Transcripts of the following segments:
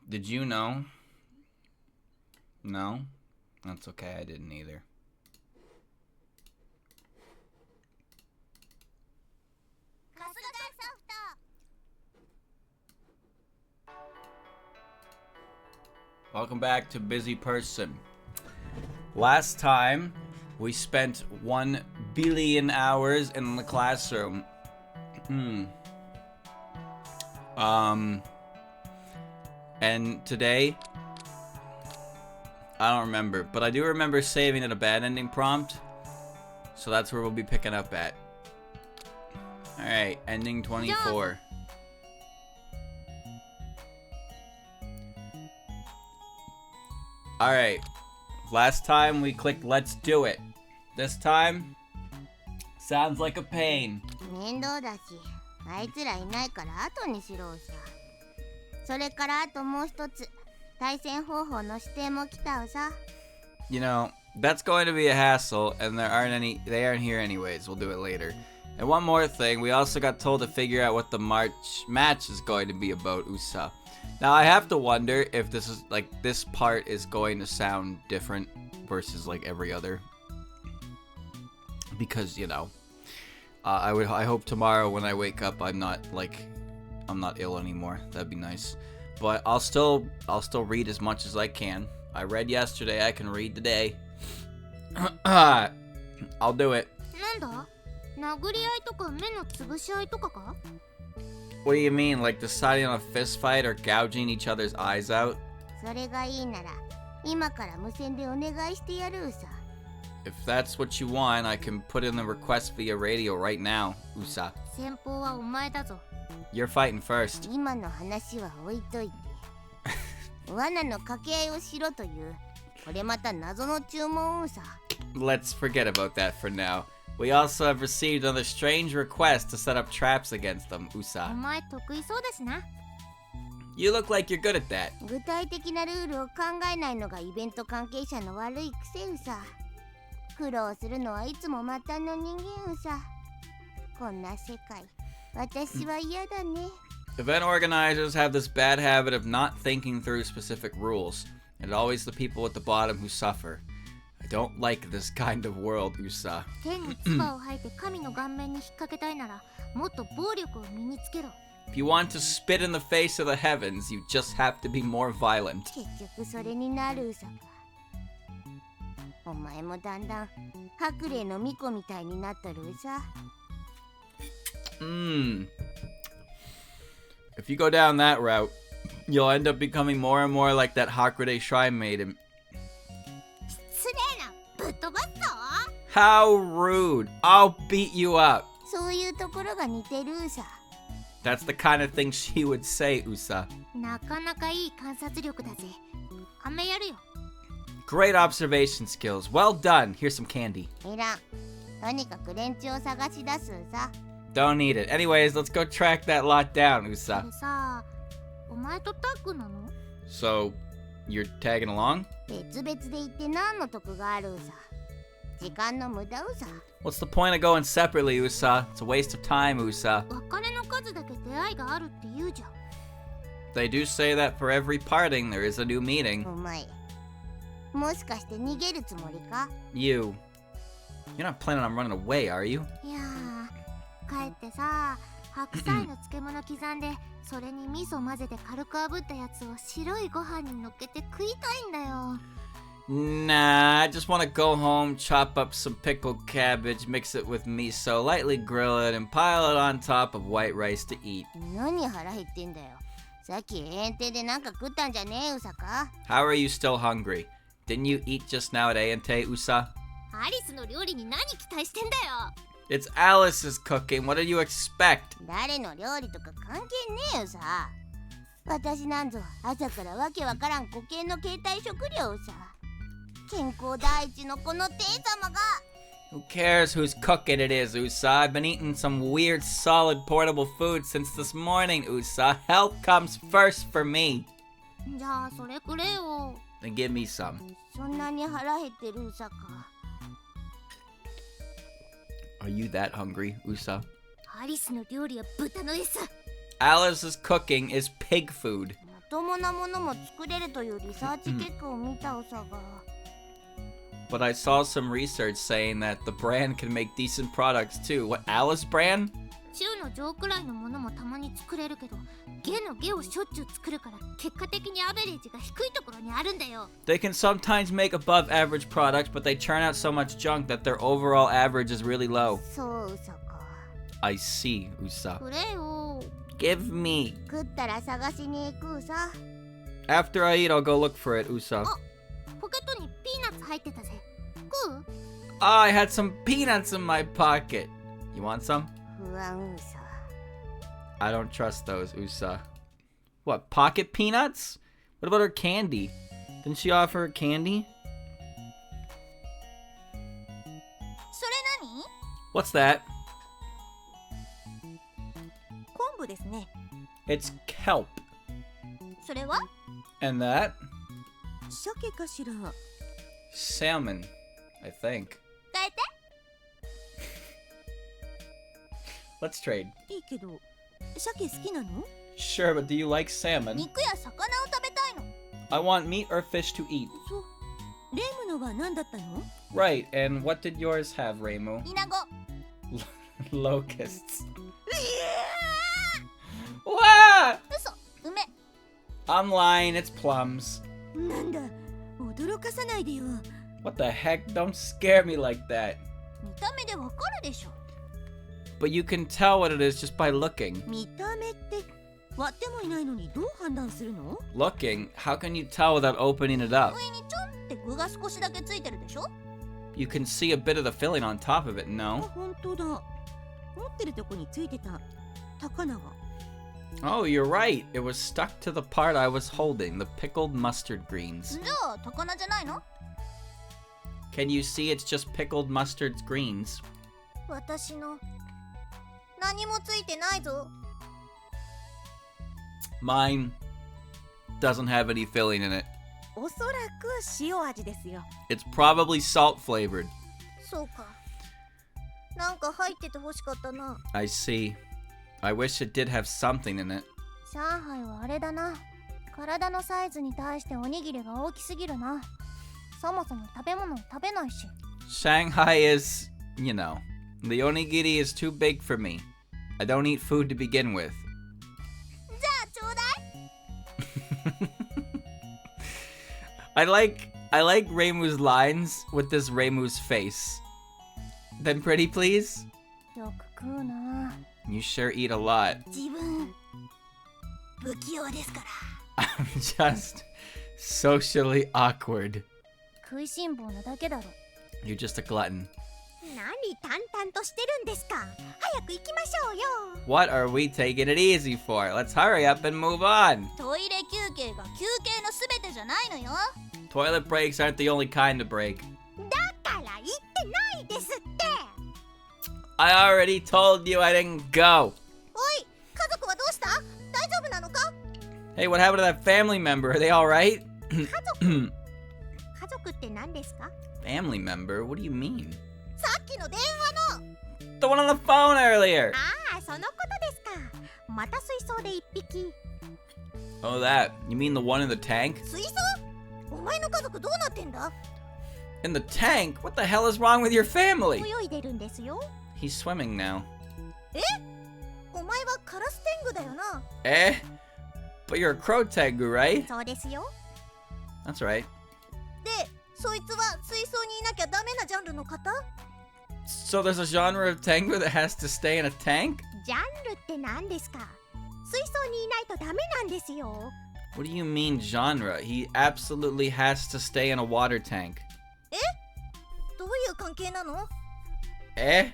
Did you know? No? That's okay, I didn't either. Welcome back to Busy Person. Last time, we spent 1 billion hours in the classroom. And today, I don't remember, but I do remember saving it a bad ending prompt. So that's where we'll be picking up at. Alright, ending 24. Alright, last time we clicked let's do it. This time, sounds like a pain. 面倒だし、あいつらいないから後にしろさ。それからあともう一つ、対戦方法の指定も来たわさ。You know, that's going to be a hassle, and they aren't here anyways. We'll do it later. And one more thing, we also got told to figure out what the match is going to be about, Usa. Now, I have to wonder if this part is going to sound different versus like every other. Because, you know, I hope tomorrow when I wake up I'm not ill anymore. That'd be nice. But I'll still read as much as I can. I read yesterday, I can read today. I'll do it. なんだ？殴り合いとか目の潰し合いとかか？ What do you mean, like deciding on a fist fight or gouging each other's eyes out? それがいいなら、今から無線でお願いしてやるさ。If that's what you want, I can put in the request via radio right now, Usa. 先方はお前だぞ。You're fighting first. 今の話は置いといて。罠の掛け合いをしろという、これまた謎の注文さ。Let's forget about that for now. We also have received another strange request to set up traps against them, お Usa. 前得意そうですな。You look like you're good at that. 具体的なルールを考えないのがイベント関係者の悪い癖さ。苦労するのはいつも末端の人間さ。こんな世界、私は嫌だね。Event organizers have this bad habit of not thinking through specific rules, and always the people at the bottom who suffer. I don't like this kind of world, Usa. 天に唾を吐いて神の顔面に引っ掛けたいなら、もっと暴力を身につけろ。If you want to spit in the face of the heavens, you just have to be more violent. 結局それになるさか。お前もだんだん白麗の巫女みたいになっとるさ。If you go down that route, you'll end up becoming more and more like that Hakurei Shrine Maiden. 失礼な、ぶっ飛ばすぞ。 How rude! I'll beat you up. そういうところが似てるさ。That's the kind of thing she would say, Usa. なかなかいい観察力だぜ。飴やるよ。Great observation skills. Well done. Here's some candy. いらん。とにかく連中を探し出すさ。Don't need it. Anyways, let's go track that lot down, Usa. でさ、お前とタッグなの？ So, you're tagging along? 別々で行って何の得があるさ。時間の無駄うさ。 What's the point of going separately, Usa? It's a waste of time, Usa. 別れの数だけ出会いがあるって言うじゃん。 They do say that for every parting, there is a new meeting. お前、もしかして逃げるつもりか？ You. You're not planning on running away, are you? いやー、帰ってさ、白菜の漬物刻んで、それに味噌混ぜて軽く炙ったやつを白いご飯に乗っけて食いたいんだよ。Nah, I just want to go home, chop up some pickled cabbage, mix it with miso, lightly grill it, and pile it on top of white rice to eat. 何腹減ってんだよ。さっき園庭でなんか食ったんじゃねえうさか？ How are you still hungry? Didn't you eat just now at A&T, Usa? アリスの料理に何期待してんだよ。 It's Alice's cooking. What did you expect? 誰の料理とか関係ねえよさ。私なんぞ朝からわけわからん固形の携帯食料さ。健康第一のこのテイ様が。 Who cares whose cooking it is, Usa? I've been eating some weird, solid, portable food since this morning, Usa. Health comes first for me. じゃあそれくれよ。 Then give me some. そんなに腹減ってるさか。 Are you that hungry, Usa? アリスの料理は豚の餌。 Alice's cooking is pig food. ともなものも作れるというリサーチ結果を見たうさが。But I saw some research saying that the brand can make decent products too. What, Alice brand? 中の上くらいのものもたまに作れるけど、下の下をしょっちゅう作るから結果的にアベレージが低いところにあるんだよ。They can sometimes make above average products, but they churn out so much junk that their overall average is really low. そううさか。I see, Usa. くれよ。Give me. 食ったら探しに行くさ。 After I eat, I'll go look for it, Usa. ポケットにピーナッツ入ってたぜ。食う？ Oh, I had some peanuts in my pocket. You want some? 不安うさ。I don't trust those, Usa. What, pocket peanuts? What about her candy? Didn't she offer her candy? それ何？ What's that? 昆布ですね。 It's kelp. それは？ And that? 鮭かしら。 Salmon, I think. 変えて。 Let's trade. いいけど、鮭好きなの？ Sure, but do you like salmon? 肉や魚を食べたいの。 I want meat or fish to eat. そう。レイムのは何だったの？ Right, and what did yours have, Reimu? イナゴ。Locusts. What? 嘘。梅。 I'm lying, it's plums. なんだ。驚かさないでよ。 What the heck? Don't scare me like that. 見た目でわかるでしょ。 But you can tell what it is just by looking. 見た目って割ってもいないのにどう判断するの？ Looking? How can you tell without opening it up? 上にちょんって具が少しだけついてるでしょ？ You can see a bit of the filling on top of it, あ、 no? 本当だ。持ってるとこについてた高菜が。 Oh, you're right. It was stuck to the part I was holding, the pickled mustard greens. じゃあ高菜じゃないの？ Can you see it's just pickled mustard greens? 私の何もついてないぞ。 Mine doesn't have any filling in it. おそらく塩味ですよ。 It's probably salt flavored. そうか。なんか入ってて欲しかったな。 I see. I wish it did have something in it. 上海はあれだな。体のサイズに対しておにぎりが大きすぎるな。そもそも食べ物を食べないし。 Shanghai is, you know, the onigiri is too big for me. I don't eat food to begin with. じゃあちょうだい。I like Reimu's lines with this Reimu's face. Then pretty please? よく食うな。 You sure eat a lot. 自分不器用ですから。 I'm just socially awkward. 食いしん坊なだけだろ。 You're just a glutton. 何淡々としてるんですか。早く行きましょうよ。 What are we taking it easy for? Let's hurry up and move on. トイレ休憩が休憩のすべてじゃないのよ。 Toilet breaks aren't the only kind to break. だから言ってないですって。 I already told you I didn't go. おい、家族はどうした？大丈夫なのか？ Hey, what happened to that family member? Are they alright? 家族って何ですか？ Family member? What do you mean? さっきの電話の。 The one on the phone earlier. ああ、そのことですか。また水槽で一匹。 Oh, that. You mean the one in the tank? 水槽？お前の家族どうなってんだ？ In the tank? What the hell is wrong with your family? 泳いでるんですよ。 He's swimming now. え？お前はカラス天狗だよな。 Eh? But you're a crow tengu, right? そうですよ。 That's right. で、そいつは水槽にいなきゃダメなジャンルの方？ So there's a genre of tengu that has to stay in a tank? ジャンルって何ですか？水槽にいないとダメなんですよ。 What do you mean genre? He absolutely has to stay in a water tank. え？どういう関係なの？ Eh?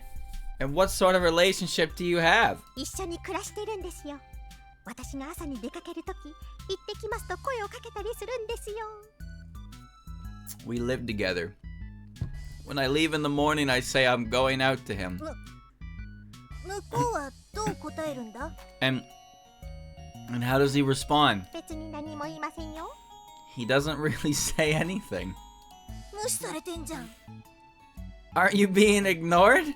And what sort of relationship do you have? 一緒に暮らしてるんですよ。私が朝に出かけるとき、行ってきますと声をかけたりするんですよ。 We live together. When I leave in the morning, I say I'm going out to him. 向こうはどう答えるんだ？ And how does he respond? 別に何も言いませんよ。 He doesn't really say anything. 無視されてんじゃん。 Aren't you being ignored?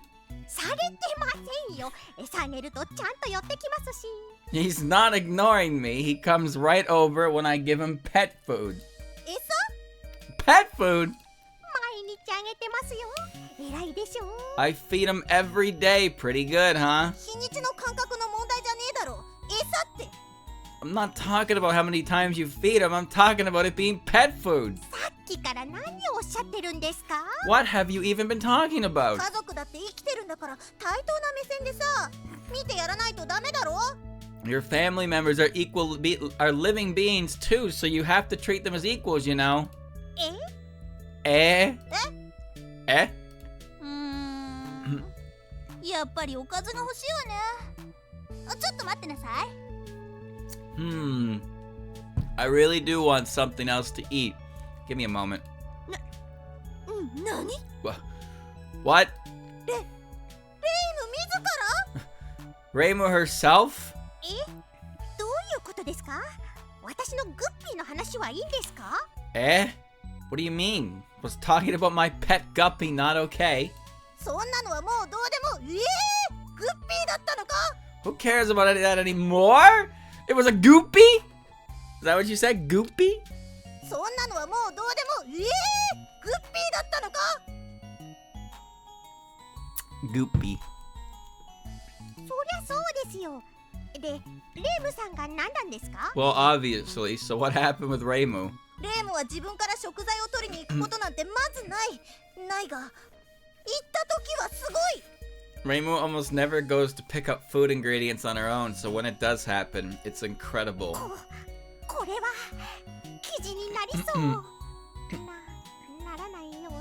下げてませんよ。餌あげるとちゃんと寄ってきますし。 He's not ignoring me. He comes right over when I give him pet food. 餌 Pet food? 毎日あげてますよ。偉いでしょ。 I feed him every day. Pretty good, huh? 日にちの感覚の問題じゃねえだろ。餌って I'm not talking about how many times you feed him. I'm talking about it being pet food. さっきから何をおっしゃってるんですか？ What have you even been talking about? 家族だって生きてるんだから対等な目線でさ、見てやらないとダメだろ。 Your family members are are living beings too, so you have to treat them as equals, you know. え？ Eh? やっぱりおかずが欲しいわね。ちょっと待ってなさい。 I really do want something else to eat. Give me a moment. 何？ What? レイム自ら？ Reimu herself? どういうことですか？私のグッピーの話はいいんですか？ Eh? What do you mean? Was talking about my pet guppy not okay? そんなのはもうどうでも。グッピーだったのか？ Who cares about that anymore? It was a goopy? Is that what you said? Goopy? そんなのはもうどうでも。グッピーだったのか？ Goopy. そりゃそうですよ。で、レイムさんが何なんですか？ Well, obviously. So what happened with Reimu? レイムは自分から食材を取りに行くことなんてまずない。ないが、行った時はすごい。 Reimu almost never goes to pick up food ingredients on her own, so when it does happen, it's incredible. これは記事になりそう。ならないよう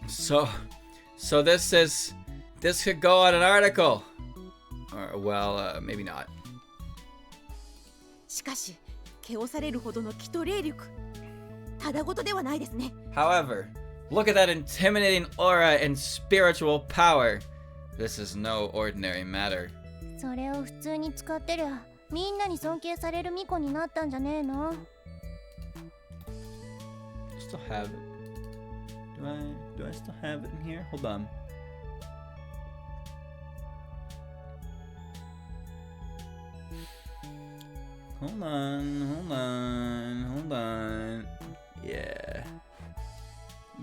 な。 So this could go on an article. Or, well, maybe not. しかし、毛をされるほどの気と霊力、ただごとではないですね。 However, look at that intimidating aura and spiritual power. This is no ordinary matter. それを普通に使ってりゃ、みんなに尊敬される巫女になったんじゃねえの？ Still have it. Do I still have it in here? Hold on. Hold on. Yeah.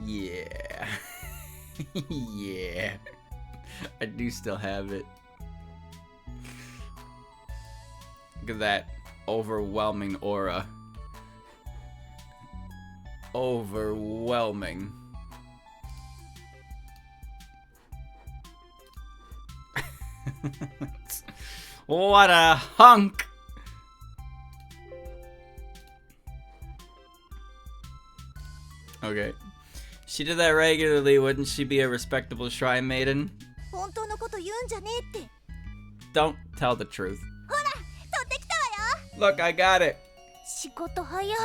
Yeah. I do still have it. Look at that overwhelming aura. Overwhelming. What a hunk! Okay. She did that regularly, wouldn't she be a respectable shrine maiden? 本当のこと言うんじゃねえって。 Don't tell the truth. ほら、取ってきたわよ。 Look, I got it! 仕事早。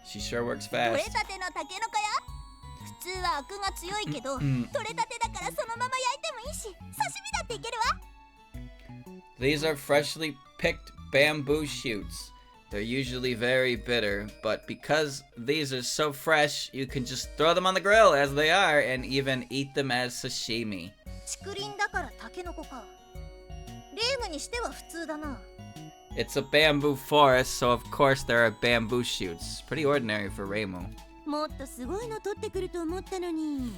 She sure works 取れ fast. たてのタケノコや。普通はアクが強いけど、取れたてだからそのまま焼いてもいいし、刺身だっていけるわ。 These are freshly picked bamboo shoots. They're usually very bitter, but because these are so fresh, you can just throw them on the grill as they are and even eat them as sashimi. 竹林だからタケノコか。レームにしては普通だな。 It's a bamboo forest, so of course there are bamboo shoots. Pretty ordinary for Reimu. もっとすごいの取ってくると思ったのに。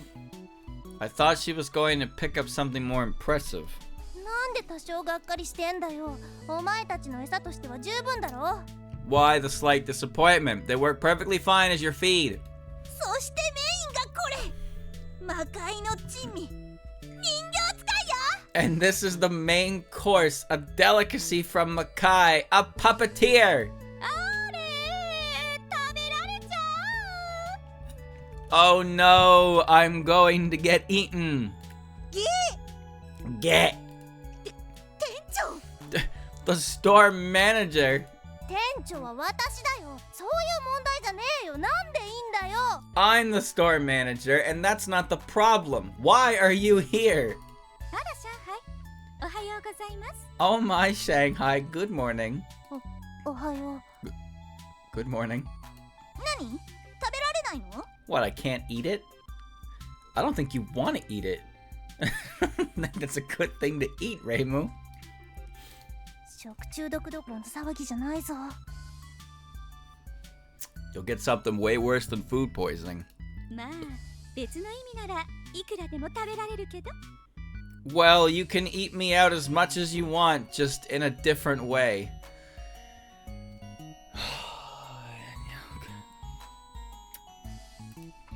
I thought she was going to pick up something more impressive. なんで多少がっかりしてんだよ。お前たちの餌としては十分だろ。 Why the slight disappointment? They work perfectly fine as your feed. そしてメインがこれ。魔界の珍味。人形使いよ。 And this is the main course, a delicacy from Makai, a puppeteer. あれ、食べられちゃう。 Oh no, I'm going to get eaten. 店 Get 長。 the store manager. 店長は私だよ。そういう問題じゃねえよ。なんでいいんだよ。 I'm the store manager, and that's not the problem. Why are you here? あら、上海。おはようございます。 Oh my Shanghai, good morning. おはよう。 Good morning. 何？食べられないの？ What, I can't eat it? I don't think you want to eat it. That's a good thing to eat, Reimu. 食中毒どころの騒ぎじゃないぞ。 You'll get something way worse than food poisoning. まあ別の意味ならいくらでも食べられるけど。 Well, you can eat me out as much as you want, just in a different way.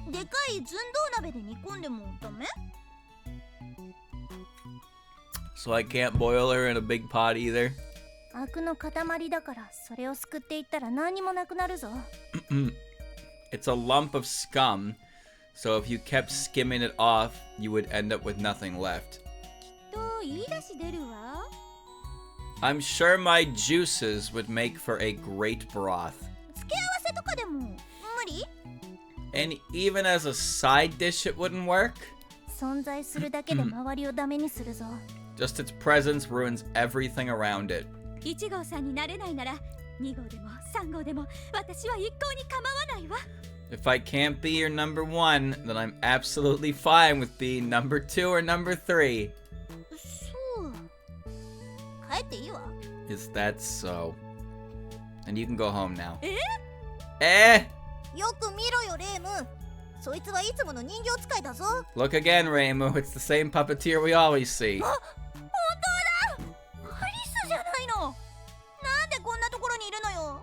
でかい寸胴鍋で煮込んでもダメ？ So I can't boil her in a big pot either. アクの塊だからそれをすくっていったら何もなくなるぞ。It's a lump of scum, so if you kept skimming it off, you would end up with nothing left. といい出し出るわ。 I'm sure my juices would make for a great broth. 付け合わせとかでも無理？ And even as a side dish, it wouldn't work? 存在するだけで周りをダメにするぞ。 Just its presence ruins everything around it. 1号さんになれないなら2号でも3号でも私は一向に構わないわ。 If I can't be your number one, then I'm absolutely fine with being number 2 or number 3. そう。帰っていいわ。 Is that so? And you can go home now. よく見ろよレイム。そいつはいつもの人形使いだぞ。 Look again, Reimu. It's the same puppeteer we always see. 本当だ。アリスじゃないの。なんでこんなところにいるのよ。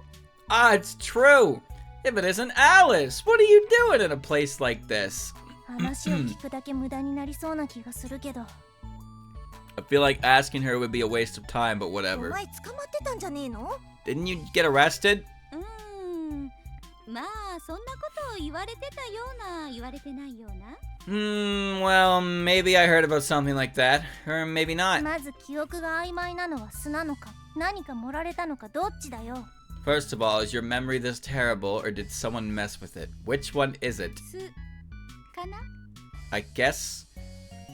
Ah, it's true. If it isn't Alice, what are you doing in a place like this? 話を聞くだけ無駄になりそうな気がするけど。 I feel like asking her would be a waste of time, but お whatever. 前捕まってたんじゃねえの？ Didn't you get arrested? まあそんなことを言われてたような言われてないような。 Well, maybe I heard about something like that, or maybe not. まず記憶が曖昧なのは素なのか、何か盛られたのかどっちだよ。 First of all, is your memory this terrible, or did someone mess with it? Which one is it? すかな？ I guess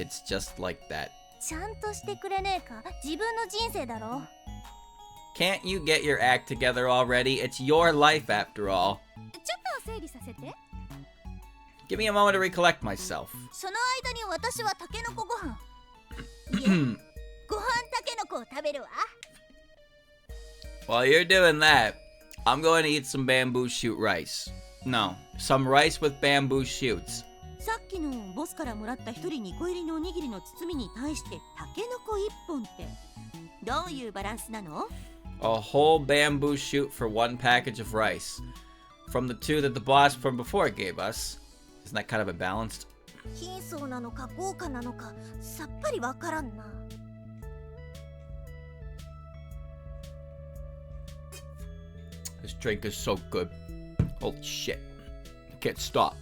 it's just like that. ちゃんとしてくれねえか？自分の人生だろ。 Can't you get your act together already? It's your life after all. ちょっと整理させて。 Give me a moment to recollect myself. その間に私はタケノコご飯。いえ、ご飯タケノコを食べるわ。 While you're doing that, I'm going to eat some bamboo shoot rice. No, some rice with bamboo shoots. さっきのボスからもらった一人2個入りのおにぎりの包みに対してタケノコ1本ってどういうバランスなの？ A whole bamboo shoot for one package of rice. From the 2 that the boss from before gave us. Isn't that kind of imbalanced? 貧相なのか豪華なのかさっぱりわからんな。 This drink is so good. Holy shit. I can't stop.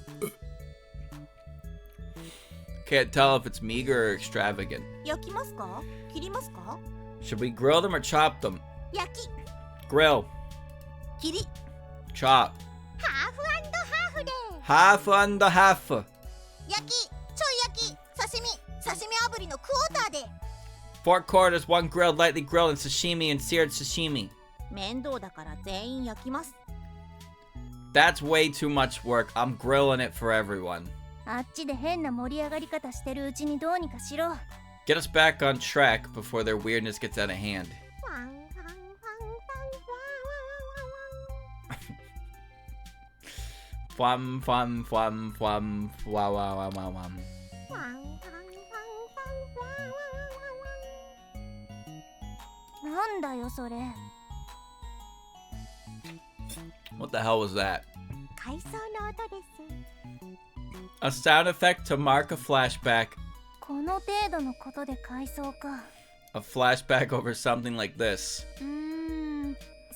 Can't tell if it's meager or extravagant. 焼きますか？切りますか？ Should we grill them or chop them? 焼き、 Grill. 切り、 Chop. ハーフ&ハーフで。 Half and a half. 焼き、ちょい焼き、刺身炙りのクォーターで。 4 quarters, 1 grilled, lightly grilled, and sashimi and seared sashimi. 面倒だから全員焼きます。 That's way too much work. I'm grilling it for everyone. あっちで変な盛り上がり方してるうちにどうにかしろ。 Get us back on track before their weirdness gets out of hand. Fwam, fwam, fwam, fwam, fwa, wa, wa, wa, wam. なんだよそれ。 What the hell was that? 海藻の音です。 A sound effect to mark a flashback. この程度のことで海藻か。 A flashback over something like this.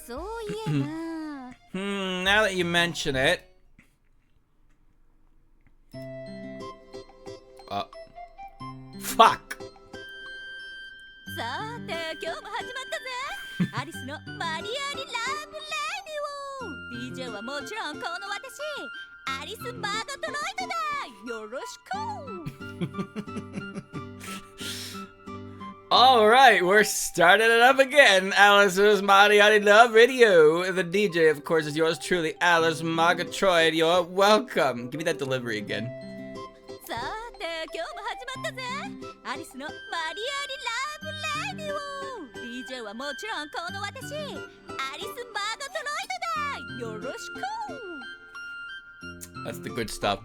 そういえばNow that you mention it. Fuck! さて今日も始まったぜアリスのマリアリラブレディオ DJ はもちろんこの私アリス・マーガトロイドだよろしくAlright, we're starting it up again. Alice's Mariani Love Radio. The DJ, of course, is yours truly, Alice Margatroyd. You're welcome. Give me that delivery again. さて今日も始まったぜアアリスのマリアリラブレディオ DJ はもちろんこの私アリス・マーゴトロイドだよろしく That's the good stuff.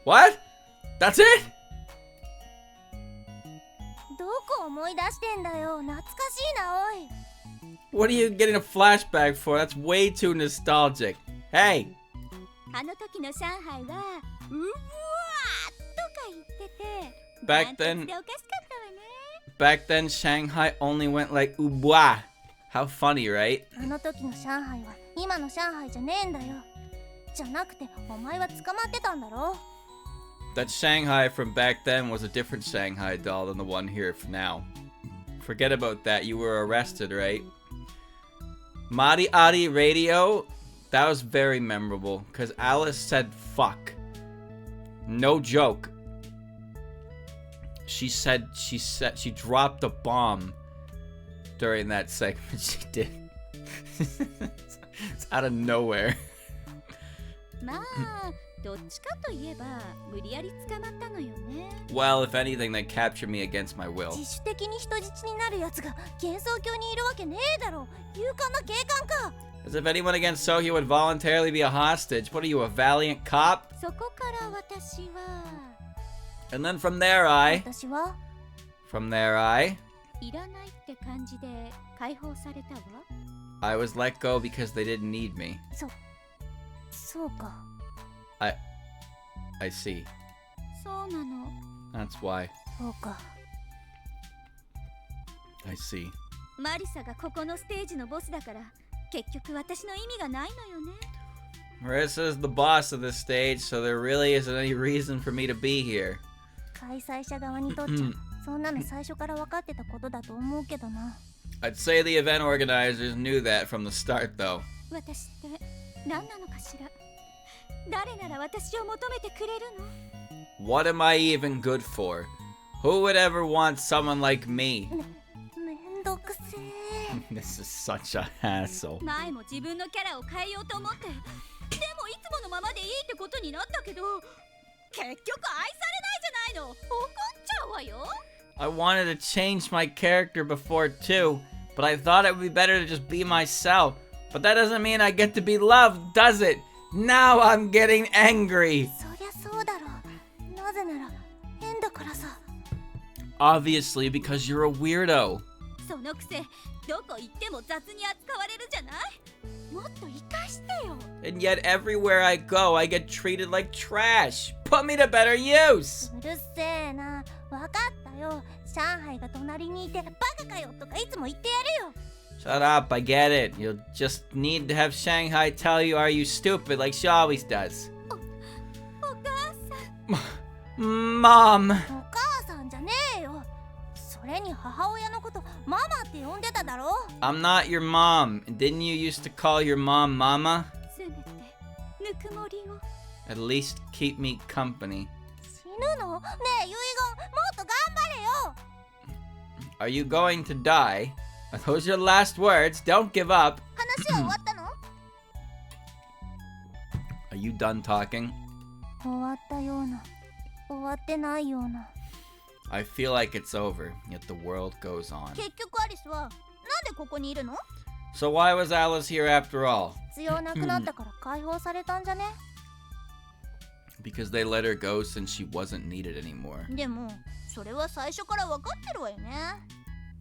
What? That's it? どこ思い出してんだよ、懐かしいなおい。 What are you getting a flashback for? That's way too nostalgic. Hey! あの時の上海はうわーとか言ってて Back then- なんかしておかしかったわね Back then, Shanghai only went like "Ubois." How funny, right? あの時の上海は今の上海じゃねえんだよ。じゃなくてお前は捕まってたんだろ。 That Shanghai from back then was a different Shanghai doll than the one here for now. Forget about that. You were arrested, right? Mari Ari Radio, that was very memorable because Alice said fuck. No joke. She dropped a bomb during that segment. She did. It's out of nowhere. まあどっちかといえば無理やり捕まったのよね Well, if anything, they captured me against my will. 自主的に人質になるやつが幻想郷にいるわけねえだろ。勇敢な警官か。 As if anyone against Sohyu would voluntarily be a hostage. What are you, a valiant cop? そこから私は And then from there I 私は From there I いらないって感じで解放されたわ I was let go because they didn't need me. そうか。 I see. そうなの That's why. そうか。 I see. マリサがここのステージのボスだから結局私の意味がないのよね Marissa is the boss of this stage, so there really isn't any reason for me to be here. 開催者側にとっちゃそんなの最初から分かってたことだと思うけどな。 I'd say the event organizers knew that from the start, though. 私って何なのかしら誰なら私を求めてくれるの What am I even good for? Who would ever want someone like me? めんどくせえ。 This is such a hassle. 前も自分のキャラを変えようと思ってでもいつものままでいいってことになったけど結局愛されないじゃないの怒っちゃうわよ I wanted to change my character before too, but I thought it would be better to just be myself. But that doesn't mean I get to be loved, does it? Now I'm getting angry. そりゃそうだろう。なぜなら変だからさ。 Obviously, because you're a weirdo. そのくせどこ行っても雑に扱われるじゃないもっと生かしてよ And yet everywhere I go, I get treated like trash. Put me to better use. うるせえな。分かったよ。上海が隣にいてバカかよとかいつも言ってやるよ。 Shut up, I get it. You'll just need to have Shanghai tell you, are you stupid, like she always does. お母さん Mom. お母さんじゃねえよ。それに母親のことママって呼んでただろ。 I'm not your mom. Didn't you used to call your mom Mama? せめてぬくもりを At least keep me company. 死ぬの？ねえ遺言もっと頑張れよ。 Are you going to die? Are those your last words? Don't give up. 話は終わったの？ Are you done talking? 終わったような終わってないような。 I feel like it's over, yet the world goes on. 結局アリスはなんでここにいるの？ So why was Alice here after all? 必要なくなったから解放されたんじゃね？ Because they let her go since she wasn't needed anymore. でもそれは最初から分かってるわよね。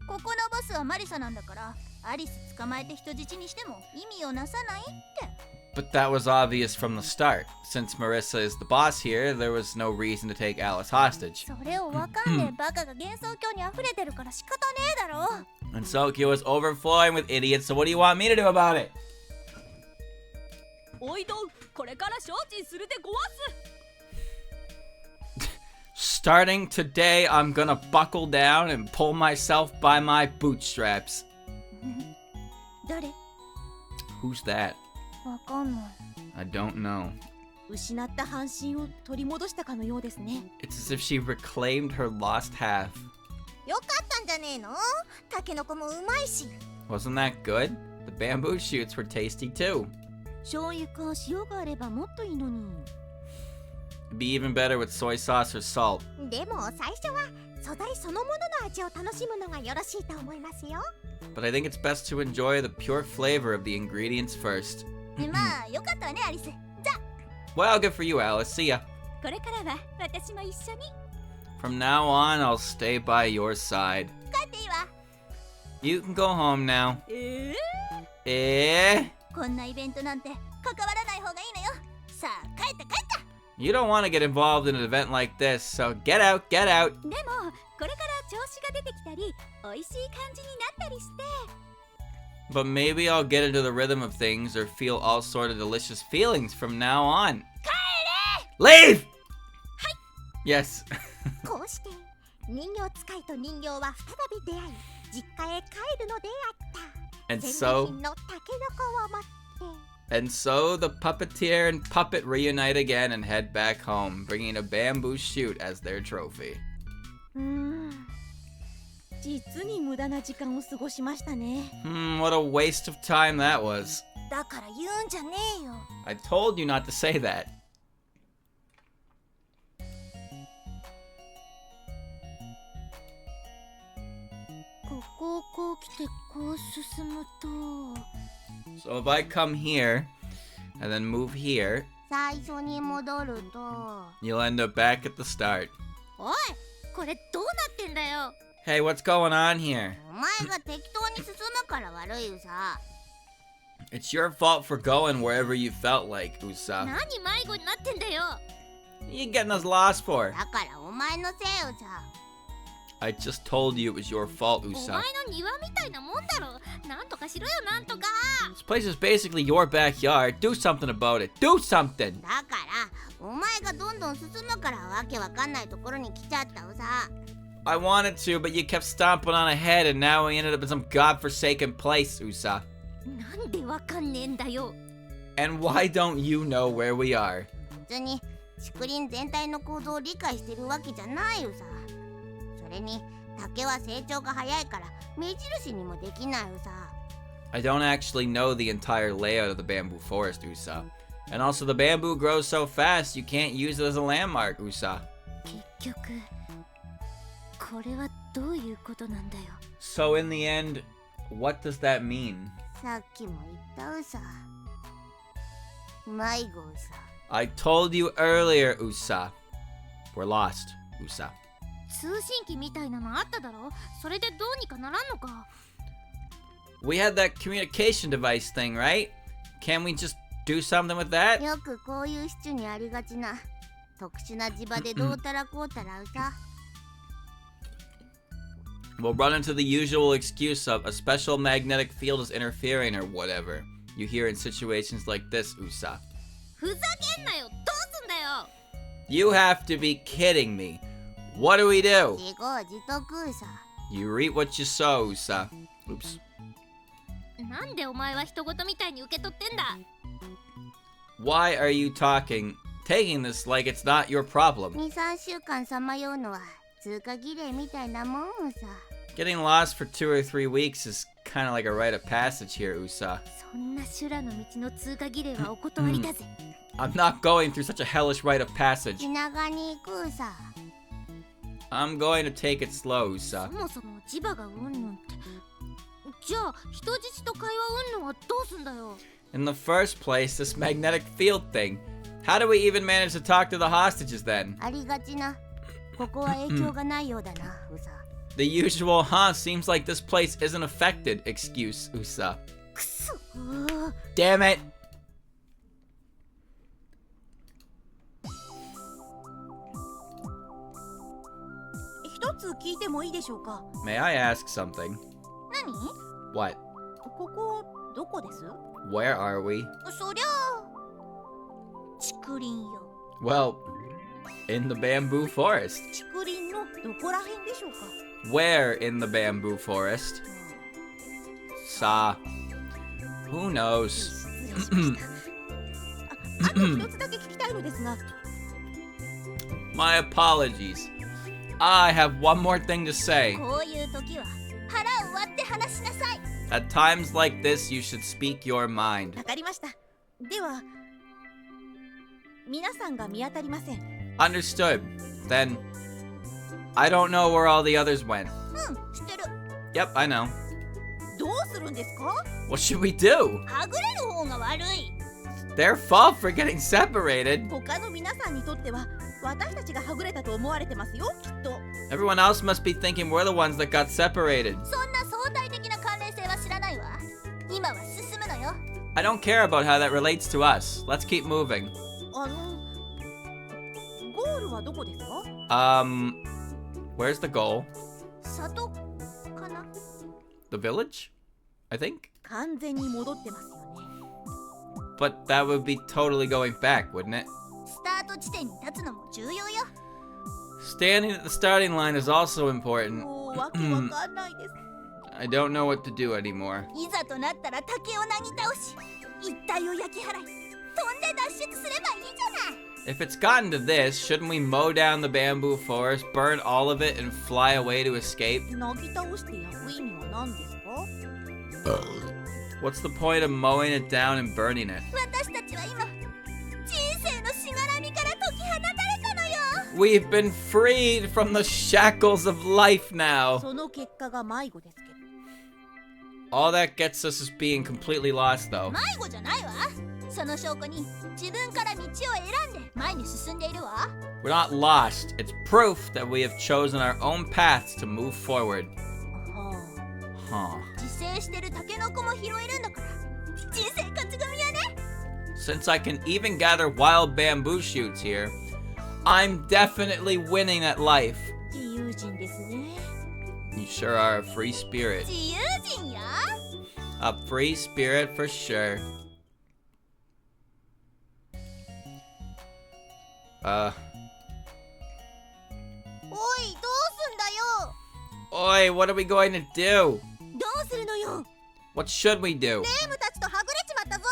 ここのボスはマリサなんだからアリス捕まえて人質にしても意味をなさないって。 But that was obvious from the start. Since Marissa is the boss here, there was no reason to take Alice hostage. それを分かんねえバカが幻想郷に溢れてるから仕方ねえだろ。 And Sokyo is overflowing with idiots, so what do you want me to do about it? おいどんこれから承知するでごわす Starting today, I'm gonna buckle down and pull myself by my bootstraps. 誰？ Who's that? 分かんない。 I don't know. 失った半身を取り戻したかのようですね It's as if she reclaimed her lost half. よかったんじゃねえの？タケノコもうまいし。 Wasn't that good? The bamboo shoots were tasty too. 醤油か塩があればもっといいのに It'd be even better with soy sauce or salt. でも最初は素材そのものの味を楽しむのがよろしいと思いますよ。 But I think it's best to enjoy the pure flavor of the ingredients first. まあよかったわねアリス。じゃあ Well, good for you, Alice. See ya. これからは私も一緒に From now on, I'll stay by your side. 帰っていいわ。 You can go home now. Eh? こんなイベントなんて関わらない方がいいのよ。さあ帰った帰った。 You don't want to get involved in an event like this, so get out, get out. でもこれから調子が出てきたり美味しい感じになったりして But maybe I'll get into the rhythm of things or feel all sort of delicious feelings from now on. Leave! Yes. こうして人形使いと人形は再び出会い、実家へ帰るのであった。 And 戦利 so, 品のタケノコを持って。 and so the puppeteer and puppet reunite again and head back home, bringing a bamboo shoot as their trophy. 実に無駄な時間を過ごしましたね。 What a waste of time that was. だから言うんじゃねえよ。 I told you not to say that. ここをこう来てこう進むと。 So if I come here and then move here, 最初に戻ると。 you'll end up back at the start. おい、これどうなってんだよ。 Hey, what's going on here? お前が適当に進むから悪いさ。 It's your fault for going wherever you felt like, Usa. 何迷子になってんだよ。 What are you getting us lost for? だからお前のせいよさ。 I just told you it was your fault, お Usa. 前の庭みたいなもんだろ。なんとかしろよ、なんとか。 This place is basically your backyard. Do something about it. Do something! だからお前がどんどん進むからわけわかんないところに来ちゃったのさ。 I wanted to, but you kept stomping on ahead, and now we ended up in some godforsaken place, Usa. なんでわかんねえんだよ。 And why don't you know where we are? 別に竹林全体の構造を理解してるわけじゃないよさ。それに竹は成長が早いから目印にもできないよさ。 I don't actually know the entire layout of the bamboo forest, Usa. And also, the bamboo grows so fast, you can't use it as a landmark, Usa. 結局これはどういうことなんだよ。 So in the end, what does that mean? さっきも言ったうさ。迷子さ。 I told you earlier, Usa. We're lost, Usa. 通信機みたいなのあっただろ。それでどうにかならんのか。 We had that communication device thing, right? Can we just do something with that? よくこういうシチュにありがちな特殊な磁場でどうたらこうたらうさ。 We'll run into the usual excuse of a special magnetic field is interfering or whatever. You hear in situations like this, Usa. ふざけんなよ。どうすんだよ。 You have to be kidding me. What do we do? 自業自得さ。 You reap what you sow, Usa. Oops. なんでお前は人事みたいに受け取ってんだ。 Why are you taking this like it's not your problem? 2、3週間さまようのは通過儀礼みたいなもんさ。 Getting lost for 2 or 3 weeks is kind of like a rite of passage here, Usa. そんな修羅の道の通過儀礼はお断りだぜ。 I'm not going through such a hellish rite of passage. 気長に行くさ。 I'm going to take it slow, そ Usa. もそも磁場がうんぬんって。じゃあ人質と会話うんぬんはどうすんだよ。 In the first place, this magnetic field thing. How do we even manage to talk to the hostages then? ありがちな。ここは影響がないようだな、うさ。 The usual, huh? Seems like this place isn't affected excuse, Usa. くそ。 Damn it! 一つ聞いてもいいでしょうか。 May I ask something? 何？ What? ここどこです？ Where are we? そりゃあ竹林よ。 Well, in the bamboo forest. 竹林のどこら辺でしょうか。 Where in the bamboo forest? Sa. Who knows? あと一つだけ聞きたいのですが。My apologies. I have one more thing to say. こういう時は腹を割って話しなさい。 At times like this, you should speak your mind. わかりました。では皆さんが見当たりません。Understood. Then, I don't know where all the others went. 知ってる。 Yep, I know. どうするんですか？ What should we do? はぐれる方が悪い。 Their fault for getting separated. 他の皆さんにとっては私たちがはぐれたと思われてますよ、きっと。 Everyone else must be thinking we're the ones that got separated. そんな相対的な関連性は知らないわ。今は進むのよ。 I don't care about how that relates to us. Let's keep moving. ゴールはどこですか？ Where's the goal? 里かな？ The village? I think? 完全に戻ってますよね。 But that would be totally going back, wouldn't it? スタート地点に立つのも重要よ。 Standing at the starting line is also important. もうわけわかんないです。 I don't know what to do anymore. いざとなったら竹をなぎ倒し、一帯を焼き払い、飛んで脱出すればいいじゃない。 If it's gotten to this, shouldn't we mow down the bamboo forest, burn all of it, and fly away to escape? なぎ倒して焼く意味は何ですか？ What's the point of mowing it down and burning it? 私たちは今、人生のしがらみから解き放たれたのよ。 We've been freed from the shackles of life now. その結果が迷子ですけど。 All that gets us is being completely lost, though. 迷子じゃないわ。その証拠に自分から道を選んで前に進んでいるわ。 We're not lost. It's proof that we have chosen our own paths to move forward. は Huh. 自生してるタケノコも拾えるんだから。人生勝ち組やね。 Since I can even gather wild bamboo shoots here, I'm definitely winning at life. あ、自由人ですね。 You sure are a free spirit. 自由人や。 A free spirit for sure. おい、どうすんだよ。 Oi, what are we going to do? どうするのよ。 What should we do? レイムたちとはぐれちまったぞ。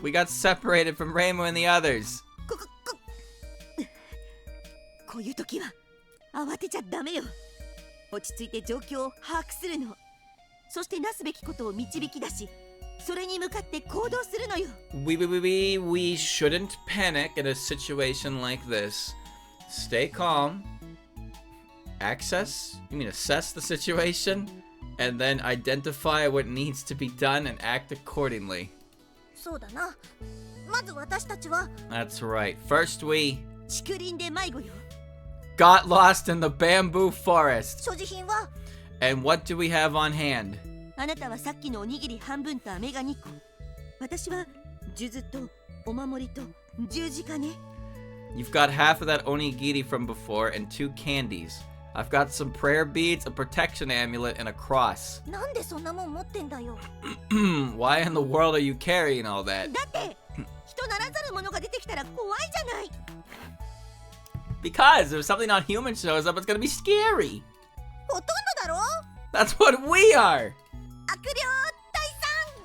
We got separated from Rainbow and the others. こういう時は慌てちゃダメよ。落ち着いて状況を把握するの。そしてなすべきことを導き出し、それに向かって行動するのよ。 We shouldn't panic in a situation like this. Stay calm. Assess the situation, and then identify what needs to be done and act accordingly. そうだな。まず私たちは That's right. First, we 竹林で迷子よ。 got lost in the bamboo forest. 所持品は And what do we have on hand? あなたはさっきのおにぎり半分と飴が2個。私は数珠とお守りと十字架ね。 You've got half of that onigiri from before and 2 candies. I've got some prayer beads, a protection amulet, and a cross. なんでそんなもん持ってんだよ。 Why in the world are you carrying all that? だって人ならざるものが出てきたら怖いじゃない。 Because if something non-human shows up, it's gonna be scary. ほとんどだろ。 That's what we are. 悪霊退散。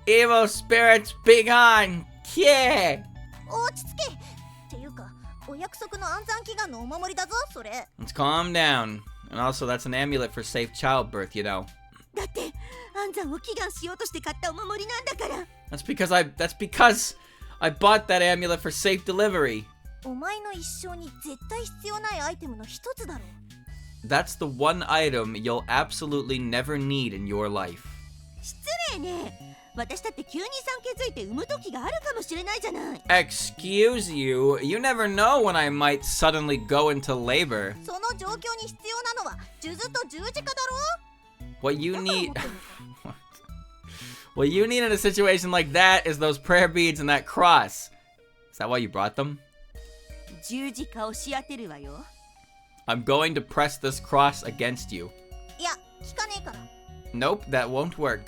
キエ Evil spirits, be gone. Yeah. ー。落ち着け。っていうか、お約束の安産祈願のお守りだぞ、それ。 Let's calm down. And also, that's an amulet for safe childbirth, you know. だって安産を祈願しようとして買ったお守りなんだから。 That's because I bought that amulet for safe delivery. お前の一生に絶対必要ないアイテムの一つだろ。 That's the one item you'll absolutely never need in your life. 失礼ね。私だって急に産気づいて産む時があるかもしれないじゃない。 Excuse you, you never know when I might suddenly go into labor. その状況に必要なのは数珠と十字架だろ。 What you だから need 持ってるのか。 What you need in a situation like that is those prayer beads and that cross. Is that why you brought them? 十字架をし当てるわよ。 I'm going to press this cross against you. いや、聞かねえから。 Nope, that won't work.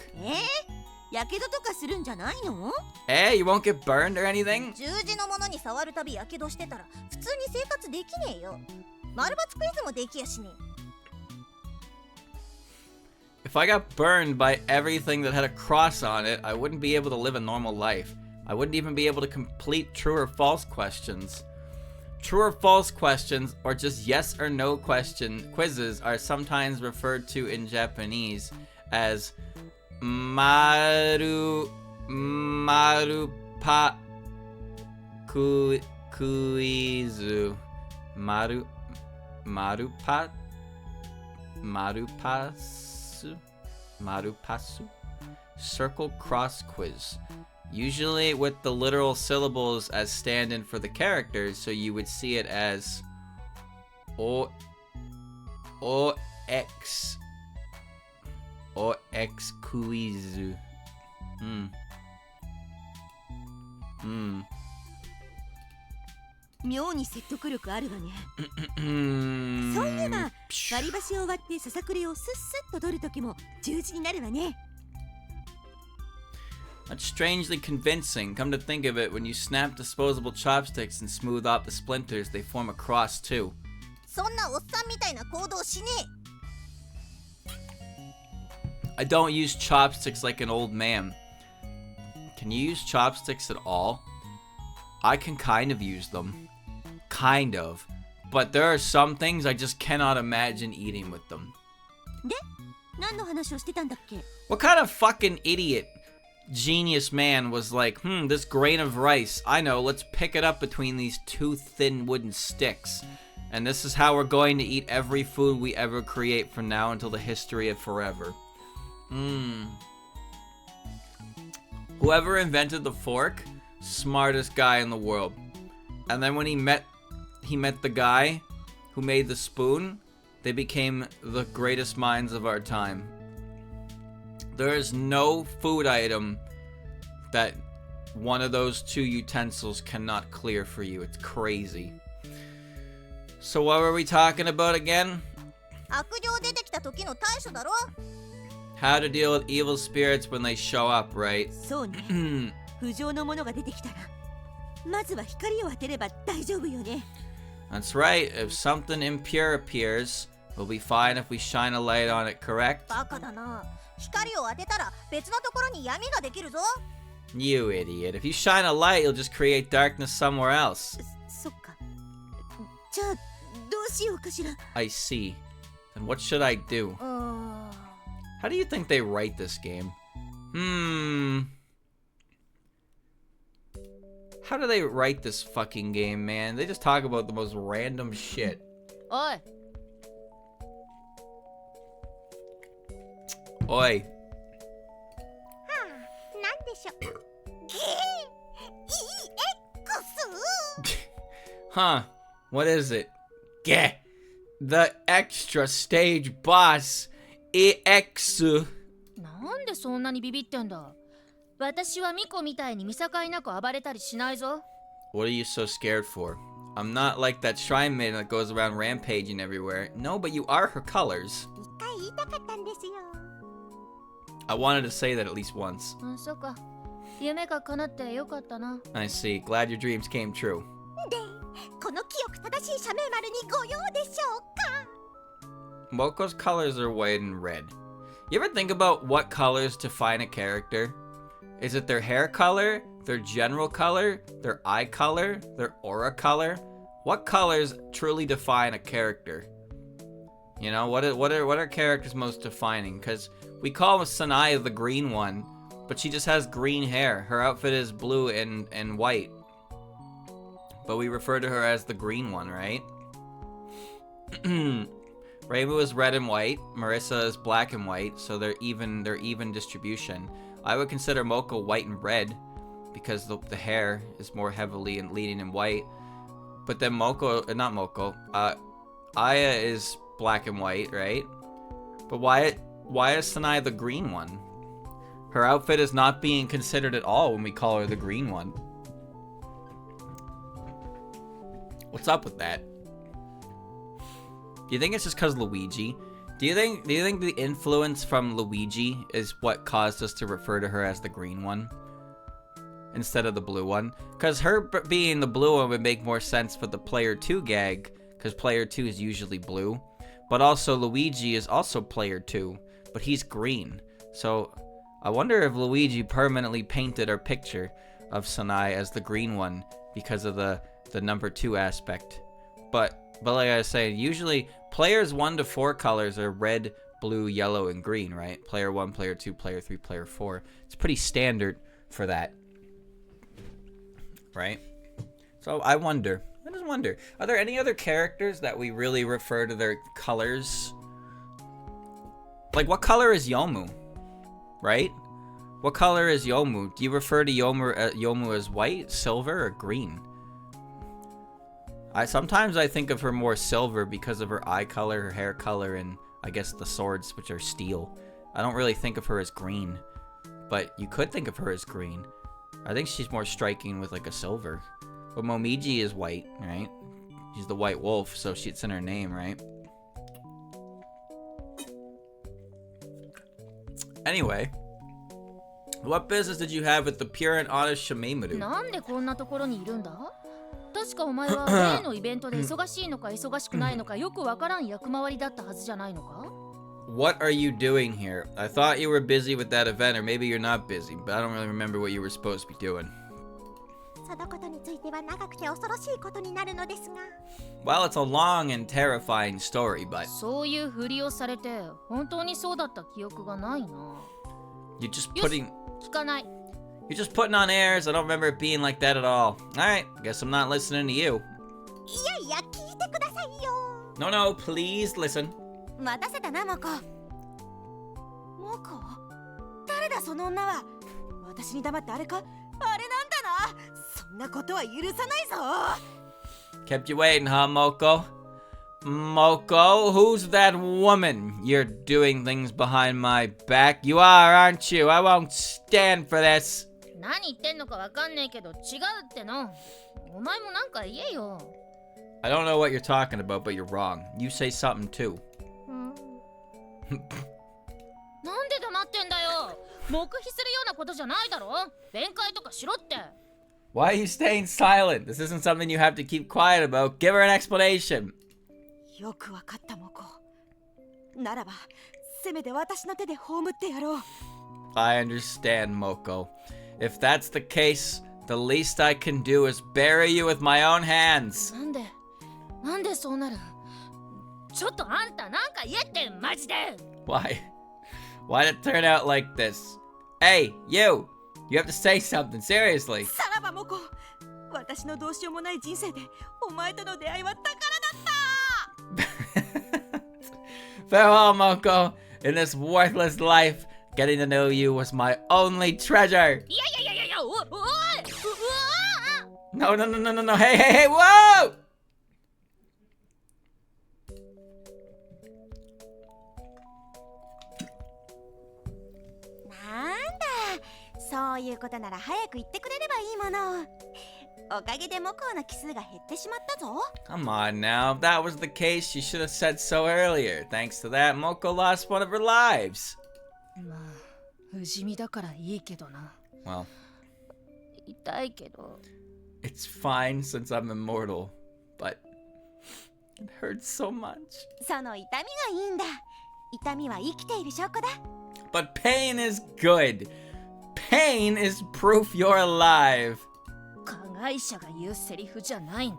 やけどとかするんじゃないの？ Hey, you won't get burned or anything? 十字のものに触るたびやけどしてたら普通に生活できねえよ。丸抜クイズもできやしねえ。 If I got burned by everything that had a cross on it, I wouldn't be able to live a normal life. I wouldn't even be able to complete true or false questions. True or false questions, or just yes or no quizzes, are sometimes referred to in Japanese as maru pa Kuizu. Marupasu. Circle cross quiz. Usually with the literal syllables as stand-in for the characters, so you would see it as O-X Kuizu. 妙に説得力あるわね。そういえば割り箸を割ってささくれをスッスッと取るときも十字になるわね。That's strangely convincing. Come to think of it, when you snap disposable chopsticks and smooth out the splinters, they form a cross too. そんなおっさんみたいな行動しねえ。 I don't use chopsticks like an old man. Can you use chopsticks at all? I can kind of use them. Kind of. But there are some things I just cannot imagine eating with them. で、何の話をしてたんだっけ？ What kind of fucking idiot genius man was like, this grain of rice, I know, let's pick it up between these two thin wooden sticks. And this is how we're going to eat every food we ever create from now until the history of forever. Whoever invented the fork, smartest guy in the world. And then when he met the guy who made the spoon, they became the greatest minds of our time. There is no food item that one of those two utensils cannot clear for you. It's crazy. So what were we talking about again? 悪霊出てきた時の対処だろ。 How to deal with evil spirits when they show up, right? そうね。不浄のものが出てきたら、まずは光を当てれば大丈夫よね。 That's right. If something impure appears, we'll be fine if we shine a light on it, correct? バカだな。光を当てたら別のところに闇ができるぞ。 You idiot. If you shine a light, you'll just create darkness somewhere else. そっか。じゃあどうしようかしら。 I see. Then what should I do? How do you think they write this game? How do they write this fucking game, man? They just talk about the most random shit. おい。 Oi. なんでしょ。Huh. What is it? Geh. The extra stage boss. EX. なんでそんなにビビってんだ。私はミコみたいに見境なく暴れたりしないぞ。 What are you so scared for? I'm not like that shrine maiden that goes around rampaging everywhere. No, but you are her colors. 一回言いたかったんですよ。 I wanted to say that at least once. そうか。夢が叶ってよかったな。 I see. Glad your dreams came true. で、この清く正しい社名丸にご用でしょうか。 Moko's colors are white and red. You ever think about what colors define a character? Is it their hair color, their general color, their eye color, their aura color? What colors truly define a character? You know, what are characters most defining? Because we call Sanaya the green one, but she just has green hair. Her outfit is blue and white. But we refer to her as the green one, right? Reimu is red and white. Marissa is black and white, so they're even distribution. I would consider Moko white and red because the hair is more heavily and leaning in white. But then Aya is black and white, right? But why is Sanai the green one? Her outfit is not being considered at all when we call her the green one. What's up with that? Do you think it's just because Luigi? Do you think the influence from Luigi is what caused us to refer to her as the green one instead of the blue one? Because her being the blue one would make more sense for the player 2 gag, because player 2 is usually blue. But also Luigi is also player 2, but he's green. So I wonder if Luigi permanently painted our picture of Sanai as the green one because of the number 2 aspect. But like I was saying, usually players 1 to 4 colors are red, blue, yellow, and green, right? Player 1, player 2, player 3, player 4. It's pretty standard for that, right? It's So I just wonder, are there any other characters that we really refer to their colors? Like, what color is Yomu? Right? What color is Yomu? Do you refer to Yomu as white, silver, or green? Sometimes I think of her more silver because of her eye color, her hair color, and I guess the swords, which are steel. I don't really think of her as green, but you could think of her as green. I think she's more striking with like a silver. But Momiji is white, right? She's the white wolf, so it's in her name, right? Anyway, what business did you have with the pure and honest Shimemuru? なんでこんなところにいるんだ？確かお前は例のイベントで忙しいのか忙しくないのかよくわからん役回りだったはずじゃないのか？ What are you doing here? I thought you were busy with that event, or maybe you're not busy, but I don't really remember what you were supposed to be doing. そのことについては長くて恐ろしいことになるのですが。Well, it's a long and terrifying story, but そういうふりをされて本当にそうだった記憶がないな。 you're just よし、 putting 聞かない。 you're just putting on airs. I don't remember it being like that at all. Alright, guess I'm not listening to you. いやいや、聞いてくださいよ。 No, please listen. 待たせたな、モコ。モコ？誰だその女は。私に黙ってあれか？あれなんだな。そんなことは許さないぞ。 Kept you waiting, huh, Moko? Moko, who's that woman? You're doing things behind my back. You are, aren't you? I won't stand for this. 何言ってんのかわかんねえけど違うっての。お前もなんか言えよ。 I don't know what you're talking about, but you're wrong. You say something too. なんで黙ってんだよ。黙秘するようなことじゃないだろ。弁解とかしろって。 Why are you staying silent? This isn't something you have to keep quiet about. Give her an explanation. よくわかった、モコ。ならば、せめて私の手で葬ってやろう。 I understand, Moko. If that's the case, the least I can do is bury you with my own hands. なんでそうなる？ちょっとあんたなんか言えってマジで。 Why? Why'd it turn out like this? Hey, you! You have to say something, seriously. さらば、モコ。私のどうしようもない人生で、お前との出会いは宝だった。 Farewell, Moko. In this worthless life, getting to know you was my only treasure. いやおい。No. Hey, whoa! そういうことなら早く言ってくれればいいもの。おかげでモコの奇数が減ってしまったぞ。 Come on now, if that was the case, you should have said so earlier. Thanks to that, Moko lost one of her lives. まあ不死身だからいいけどな。 Well, 痛いけど。 it's fine since I'm immortal, but it hurts so much. その痛みがいいんだ。痛みは生きている証拠だ。 But pain is good. Pain is proof you're alive. 加害者が言うセリフじゃないな。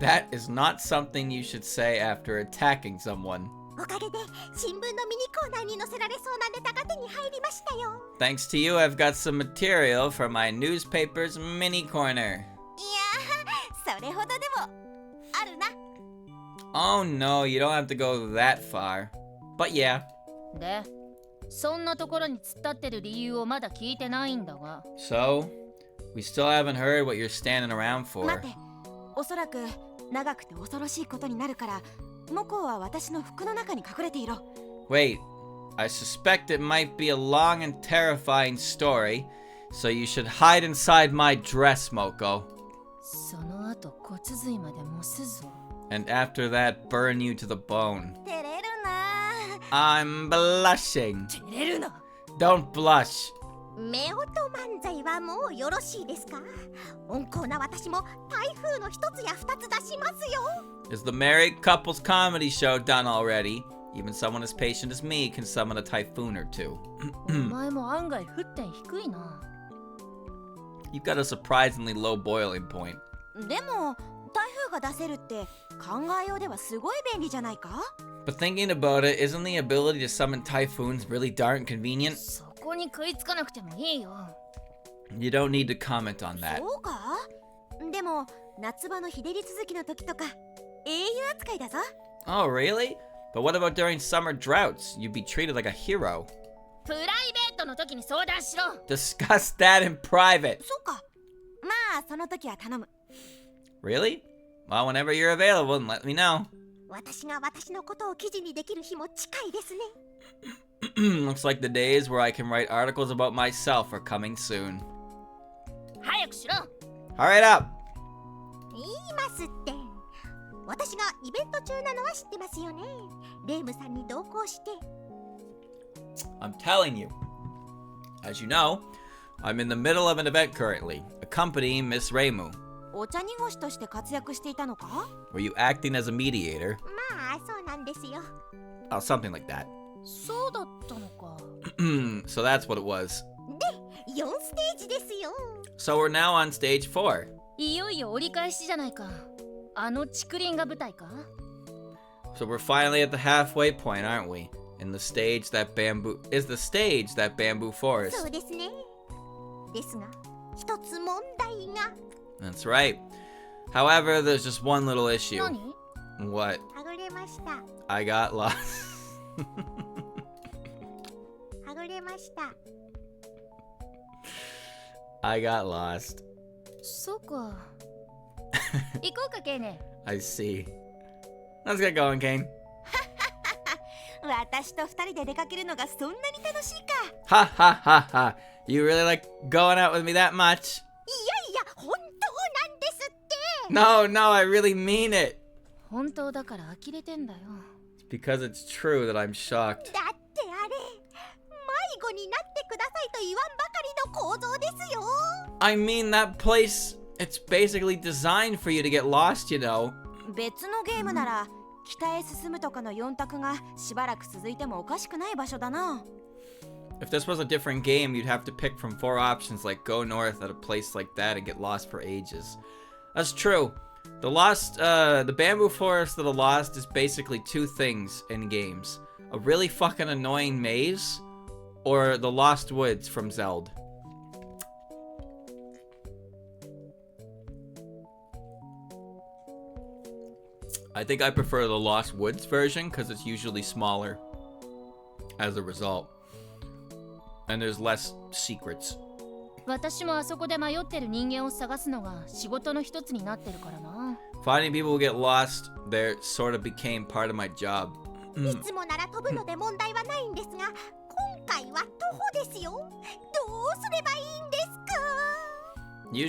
That is not something you should say after attacking someone. おかげで新聞のミニコーナーに載せられそうなネタが手に入りましたよ。 Thanks to you, I've got some material for my newspaper's mini corner. いやー、それほどでもあるな。 Oh no, you don't have to go that far. But yeah. で、そんなところに突っ立ってる理由をまだ聞いてないんだが。 So, we still haven't heard what you're standing around for. 待て、おそらく長くて恐ろしいことになるから、モコは私の服の中に隠れていろ。 Wait, I suspect it might be a long and terrifying story, so you should hide inside my dress, Moko. その後骨髄までもすぞ。 And after that, burn you to the bone. 照れるな。 I'm blushing. 照れるな。 Don't blush. 夫婦漫才はもうよろしいですか？温厚な私も台風の一つや二つ出しますよ。 Is the married couples comedy show done already? Even someone as patient as me can summon a typhoon or two. お前も案外沸点低いな。 You've got a surprisingly low boiling point. でも台風が出せるって考えようではすごい便利じゃないか？ But thinking about it, isn't the ability to summon typhoons really darn convenient? そこに食いつかなくてもいいよ。 You don't need to comment on that. そうか？でも夏場の日照り続きの時とか英雄扱いだぞ。 Oh, really? But what about during summer droughts? You'd be treated like a hero. プライベートの時に相談しろ。 Discuss that in private. そうか。まあその時は頼む。 Really? Well, whenever you're available, and let me know. 私が私のことを記事にできる日も近いですね。Looks like the days where I can write articles about myself are coming soon. 早くしろ。 Hurry up! 言いますって。私がイベント中なのは知ってますよね。レイムさんに同行して。 I'm telling you. As you know, I'm in the middle of an event currently, accompanying Miss Reimu. お茶濁しとして活躍していたのか？ Were you acting as a mediator? まあそうなんですよ。 Oh, something like that. そうだったのか。So that's what it was. 4ステージですよ。 So we're now on stage 4. いよいよ折り返しじゃないか。あの竹林が舞台か。 So we're finally at the halfway point, aren't we? In the stage that bamboo forest. そうですね。ですが、一つ問題が。 That's right. However, there's just one little issue. 何？ What? はぐれました。 I got lost. はぐれました。 I got lost. そうか。行こうかケイネ。 I see. Let's get going, Kane. 私と二人で出かけるのがそんなに楽しいか。 Ha ha ha ha. You really like going out with me that much? いや、本当なんですって。 No, no, I really mean it. 本当だから呆れてんだよ。 It's because it's true that I'm shocked. だってあれ、迷子になってくださいと言わんばかりの構造ですよ。 I mean, that place, it's basically designed for you to get lost, you know. 別のゲームなら北へ進むとかの4択がしばらく続いてもおかしくない場所だな。 If this was a different game, you'd have to pick from 4 options like go north at a place like that and get lost for ages. That's true. The bamboo forest of the lost is basically 2 things in games. A really fucking annoying maze, or the lost woods from Zelda. I think I prefer the Lost Woods version because it's usually smaller as a result. And there's less secrets. 私もあそこで迷ってる人間を探すのが仕事の一つになってるからな。 Finding people who get lost, there sort of became part of my job. いつもなら飛ぶので問題はないんですが、今回は徒歩ですよ。どうすればいいんです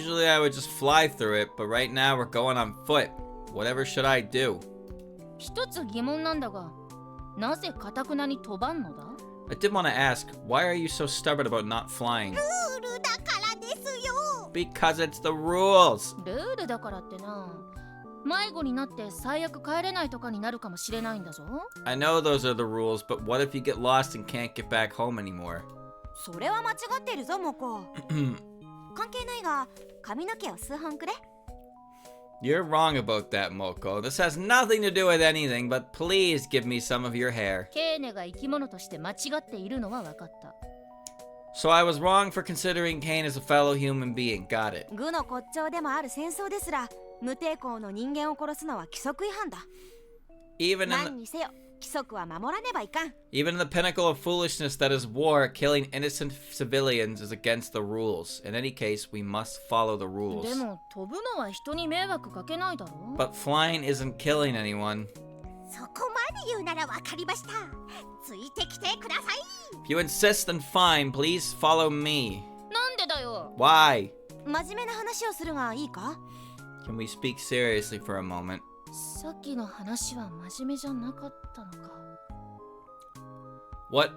か？ Usually I would just fly through it, but right now we're going on foot. Whatever should I do? 一つ疑問なんだが、なぜ堅くなに飛ばんのだ？ I did want to ask, why are you so stubborn about not flying? ルールだからですよ。 Because it's the rules. ルールだからってな。迷子になって最悪帰れないとかになるかもしれないんだぞ。 I know those are the rules, but what if you get lost and can't get back home anymore? それは間違っているぞモコ。関係ないが髪の毛を数本くれ。 You're wrong about that, Moko. This has nothing to do with anything, but please give me some of your hair. ケーネが生き物として間違っているのは分かった。 So I was wrong for considering Kane as a fellow human being. Got it. 愚の骨頂でもある戦争ですら、無抵抗の人間を殺すのは規則違反だ。 Even 何にせよ、規則は守らねばいかん。 in the pinnacle of foolishness that is war, killing innocent civilians is against the rules. In any case, we must follow the で rules. も飛ぶのは人に迷惑かけないだろ。 But flying isn't killing anyone. そこまで言うならわかりました。ついてきてください。 If you insist, then fine. Please follow me. なんでだよ。 Why? 真面目な話をするがいいか？ Can we speak seriously for a moment? さっきの話は真面目じゃなかったのか。 What?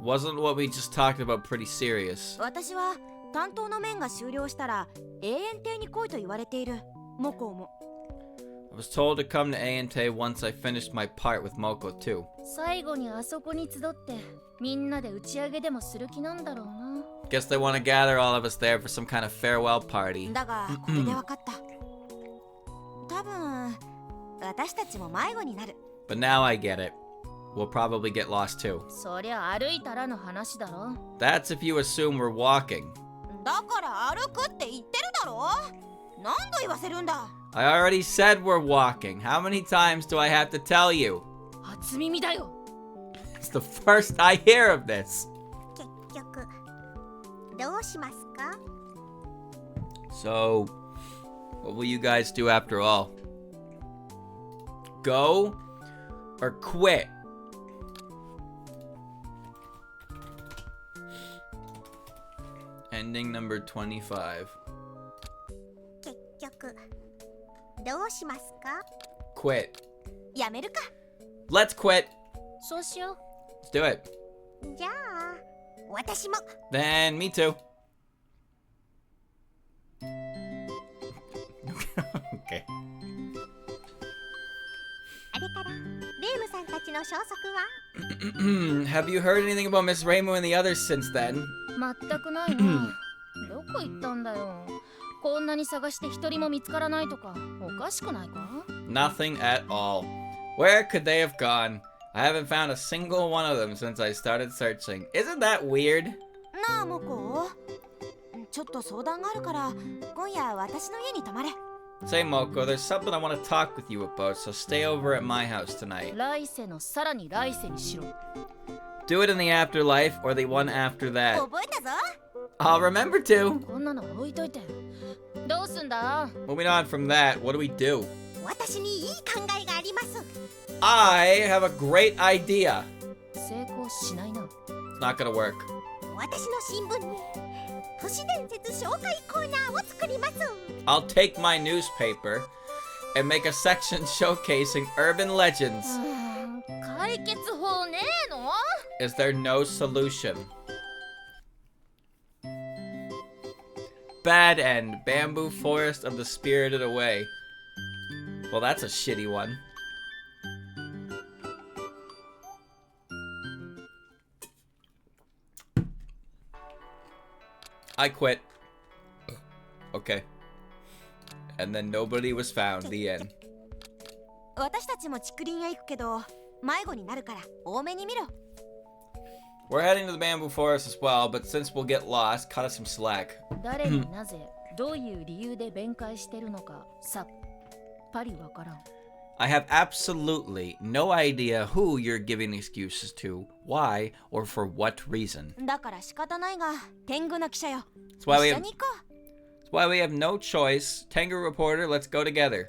Wasn't what we just talked about pretty serious? 私は担当の面が終了したら永遠亭に来いと言われている。モコも。 I was told to come to A&T once I finished my part with Moko too. 最後にあそこに集ってみんなで打ち上げでもする気なんだろうな。 Guess they want to gather all of us there for some kind of farewell party. だがこれでわかった。多分私たちも迷子になる。 But now I get it. We'll probably get lost too. そりゃ歩いたらの話だろ。 That's if you assume we're walking. だから歩くって言ってるだろ。何度言わせるんだ。 I already said we're walking. How many times do I have to tell you? 初耳だよ。 It's the first I hear of this. 結局どうしますか？ So, what will you guys do after all? Go or quit? Ending number 25. 結局どうしますか？ Quit. やめるか。 Let's quit. そうしよう。 Let's do it. じゃあ私も。 Then me too. Okay. あれからレイムさんたちの消息は？ Have you heard anything about Miss Rainbow and the others since then? 全くないな。どこ行ったんだよ。こんなに探して一人も見つからないとかおかしくないか？ Nothing at all. Where could they have gone? I haven't found a single one of them since I started searching. Isn't that weird? なあモコ。ちょっと相談があるから今夜私の家に泊まれ。 Say, Moko, there's something I want to talk with you about, so stay over at my house tonight. 来世のさらに来世にしろ。 Do it in the afterlife or the one after that. 覚えたぞ。 I'll remember to. こんなの置いといて。どうすんだ？ Moving on from that, what do we do? 私にいい考えがあります。 I have a great idea. 成功しないな。 It's not gonna work. 私の新聞に都市伝説紹介コーナーを作ります。 I'll take my newspaper and make a section showcasing urban legends. 解決法ねえの？ Is there no solution? Bad end. Bamboo forest of the spirited away. Well, that's a shitty one. I quit. Okay. And then nobody was found. The end. 私たちも竹林へ行くけど迷子になるから多めに見ろ。 We're heading to the bamboo forest as well, but since we'll get lost, cut us some slack. 誰になぜどういう理由で弁解してるのかさっぱりわからん。 I have absolutely no idea who you're giving excuses to, why, or for what reason. だから仕方ないが天狗の記者よ。 That's why we 一緒 have に行こ that's why we have no choice. Tengu reporter, let's go together.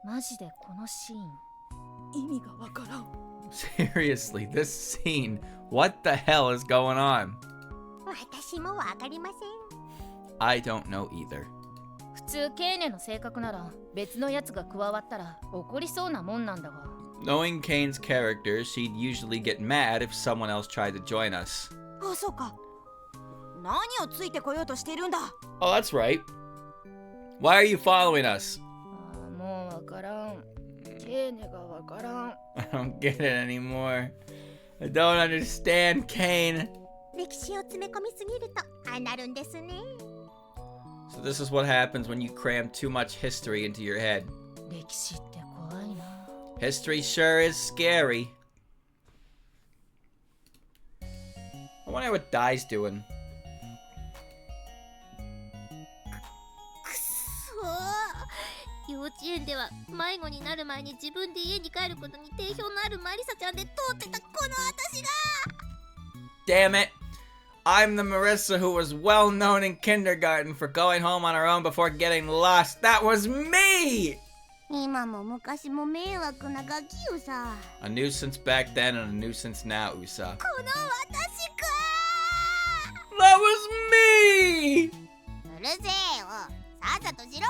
マジでこのシーンう。意味がわからん。 Seriously, this scene. What the hell is going on? 私もわかりません。 I don't know either. 普通ケーネの性格なら別のやつが加わったら怒りそうなもんなんだが。 Knowing Kane's character, she'd usually get mad if someone else tried to join us. あ、そうか。何をついてこようとしているんだ。 Oh, that's right. Why are you following us? あーもうわからん。ケーネがわからん。 I don't get it anymore. I don't understand, Kane. 歴史を詰め込みすぎるとああなるんですね。 So this is what happens when you cram too much history into your head. 歴史って怖いな。 History sure is scary. I wonder what Dai's doing. くそー。幼稚園では迷子になる前に自分で家に帰ることに定評のあるマリサちゃんで通ってたこの私が。 Damn it. I'm the Marissa who was well known in kindergarten for going home on her own before getting lost. That was me! 今も昔も迷惑なガキよさ。 A nuisance back then and a nuisance now, Usa. この私か That was me! ー。うるせえよ。さっさとしろ。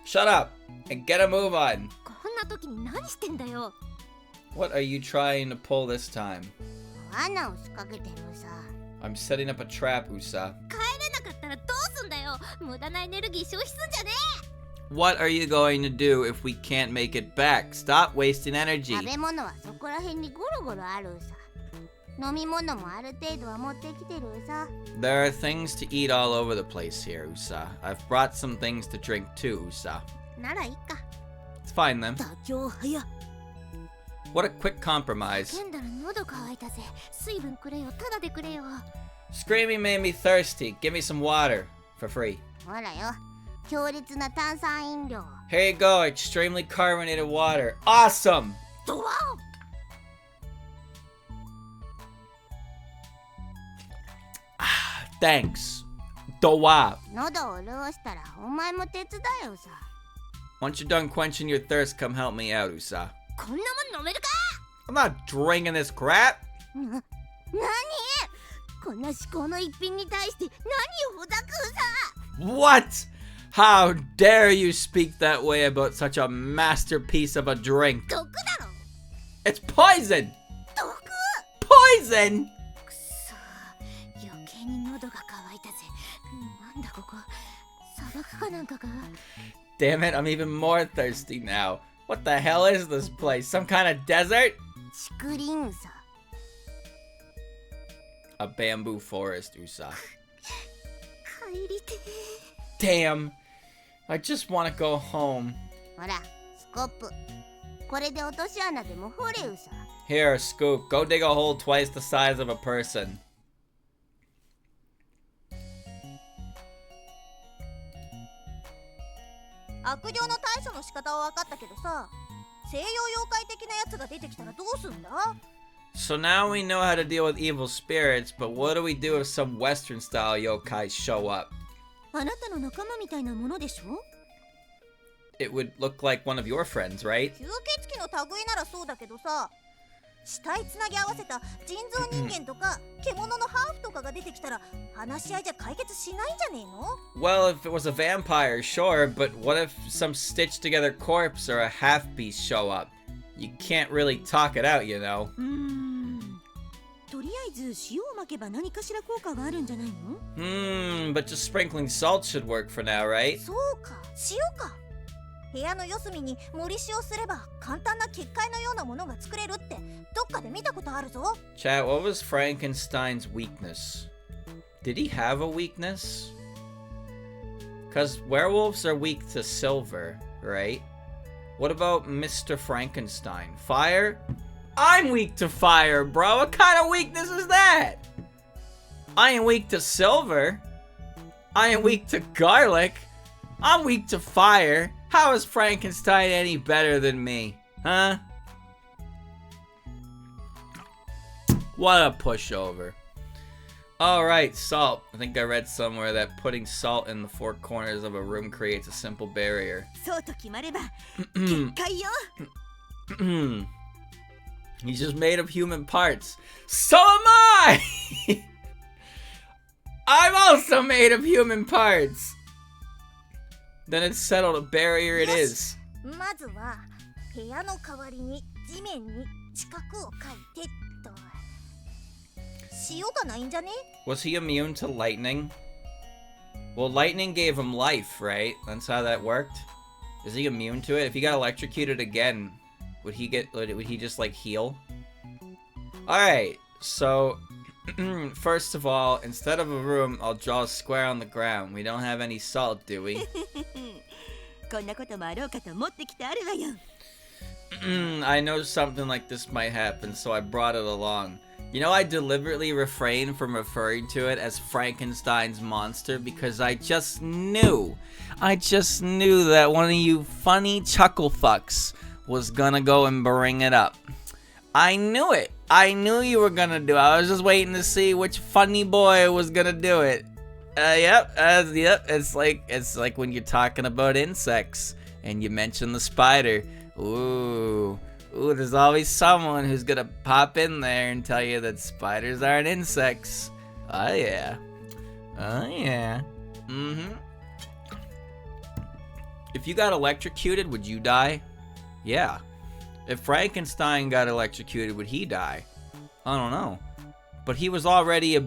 Shut up and get a move on. こんな時に何してんだよ。 What are you trying to pull this time? 罠を仕掛けてるさ。 I'm setting up a trap, Usa. 帰れなかったらどうすんだよ。無駄なエネルギー消費すんじゃね What are you going to do if we can't make it back? Stop wasting え。 energy. 食べ物はそこら辺にゴロゴロあるさ。飲み物もある程度は持ってきてるさ。 There are things to eat all over the place here, Usa. I've brought some things to drink too, Usa. ならいいか。 It's fine then. 妥協早。 What a quick compromise. ケンダル喉乾いたぜ。水分くれよ。ただでくれよ。 Screaming made me thirsty. Give me some water for free. ほらよ。強烈な炭酸飲料。 Here you go, extremely carbonated water. Awesome! ドワオ。 Thanks. Dowa. 喉を潤したらお前も手伝えよさ。 Once you're done quenching your thirst, come help me out, Usa. こんなもん飲めるか。 I'm not drinking this crap. なにこんな至高の一品に対して何をほざくさ。 What? How dare you speak that way about such a masterpiece of a drink? 毒だろ。 It's poison! 毒。 Poison! くそ、余計に喉が渇いたぜ。なんだここ、砂漠かなんかか。 Damn it, I'm even more thirsty now. What the hell is this place? Some kind of desert? 竹林さ。 A bamboo forest, Usa. 帰りて。 Damn. I just want to go home. ほら、スコップ。これで落とし穴でも掘れうさ。 Here, Scoop. Go dig a hole twice the size of a person. 悪霊の対処の仕方は分かったけどさ、西洋妖怪的なやつが出てきたらどうすんだ？ So now we know how to deal with evil spirits, but what do we do if some Western style yokai show up? あなたの仲間みたいなものでしょ？ It would look like one of your friends, right? 吸血鬼の類ならそうだけどさ、死体つなぎ合わせた人造人間とか獣のハーフとかが出てきたら話し合いじゃ解決しないんじゃねえの？ Well, if it was a vampire, sure, but what if some stitched together corpse or a half piece show up? You can't really talk it out, you know. とりあえず塩をまけば何かしら効果があるんじゃないの？ But just sprinkling salt should work for now, right? そうか、塩か。部屋の四隅に盛り塩すれば簡単な結界のようなものが作れるってどっかで見たことあるぞ。 Chat, what was Frankenstein's weakness? Did he have a weakness? Because werewolves are weak to silver, right? What about Mr. Frankenstein? Fire? I'm weak to fire, bro. What kind of weakness is that? I ain't weak to silver. I ain't weak to garlic. I'm weak to fire. How is Frankenstein any better than me? Huh? What a pushover. Alright, salt. I think I read somewhere that putting salt in the four corners of a room creates a simple barrier. そうと決まれば結界よ。 He's just made of human parts. So am I! I'm also made of human parts! Then it's settled, a barrier it is. まずは部屋の代わりに地面に四角を書いてっと。塩がないんじゃね？ Was he immune to lightning? Well, lightning gave him life, right? That's how that worked. Is he immune to it? If he got electrocuted again, would he just like heal? Alright, so first of all, instead of a room, I'll draw a square on the ground. We don't have any salt, do we? こんなこともあろうかと持ってきてあるわよ。 I know something like this might happen, so I brought it along. You know, I deliberately refrained from referring to it as Frankenstein's monster because I just knew that one of you funny chuckle fucks was gonna go and bring it up. I knew it. I knew you were gonna do it. I was just waiting to see which funny boy was gonna do it. Yep. It's like when you're talking about insects and you mention the spider. Ooh, there's always someone who's gonna pop in there and tell you that spiders aren't insects. Oh yeah. If you got electrocuted, would you die? Yeah. If Frankenstein got electrocuted, would he die? I don't know. But he was already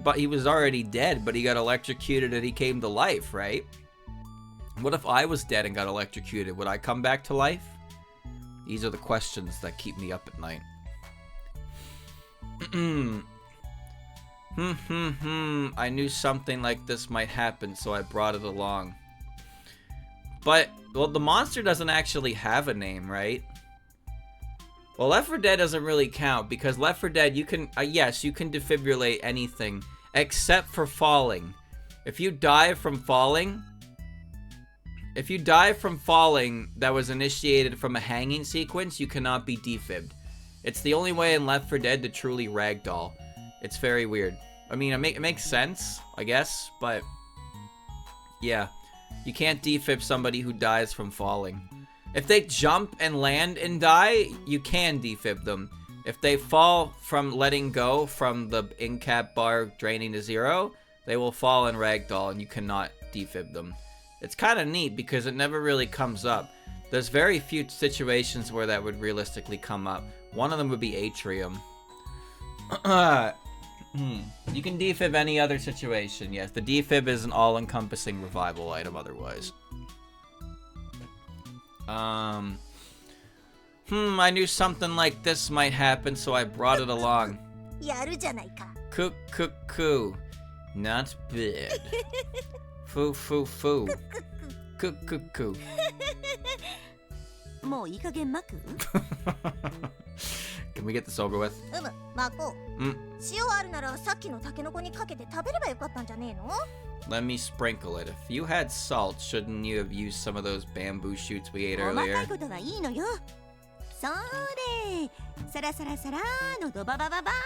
dead, but he got electrocuted and he came to life, right? What if I was dead and got electrocuted? Would I come back to life? These are the questions that keep me up at night. I knew something like this might happen, so I brought it along. But, well, the monster doesn't actually have a name, right? Well, Left 4 Dead doesn't really count, because Left 4 Dead, you can, yes, you can defibrillate anything, except for falling. If you die from falling, If you die from falling that was initiated from a hanging sequence, you cannot be defibbed. It's the only way in Left 4 Dead to truly ragdoll. It's very weird. I mean, it makes sense, I guess, but yeah. You can't defib somebody who dies from falling. If they jump and land and die, you can defib them. If they fall from letting go from the in-cap bar draining to 0, they will fall in ragdoll and you cannot defib them. It's kind of neat because it never really comes up. There's very few situations where that would realistically come up. One of them would be Atrium. You can defib any other situation, yes. The defib is an all-encompassing revival item otherwise. I knew something like this might happen, so I brought it along. やるじゃないか。 Coo. Not bad. Foo. Coo. もういい加減巻く？ Can we get this over with? 巻こう。塩あるならさっきのタケノコにかけて食べればよかったんじゃねえの？ Let me sprinkle it. If you had salt, shouldn't you have used some of those bamboo shoots we ate 細か earlier? いことはいいのよ。それ。サラサラサラのドババババーっ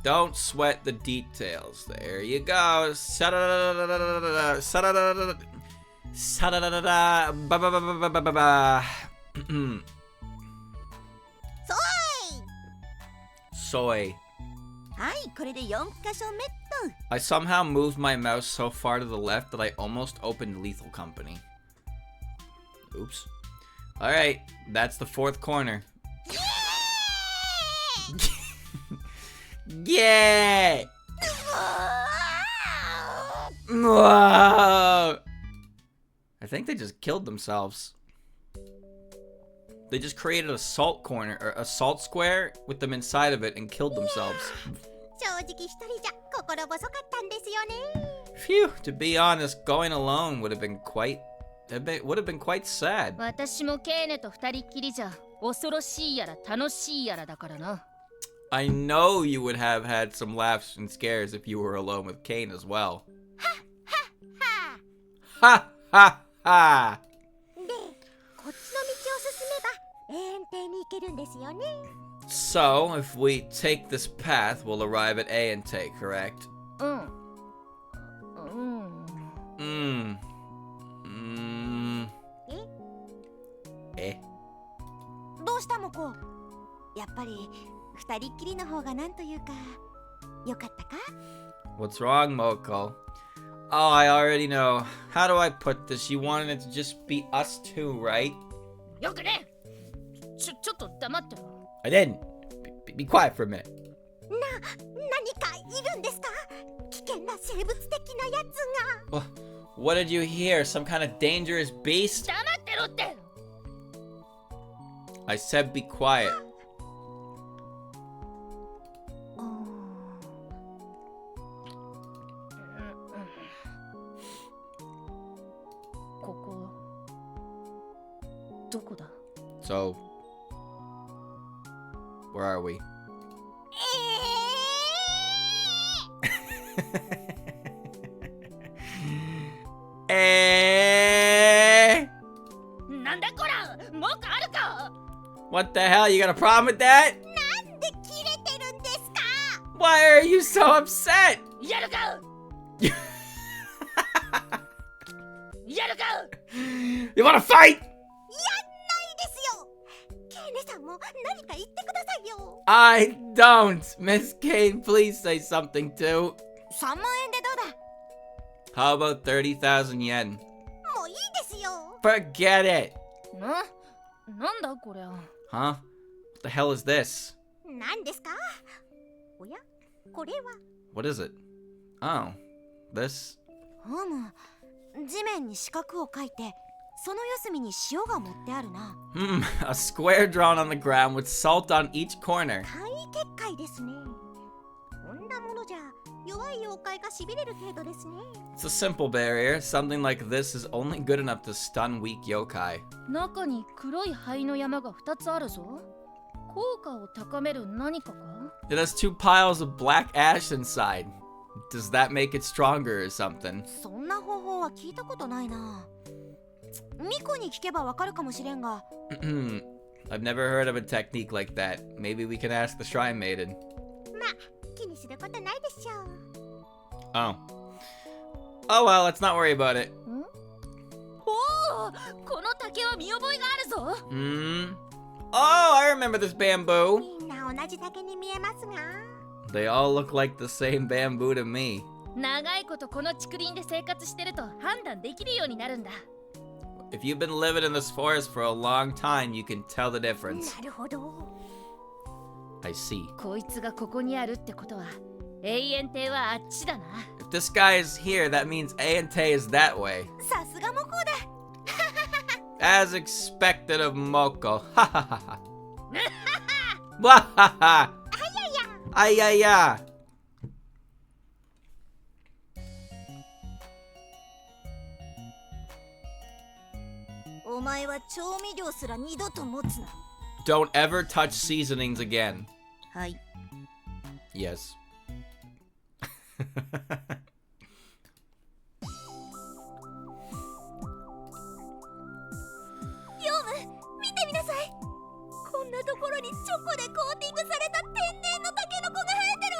と。 Don't sweat the details. There you go. Sa-da-da-da-da-da-da-da. Sa-da-da-da-da-da. Sa-da-da-da-da. Ba-ba-ba-ba-ba-ba-ba. そ Soy. い。はい、これで4箇所目っと。 I somehow moved my mouse so far to the left that I almost opened Lethal Company. Oops. Alright, that's the 4th corner. Yeah! Whoa! I think they just killed themselves. They just created a salt corner, or a salt square with them inside of it and killed themselves. 正直一人じゃ心細かったんですよね。 Phew, to be honest, going alone would have been quite sad. 私もケーネと二人っきりじゃ恐ろしいやら楽しいやらだからな。 I know you would have had some laughs and scares if you were alone with Kane as well. Ha ha ha! で、こっちの道を進めば永遠亭に行けるんですよね。 So, if we take this path, we'll arrive at A and take, correct? え? どうしたもこ？やっぱり二人っきりの方がなんというかよかったか？ What's wrong, Moko? Oh, I already know. How do I put this? You wanted it to just be us two, right? よくね。ちょっと黙ってろ。 I didn't. Be quiet for a minute. 何かいるんですか？危険な生物的なやつが。 What did you hear? Some kind of dangerous beast? 黙ってろって。 I said be quiet. ここどこだ？ So, where are we? なんだこら！文句あるか？ What the hell? You got a problem with that? なんで切れてるんですか？ Why are you so upset? やるか？やるか？ You wanna fight? やんないですよ。ケイネさんも何か言ってくださいよ。 I don't. Miss Kane, please say something too. 3万円でどうだ？ How about 30,000 yen? もういいですよ。 Forget it. なんだこりゃ。 Huh? What the hell is this? 何ですか？おや、これは。 What is it? Oh, this? 地面に四角を描いて、その四隅に塩が盛ってあるな。A square drawn on the ground with salt on each corner. 簡易結界ですね。こんなものじゃ弱い妖怪が痺れる程度ですね。 It's a simple barrier. Something like this is only good enough to stun weak yokai. 中に黒い灰の山が2つあるぞ。効果を高める何かか？ It has 2 piles of black ash inside. Does that make it stronger or something? そんな方法は聞いたことないな。ミコに聞けばわかるかもしれんが。I've never heard of a technique like that. Maybe we can ask the Shrine Maiden. まあ気にすることないでしょう。 Oh. Oh well, let's not worry about it. おお、この竹は見覚えがあるぞ。Oh, I remember this bamboo. みんな同じ竹に見えますが。 They all look like the same bamboo to me. 長いことこの竹林で生活してると判断できるようになるんだ。If you've been living in this forest for a long time, you can tell the difference. なるほど。I see. こいつがここにあるってことは永遠亭はあっちだな。 If this guy is here, that means Aente is that way. さすがモコだ。As expected of Moko. Ha ha ha ha. Wahaha. Ayaya. お前は調味料すら二度と持つな。 Don't ever touch seasonings again. はい。 Yes. 見てみなさい。こんなところにチョコでコーティングされた天然のタケノコが生えてる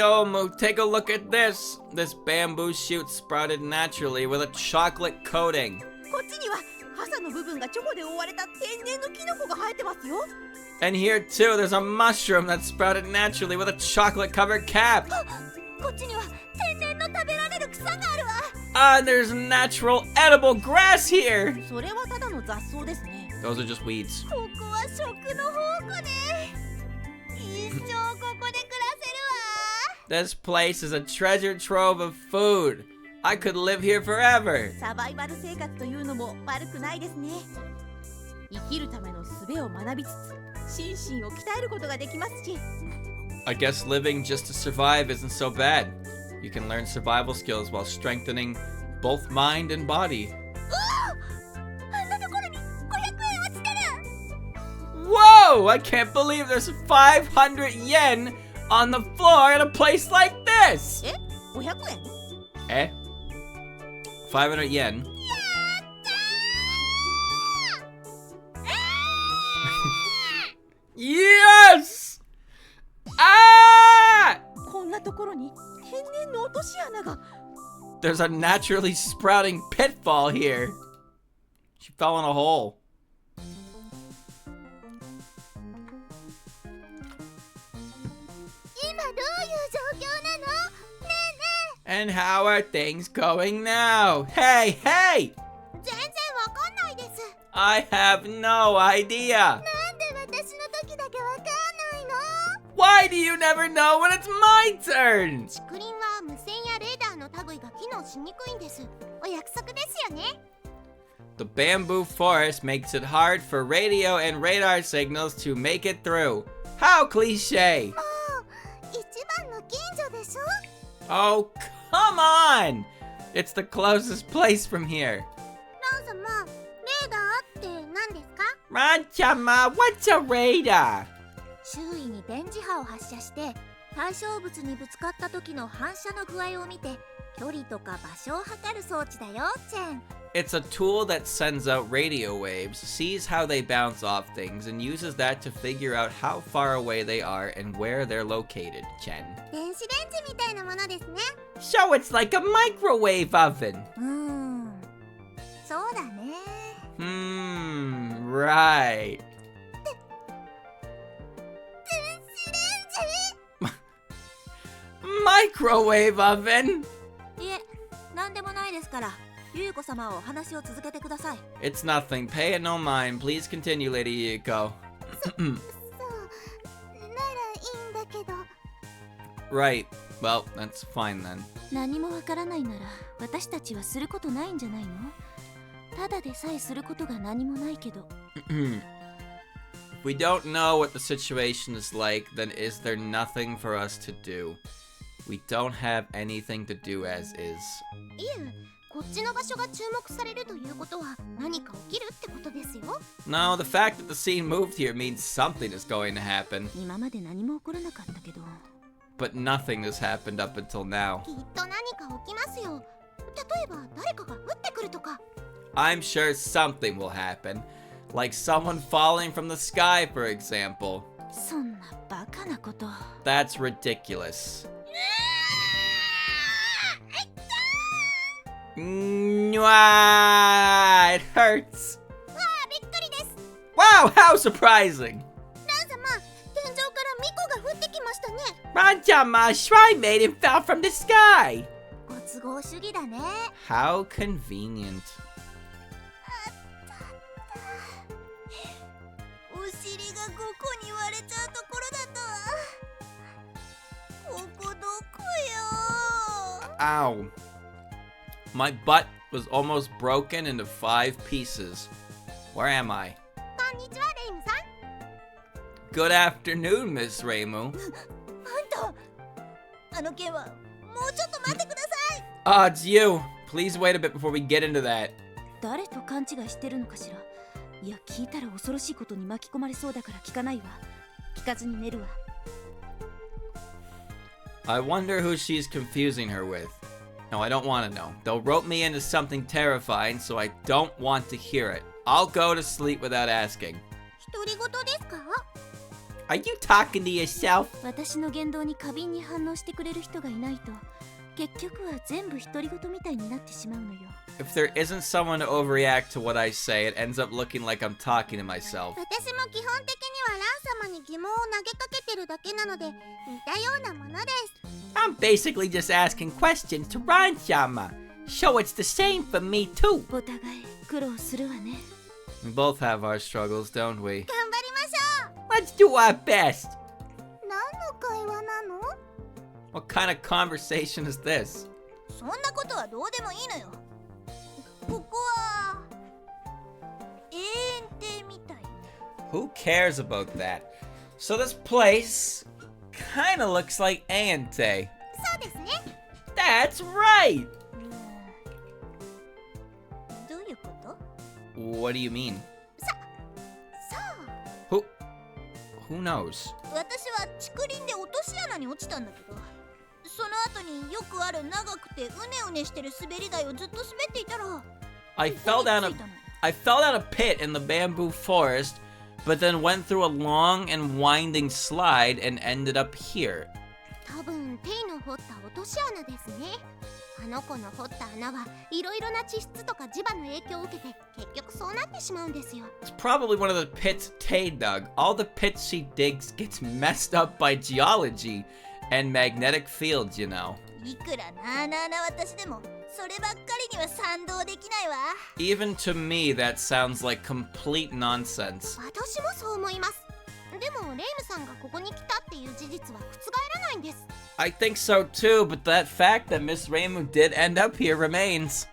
わ。 Yo, Moo, take a look at this. This bamboo shoot sprouted naturally with a chocolate coating. こっちには傘の部分がチョコで覆われた天然のキノコが生えてますよ。 And here too, there's a mushroom that sprouted naturally with a chocolate covered cap. こっちには天然の食べられる草があるわ。 And there's natural edible grass here. それはただの雑草ですね。 Those are just weeds. ここは食の宝庫ね。一生ここで暮らせるわ。 This place is a treasure trove of food. I could live here forever. サバイバル生活というのも悪くないですね。生きるための術を学びつつ、心身を鍛えることができますし。 I guess living just to survive isn't so bad. You can learn survival skills while strengthening both mind and body. あんなところに500円落ちてる。 Whoa! I can't believe there's 500 yen on the floor in a place like this! え、500円？ Eh? 500 yen? Yes! Ah! こんなところに天然の落とし穴が。 There's a naturally sprouting pitfall here. She fell in a hole. 今どういう状況なの？ねえね And how are things going now? Hey, hey! え。全然わかんないです。 I have no idea. なんで私の時だけわかんないの？ Why do you never know when it's my turn? 竹林は無線やレーダーの類が機能しにくいんです。お約束ですよね。 The bamboo forest makes it hard for radio and radar signals to make it through. How cliche! もう一番の近所でしょ？ Oh, come on! It's the closest place from here. ラン様、レーダーって何ですか？ Ranchama, what's a radar? 周囲に電磁波を発射して対象物にぶつかった時の反射の具合を見て距離とか場所を測る装置だよ、チェン。 It's a tool that sends out radio waves, sees how they bounce off things, and uses that to figure out how far away they are and where they're located, Chen. 電子レンジみたいなものですね。 So it's like a microwave oven. そうだね。 Right. 電子レンジ？ Microwave oven? いえ、なんでもないですから。ゆうこ様はお話を続けてください。 It's nothing. Pay it no mind. Please continue, Lady Yuko. そう、ならいいんだけど。 Right. Well, that's fine then. 何もわからないなら私たちはすることないんじゃないの？ただでさえすることが何もないけど。 If we don't know what the situation is like, then is there nothing for us to do? We don't have anything to do as is. いえ、こっちの場所が注目されるということは何か起きるってことですよ。 No, the fact that the scene moved here means something is going to happen. 今まで何も起こらなかったけど。 But nothing has happened up until now. きっと何か起きますよ。例えば誰かが降ってくるとか。I'm sure something will happen. Like someone falling from the sky, for example. そんなバカなこと。 That's ridiculous. Mwah, it hurts. わあ、びっくりです。 Wow, how surprising. ラン様、天井から巫女が降ってきましたね。 Ranjama, shrine maiden fell from the sky. ご都合主義だね。 How convenient. お尻が5個に割れちゃうところだったわ。ここどこよ。 Ow. My butt was almost broken into 5 pieces. Where am I? こんにちは、レイムさん。 Good afternoon, Miss Reimu. あんた、あの件はもうちょっと待ってください。 Ah, it's you. Please wait a bit before we get into that. 誰と勘違いしてるのかしら。いや、聞いたら恐ろしいことに巻き込まれそうだから聞かないわ。聞かずに寝るわ。 I wonder who she's confusing her with. No, I don't want to know. They'll rope me into something terrifying, so I don't want to hear it. I'll go to sleep without asking. 独り言ですか？ Are you talking to yourself? 私の言動に過敏に反応してくれる人がいないと、結局は全部独り言みたいになってしまうのよ。 If there isn't someone to overreact to what I say, it ends up looking like I'm talking to myself. 私も基本的にはラン様に疑問を投げかけてるだけなので似たようなものです。 I'm basically just asking questions to Ranjama. So it's the same for me too. お互い苦労するわね。 We both have our struggles, don't we? 頑張りましょう。 Let's do our best. 何の会話なの？ What kind of conversation is this? そんなことはどうでもいいのよ。ここは永遠亭みたい。 Who cares about that? So this place kind of looks like Ante. そうですね。 That's right. どういうこと？ What do you mean? さあ、 Who knows? 私は竹林で落とし穴に落ちたんだけど、その後によくある長くてうねうねしてる滑り台をずっと滑っていたら I fell down a pit in the bamboo forest, but then went through a long and winding slide and ended up here. 多分テイの掘った落とし穴ですね。あの子の掘った穴はいろいろな地質とか磁場の影響を受けて結局そうなってしまうんですよ。 It's probably one of the pits Tay dug. All the pits she digs gets messed up by geology and magnetic fields, you know. いくらなあなあな私でもそればっかりには賛同できないわ。 Even to me, that sounds like complete nonsense. 私もそう思います。でもレイムさんがここに来たっていう事実は覆らないんです。 I think so too, but that fact that Miss Reimu did end up here remains.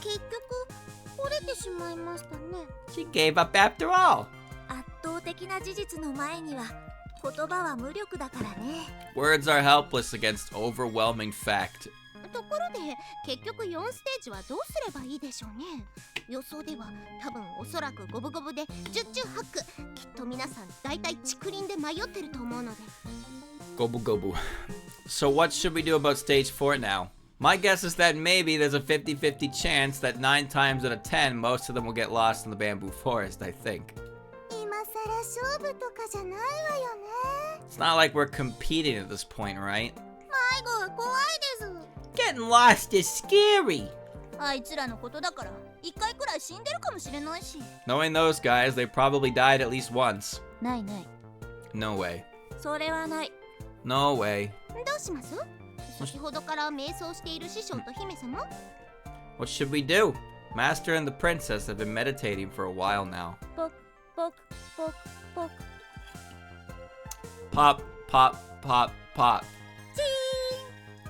結局折れてしまいましたね。 She gave up after all. 圧倒的な事実の前には言葉は無力だからね。 Words are helpless against overwhelming fact. ところで結局4ステージはどうすればいいでしょうね。予想では多分おそらく五分五分で十中八九、きっと皆さん大体竹林で迷ってると思うので。 Gobu gobu. So what should we do about stage 4 now? My guess is that maybe there's a 50-50 chance that 9 times out of 10 most of them will get lost in the bamboo forest, I think. 今さら勝負とかじゃないわよね。 It's not like we're competing at this point, right? 迷子は怖いです。 Getting lost is scary. あいつらのことだから一回くらい死んでるかもしれないし。 Knowing those guys, they probably died at least once. ないない。 No way. それはない。 No way. どうします？先ほどから瞑想している師匠と姫様？ What should we do? Master and the princess have been meditating for a while now. ポクポクポクポク。 Pop, pop, pop, pop.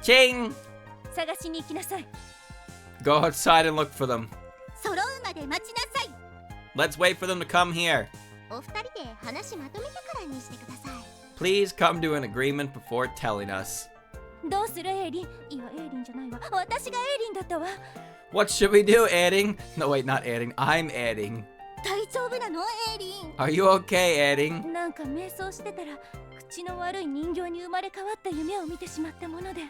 チーン。 Ching! 探しに行きなさい。 Go outside and look for them. 揃うまで待ちなさい。 Let's wait for them to come here. お二人で話まとめてからにしてください。 Please come to an agreement before telling us. どうするエイリン？いやエイリンじゃないわ。私がエイリンだったわ。 What should we do, adding? No, wait, not adding. I'm adding. 大丈夫なのエイリン？ Are you okay, adding? なんか瞑想してたら口の悪い人形に生まれ変わった夢を見てしまったもので。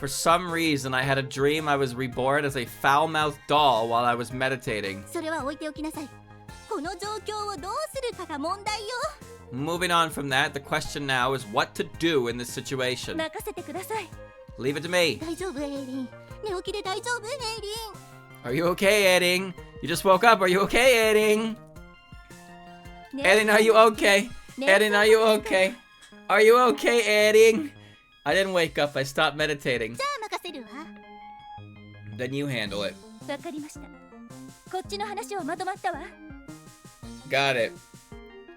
For some reason, I had a dream I was reborn as a foul-mouthed doll while I was meditating. それは置いておきなさい。この状況をどうするかが問題よ。 Moving on from that, the question now is what to do in this situation. 任せてください。 Leave it to me. 大丈夫エイリン。寝起きで大丈夫エイリン。 Are you okay, Edding? You just woke up. Are you okay, Edding? Edding, are you okay? Edding, are you okay? Are you okay, Edding? I didn't wake up. I stopped meditating. じゃあ任せるわ。 Then you handle it. わかりました。こっちの話はまとまったわ。 Got it.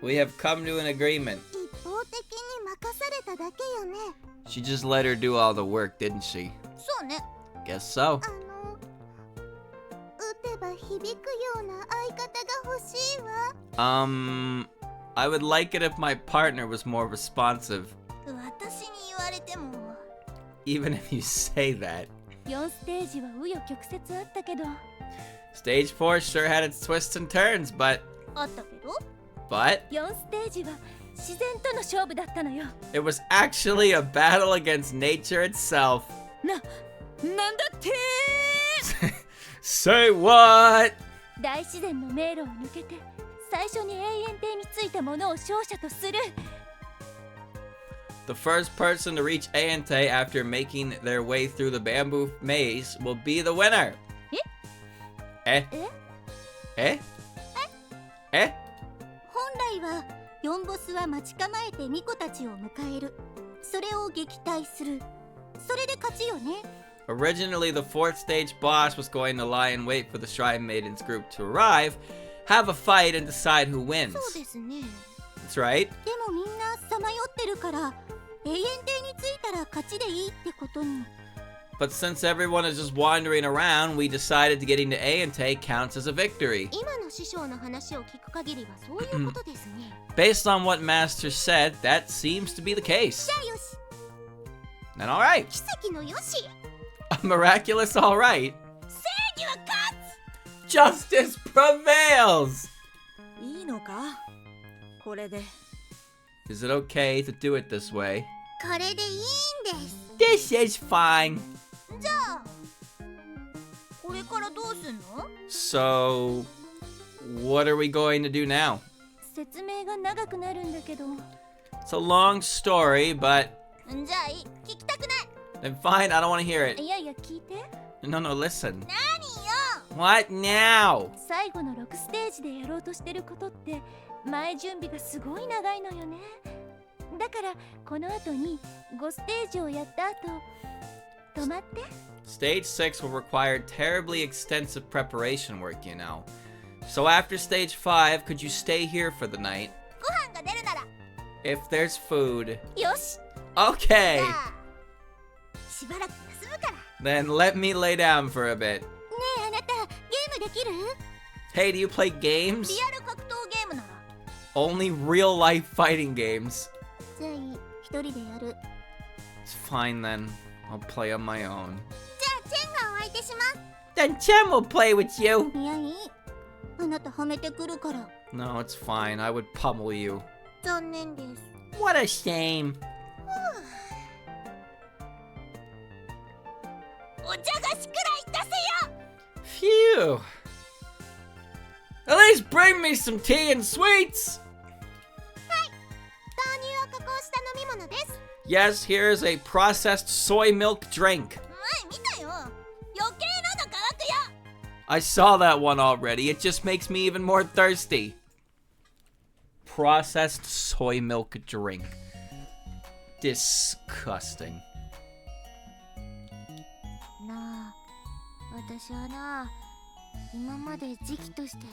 We have come to an agreement. 一方的に任されただけよね。 She just let her do all the work, didn't she? そうね。 Guess so. 打てば響くような相方が欲しいわ。I would like it if my partner was more responsive. 私に言われても。 Even if you say that. 4ステージは紆余曲折あったけど。 Stage 4 sure had its twists and turns, but あったけど。 4ステージは自然との勝負だったのよ。 it was actually a battle against nature itself. なんだって Say what? 大自然の迷路を抜けて最初に永遠艇についたものを勝者とする。 The first person to reach Aente after making their way through the bamboo maze will be the winner. Eh? Eh? Eh? 本来は4ボスは待ち構えて巫女たちを迎える。それを撃退する。それで勝ちよね。 Originally, the fourth stage boss was going to lie in wait for the Shrine Maidens group to arrive, have a fight, and decide who wins. そうですね。 That's right. でもみんなさまよってるから永遠艇に着いたら勝ちでいいってことに。 But since everyone is just wandering around, we decided to getting to Aente counts as a victory. 今の師匠の話を聞く限りはそういうことですね。 Based on what Master said, that seems to be the case. じゃあよし。 And alright. 奇跡のよし。 A miraculous alright. 正義は勝つ。 Justice prevails! いいのかこれで。 Is it okay to do it this way? これでいいんです。 This is fine. じゃあこれからどうすんの？ So, what are we going to do now? 説明が長くなるんだけど。 It's a long story, but じゃあいい。聞きたくない。 then fine, I don't want to hear it. いやいや聞いて。 No, listen. 何よ。 What now? 最後の6ステージでやろうとしてることって前準備がすごい長いのよね。だからこの後に5ステージをやった後止まって。 Stage 6 will require terribly extensive preparation work, you know. So after stage 5, could you stay here for the night? ご飯が出るなら。 If there's food. よし。 Okay! じゃあしばらく休むから。 Then let me lay down for a bit. ねえあなたゲームできる？ Hey, do you play games? リアル格闘ゲームなら。 Only real life fighting games. じゃあいい。一人でやる。 It's fine then. I'll play on my own. じゃあチェンがお相手します。 Then Chen will play with you. いやいい。あなたはめてくるから。 No, it's fine. I would pummel you. 残念です。 What a shame. お茶菓子くらい出せよ。 Phew. At least bring me some tea and sweets. 豆乳を加工した飲み物です。 Yes, here's a processed soy milk drink. 前見たよ。余計喉乾くよ。 I saw that one already. It just makes me even more thirsty. Processed soy milk drink. Disgusting. なあ、私はな、今まで時期として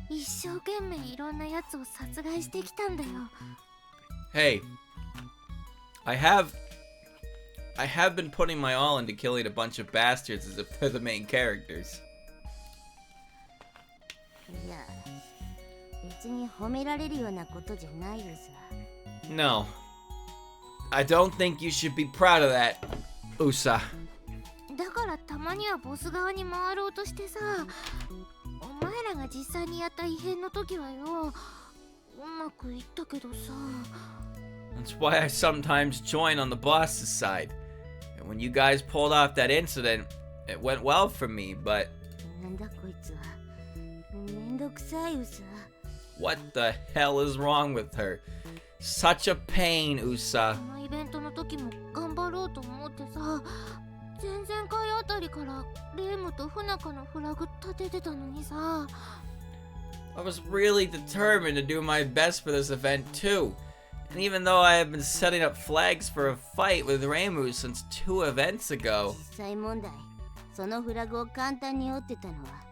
一生懸命いろんなやつを殺害してきたんだよ。 Hey, I have been putting my all into killing a bunch of bastards as if they're the main characters. いや、別に褒められるようなことじゃないよさ。 No. I don't think you should be proud of that, Usa. だからたまにはボス側に回ろうとしてさ、お前らが実際にやった異変の時はよ、うまくいったけどさ。 That's why I sometimes join on the boss's side. And when you guys pulled off that incident, it went well for me, but なんだこいつは。めんどくさいウサ。 what the hell is wrong with her? Such a pain, Usa. このイベントの時も頑張ろうと思ってさ、前々回あたりからレイムとフナカのフラグ立ててたのにさ。 I was really determined to do my best for this event too. And even though I have been setting up flags for a fight with Reimu since 2 events ago, 実際問題、そのフラグを簡単に折ってたのは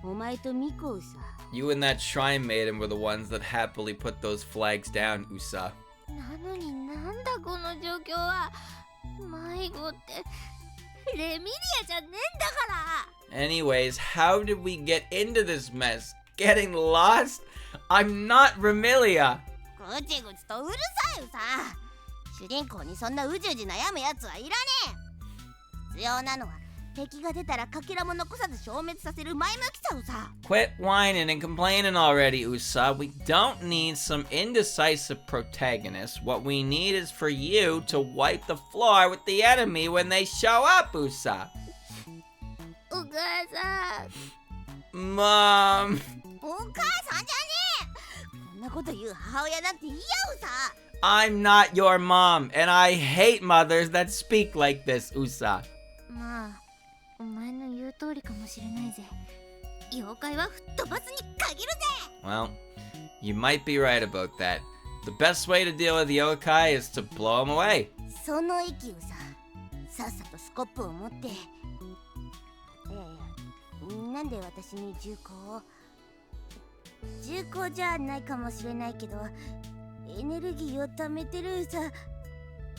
お前とミコウサ。 you and that shrine maiden were the ones that happily put those flags down, Usa. なのになんだこの状況は。迷子ってレミリアじゃねえんだから。 Anyways, how did we get into this mess? Getting lost? I'm not Remilia. ぐちぐちとうるさいウサ。主人公にそんなうじうじ悩むやつはいらねえ。必要なのは敵が出たらかけらも残さず消滅させる前向きさウサ。 Quit whining and complaining already, Usa. We don't need some indecisive protagonist. What we need is for you to wipe the floor with the enemy when they show up, Usa. お母さん。 Mom. お母さんじゃねえ。こんなこと言う母親なんて嫌ウサ。 I'm not your mom, and I hate mothers that speak like this, Usa. まあ、お前の言う通りかもしれないぜ。妖怪は吹っ飛ばすに限るぜ。 Well, you might be right about that. The best way to deal with yokai is to blow them away. その息ウサ。さっさとスコップを持って。いやいや、なんで私に銃口を。銃口じゃないかもしれないけど、エネルギーを貯めてるウサ。いやい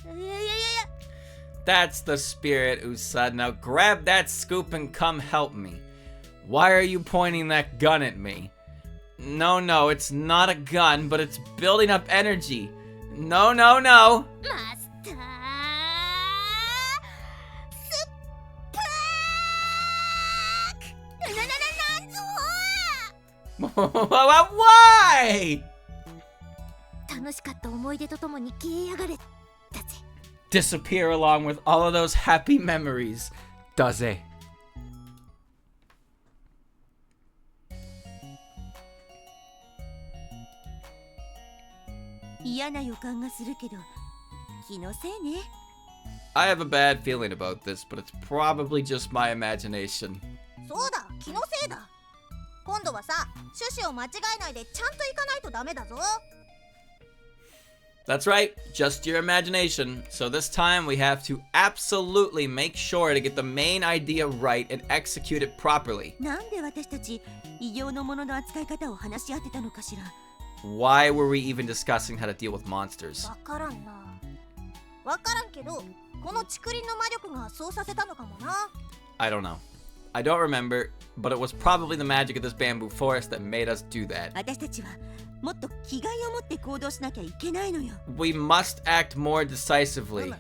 やいやいや。 That's the spirit, Usa. Now grab that scoop and come help me. Why are you pointing that gun at me? No, it's not a gun, but it's building up energy. No. マスタースパーク。なんぞ。 Why? 楽しかった思い出とともに消えやがれ。だぜ。 Disappear along with all of those happy memories. Does it? 嫌な予感がするけど気のせいね。 I have a bad feeling about this, but it's probably just my imagination. そうだ、気のせいだ。今度はさ、趣旨を間違えないでちゃんと行かないとダメだぞ。 That's right, just your imagination. So this time we have to absolutely make sure to get the main idea right and execute it properly. なんで私たち異形のものの扱い方を話し合ってたのかしら。 Why were we even discussing how to deal with monsters? わからんな。わからんけど、この竹林の魔力がそうさせたのかもな。 I don't know. I don't remember, but it was probably the magic of this bamboo forest that made us do that. 私たちはもっと気概を持って行動しなきゃいけないのよ。 We must act more decisively.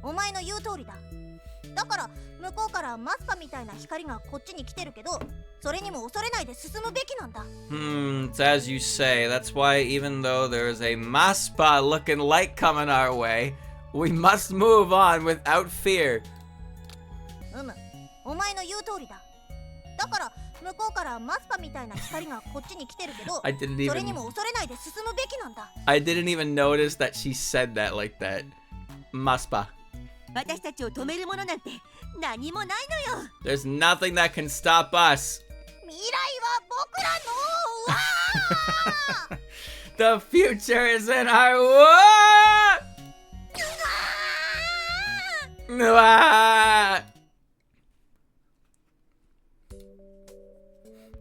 お前の言う通りだ。だから向こうからマスパみたいな光がこっちに来てるけど、それにも恐れないで進むべきなんだ。 It's as you say. That's why even though there's a maspa looking light coming our way, we must move on without fear. お前の言う通りだ。だから向こうからマスパみたいな光がこっちに来てるけど、 I didn't それ even にも恐れないで進むべきなんだ。 I didn't even notice that she said that like that. Maspa. 私たちを止めるものなんて何もないのよ。 There's nothing that can stop us. 未来は僕らの The future is in our war!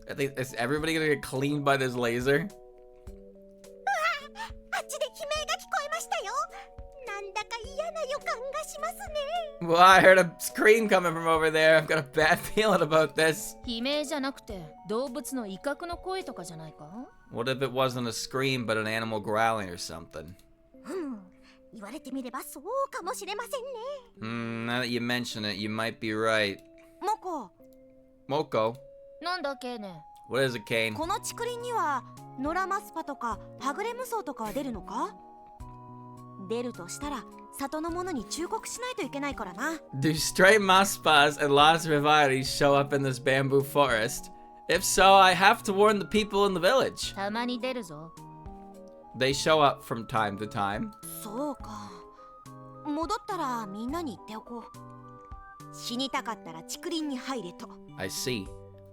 I think, is everybody gonna get cleaned by this laser? あっちで悲鳴が聞こえましたよ。なんだか嫌な予感がしますね。 Well, I heard a scream coming from over there. I've got a bad feeling about this. 悲鳴じゃなくて動物の威嚇の声とかじゃないか？ What if it wasn't a scream but an animal growling or something? 言われてみればそうかもしれませんね。 Now that you mention it, you might be right. モコ、 Moko, なんだケイネ。 what is it, Kane? この竹林にはノラマスパとかハグレムソウとかは出るのか？出るとしたら里の者に忠告しないといけないからな。 Do stray Maspas and Las Rivaris show up in this bamboo forest? If so, I have to warn the people in the village. たまに出るぞ。 They show up from time to time. そうか。戻ったらみんなに言っておこう。死にたかったら竹林に入れと。 I see.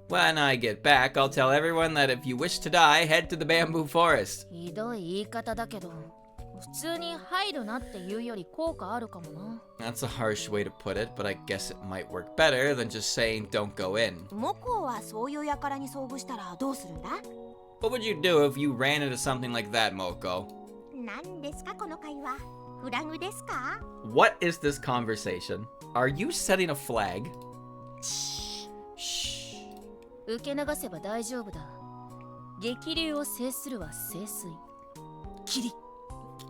When I get back, I'll tell everyone that if you wish to die, head to the bamboo forest. ひどい言い方だけど、普通に入るなって言うより効果あるかもな。 That's a harsh way to put it, but I guess it might work better than just saying don't go in. モコはそういう輩に遭遇したらどうするんだ？ What would you do if you ran into something like that, Moko? 何ですかこの会話？フラグですか？ What is this conversation? Are you setting a flag? Shh. 受け流せば大丈夫だ。激流を制するは清水。キリ。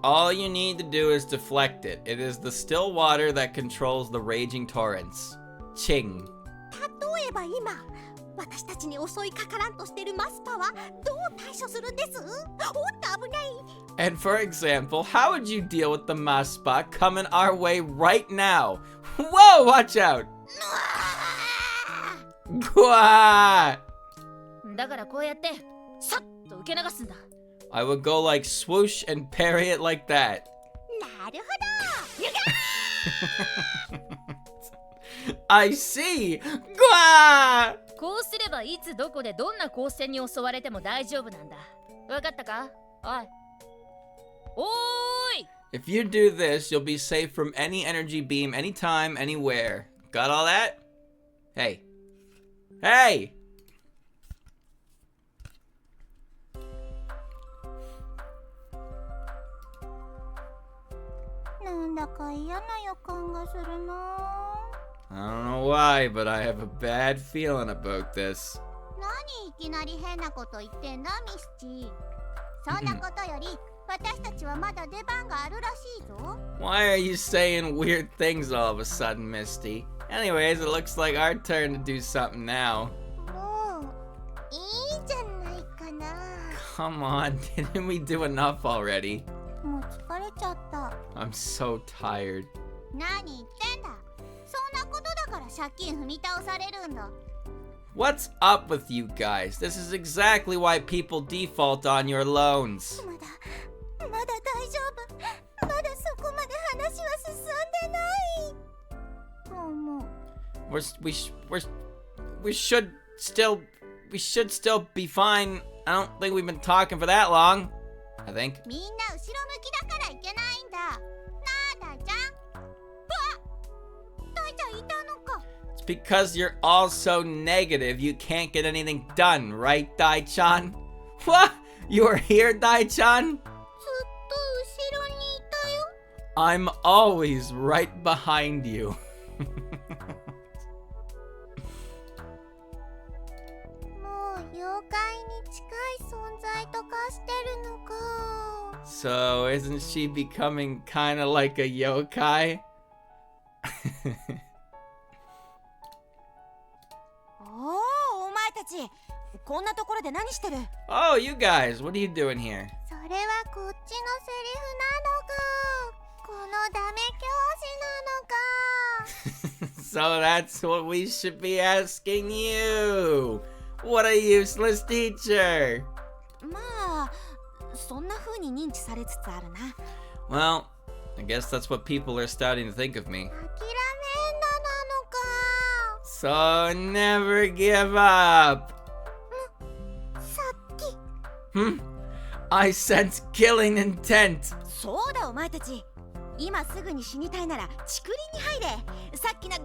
All you need to do is deflect it. It is the still water that controls the raging torrents. Ching. 例えば今、私たちに襲いかからんとしてるマスパはどう対処するんです？おっと危ない。 And for example, how would you deal with the Maspa coming our way right now? Whoa, watch out! Gwa! だからこうやってさっと受け流すんだ。 I would go like swoosh and parry it like that. なるほど。I see! Gwa! こうすればいつどこでどんな光線に襲われても大丈夫なんだ。わかったか？おい。おーい！ If you do this, you'll be safe from any energy beam anytime, anywhere. Got all that? Hey. Hey! なんだか嫌な予感がするな。 I don't know why, but I have a bad feeling about this. 何いきなり変なこと言ってんだミスチー。そんなことより私たちはまだ出番があるらしいぞ。 Why are you saying weird things all of a sudden, Misty? Anyways, it looks like our turn to do something now. もういいじゃないかな。 Come on, didn't we do enough already? もう疲れちゃった。 I'm so tired. 何言ってんだ。そんなことだから借金踏み倒されるんだ。 What's up with you guys? This is exactly why people default on your loans. まだ大丈夫。まだそこまで話は進んでない。もう We should still be fine. I don't think we've been talking for that long. I think. みんな後ろ向きだからいけないんだ。なあ大ちゃん。大ちゃんいたのか。 It's because you're all so negative you can't get anything done, right, Dai-chan? What? You are here, Dai-chan? ずっと後ろにいたよ。 I'm always right behind you. もう妖怪に近い存在と化してるのか。 So, isn't she becoming kind of like a yokai? おお、お前たちこんなところで何してる？ Oh, you guys, what are you doing here? それはこっちのセリフなのか。このダメ教師なのか。 So that's what we should be asking you. What a useless teacher. まあそんな風に認知されつつあるな。 Well, I guess that's what people are starting to think of me. 諦めんななのか。 So never give up. さっき I sense killing intent. そうだお前たち。今すぐに死にたいなら竹林に入れ。さっきな。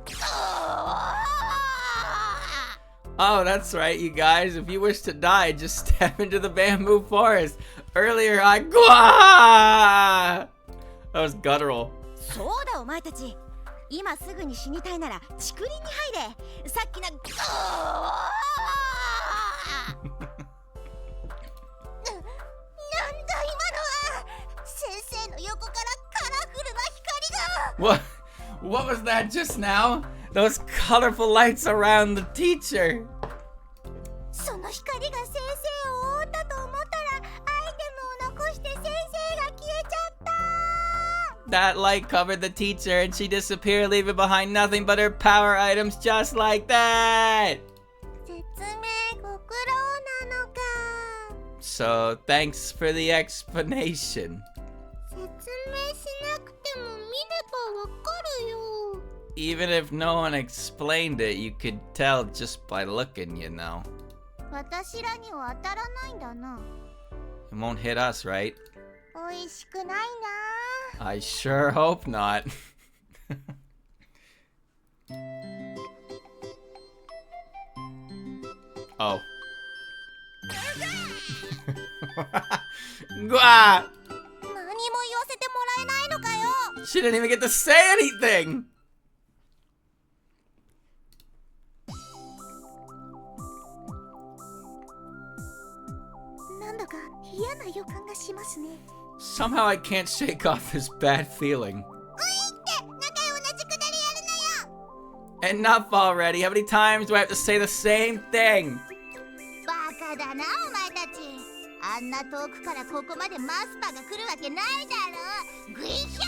Oh, that's right, you guys. If you wish to die, just step into the bamboo forest. Earlier, Gwa! That was guttural. そうだお前たち。今すぐに死にたいなら竹林に入れ。さっきな。なんだ今のは。先生の横からカラフルな光が。 What was that just now? Those colorful lights around the teacher. その光が先生を覆ったと思ったらアイテムを残して先生が消えちゃっ That light covered the teacher and she disappeared, leaving behind nothing but her power items just like that! 説明ご苦労なのか。 So, thanks for the explanation. 説明しなくても見ればわかるよ。 Even if no one explained it, you could tell just by looking, you know. 私らには当たらないんだな。 It won't hit us, right? 美味しくないな。 I sure hope not. Oh. Gah! 何も言わせてもらえないのかよ。 She didn't even get to say anything! なんだか嫌な予感がしますね。 Somehow I can't shake off this bad feeling. ういって仲良同じくだりやるなよ。 Enough already! How many times do I have to say the same thing? バカだなお前たち。あんな遠くからここまでマスパが来るわけないだろ。グイシャシャシャ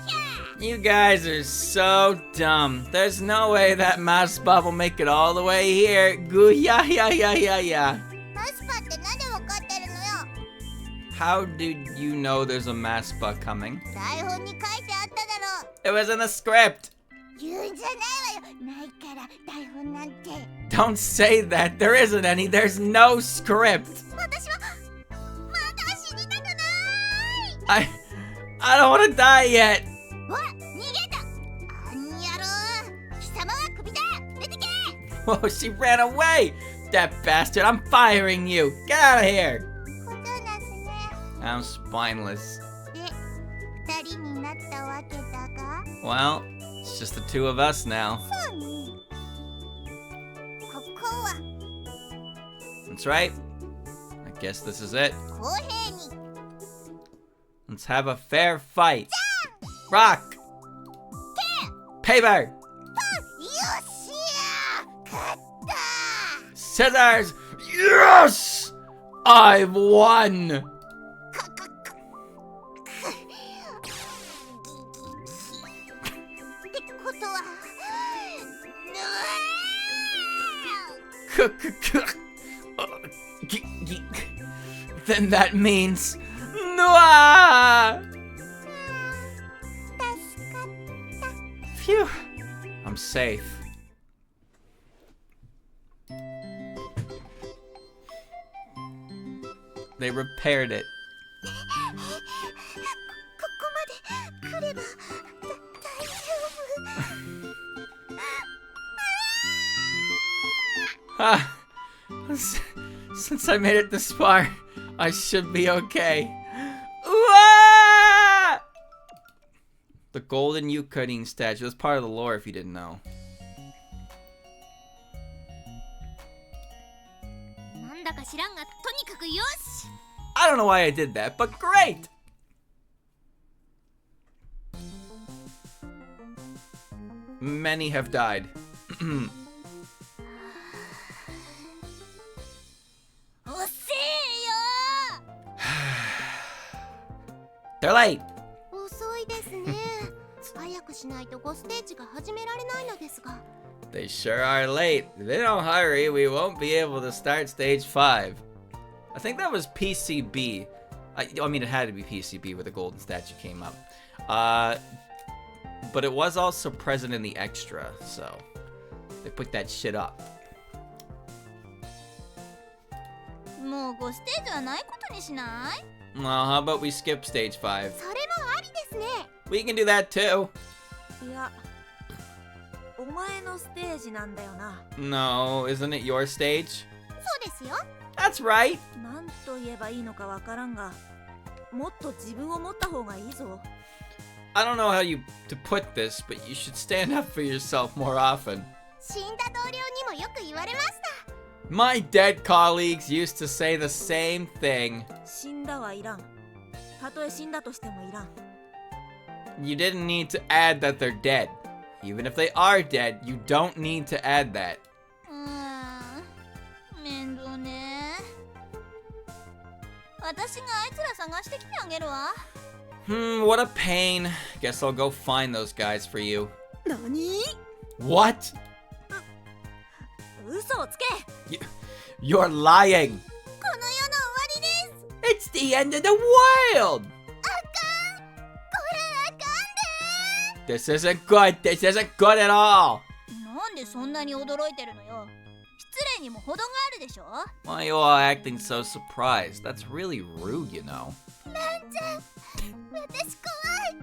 シャ。 You guys are so dumb. There's no way that Maspa will make it all the way here. Goo ya ya ya ya ya. マスパって何でわかってるのよ。 How did you know there's a Maspa coming? 台本に書いてあっただろ。 It was in the script. 言うんじゃないわよ。ないから台本なんて。 Don't say that. There isn't any. There's no script. 私はまだ死にたくない。 I don't want to die yet. わ、逃げた。あんやろ。貴様はクビだ。出てけ。 Whoa, she ran away. That bastard. I'm firing you. Get out of here. ことなすね。 I'm spineless. で、二人になったわけだが。 Well, it's just the two of us now. そうね。ここは That's right. I guess this is it. 公平に。 Let's have a fair fight. Rock. Paper. よっしゃー。勝ったー。 Scissors. Yes! I've won. ってことは。Then that means Noah! 助かった。 Phew. I'm safe. They repaired it. ここまで来れば大丈夫。 Ah, since I made it this far, I should be okay. Ooh-ah! The golden Yucatine statue is part of the lore if you didn't know. なんだか知らんがとにかくよし。 I don't know why I did that, but great! Many have died. おせえよ。 They're late. 遅いですね。早くしないと5ステージが始められないのですが。 They sure are late. If they don't hurry, we won't be able to start stage 5. I think that was PCB. I mean, it had to be PCB where the golden statue came up. But it was also present in the extra, so they put that shit up. もう5ステージはないことにしない？ Well, how about we skip stage 5? それもありですね。 We can do that too. いや、お前のステージなんだよな。 No, isn't it your stage? そうですよ。 That's right. なんと言えばいいのかわからんが、もっと自分を持った方がいいぞ。 I don't know how to put this, but you should stand up for yourself more often. 死んだ同僚にもよく言われました。 My dead colleagues used to say the same thing. 死んだはいらん。たとえ死んだとしてもいらん。 You didn't need to add that they're dead. Even if they are dead, you don't need to add that. 面倒ね。私があいつら探してきてあげるわ。What a pain. Guess I'll go find those guys for you. 何 What? 嘘をつけ You're lying. この世の終わりです。 It's the end of the world. これあかんで This isn't good. This isn't good at all. なんでそんなに驚いてるのよ。失礼にも程があるでしょ。 Why are you all acting so surprised? That's really rude, you know. ランちゃん、私怖い。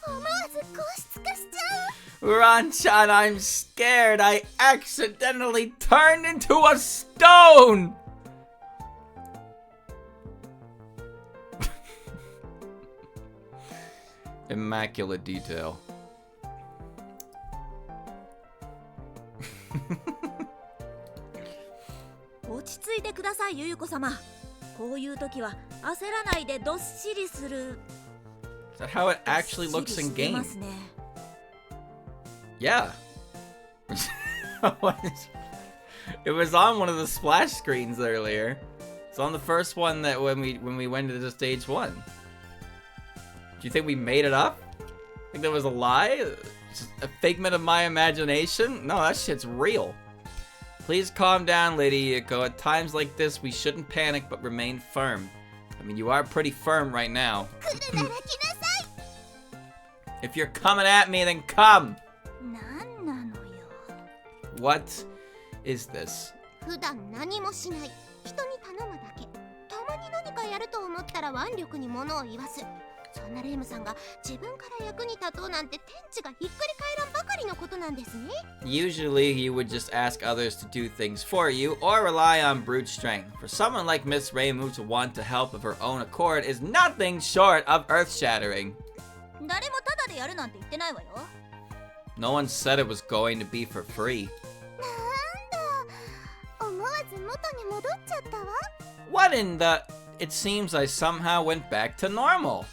思わず個室化しちゃう。 Ranchan, I'm scared. I accidentally turned into a stone. Immaculate detail. 落ち着いてください、ゆゆこ様。こういう時は焦らないでどっしりする。 Is that how it actually looks in どっしりしてま game? すね。 Yeah. It was on one of the splash screens earlier. It's on the first one that when we went into stage 1. Do you think we made it up? Think that was a lie? Just a figment of my imagination? No, that shit's real. Please calm down, Lady Yuko. At times like this, we shouldn't panic but remain firm. I mean, you are pretty firm right now. 来るなら来なさい。 If you're coming at me, then come! なんなのよ。 What is this? 普段何もしない。人に頼むだけ。たまに何かやると思ったら腕力に物を言わす。そんなレイムさんが自分から役に立とうなんて天地がひっくり返らんばかりのことなんですね。 Usually, you would just ask others to do things for you or rely on brute strength. For someone like Miss Reimu to want to help of her own accord is nothing short of earth-shattering. 誰もタダでやるなんて言ってないわよ。 No one said it was going to be for free. なんだ。思わず元に戻っちゃったわ。 What in the... It seems I somehow went back to normal.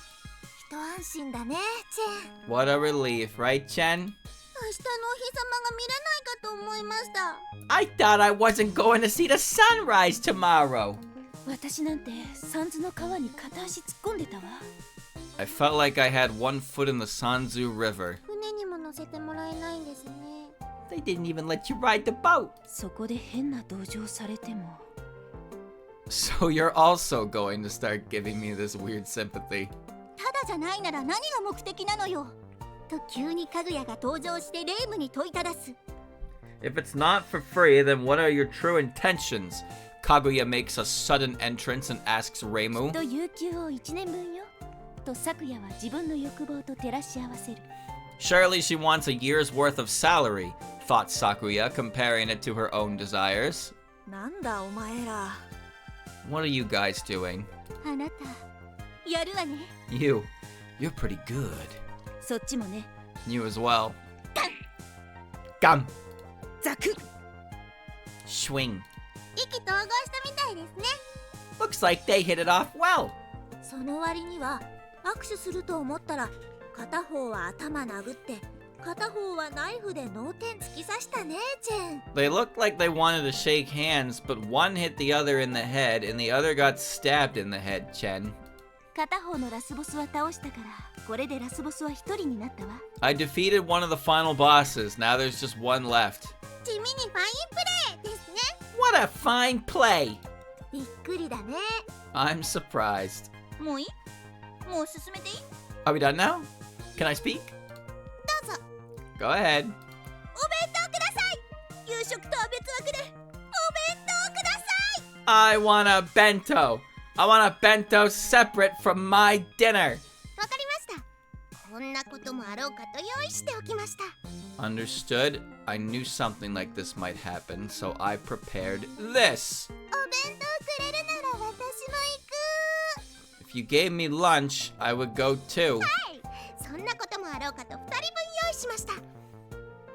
一安心だね、チェン。 What a relief, right, Chen? 明日のお日様が見れないかと思いました。 I thought I wasn't going to see the sunrise tomorrow. 私なんてサンズの川に片足突っ込んでたわ。 I felt like I had one foot in the Sanzu River. 船にも乗せてもらえないんですね。 They didn't even let you ride the boat. そこで変な同情されても。 So you're also going to start giving me this weird sympathy. ただじゃないなら何が目的なのよ。と急にかぐやが登場してレイムに問いただす。 If it's not for free, then what are your true intentions? Kaguya makes a sudden entrance and asks Reimu. と有給を1年分よ。と昨夜は自分の欲望と照らし合わせる。 Surely she wants a year's worth of salary, thought Sakuya, comparing it to her own desires. なんだお前ら。 What are you guys doing? あなた、やるわね。 You're pretty good. そっちもね。 You as well. Gum. ザクッ。 Swing. 意気投合したみたいですね。 Looks like they hit it off well. その割には握手すると思ったら片方は頭殴って片方はナイフで脳天突き刺したね、チェン。 They looked like they wanted to shake hands, but one hit the other in the head, and the other got stabbed in the head, Chen. 片方のラスボスは倒したから、これでラスボスは一人になったわ。 I defeated one of the final bosses. Now there's just one left. 地味にファインプレーですね。 What a fine play! びっくりだね。 I'm surprised. もういい？もう進めていい？ Are we done now? Can I speak? どうぞ。 Go ahead. お弁当ください。夕食とは別枠でお弁当ください。 I want a bento. I want a bento separate from my dinner. わかりました。こんなこともあろうかと用意しておきました。 Understood. I knew something like this might happen, so I prepared this. お弁当くれるなら私も行く。 If you gave me lunch, I would go too. はい。そんなこともあろうかと2人分用意しました。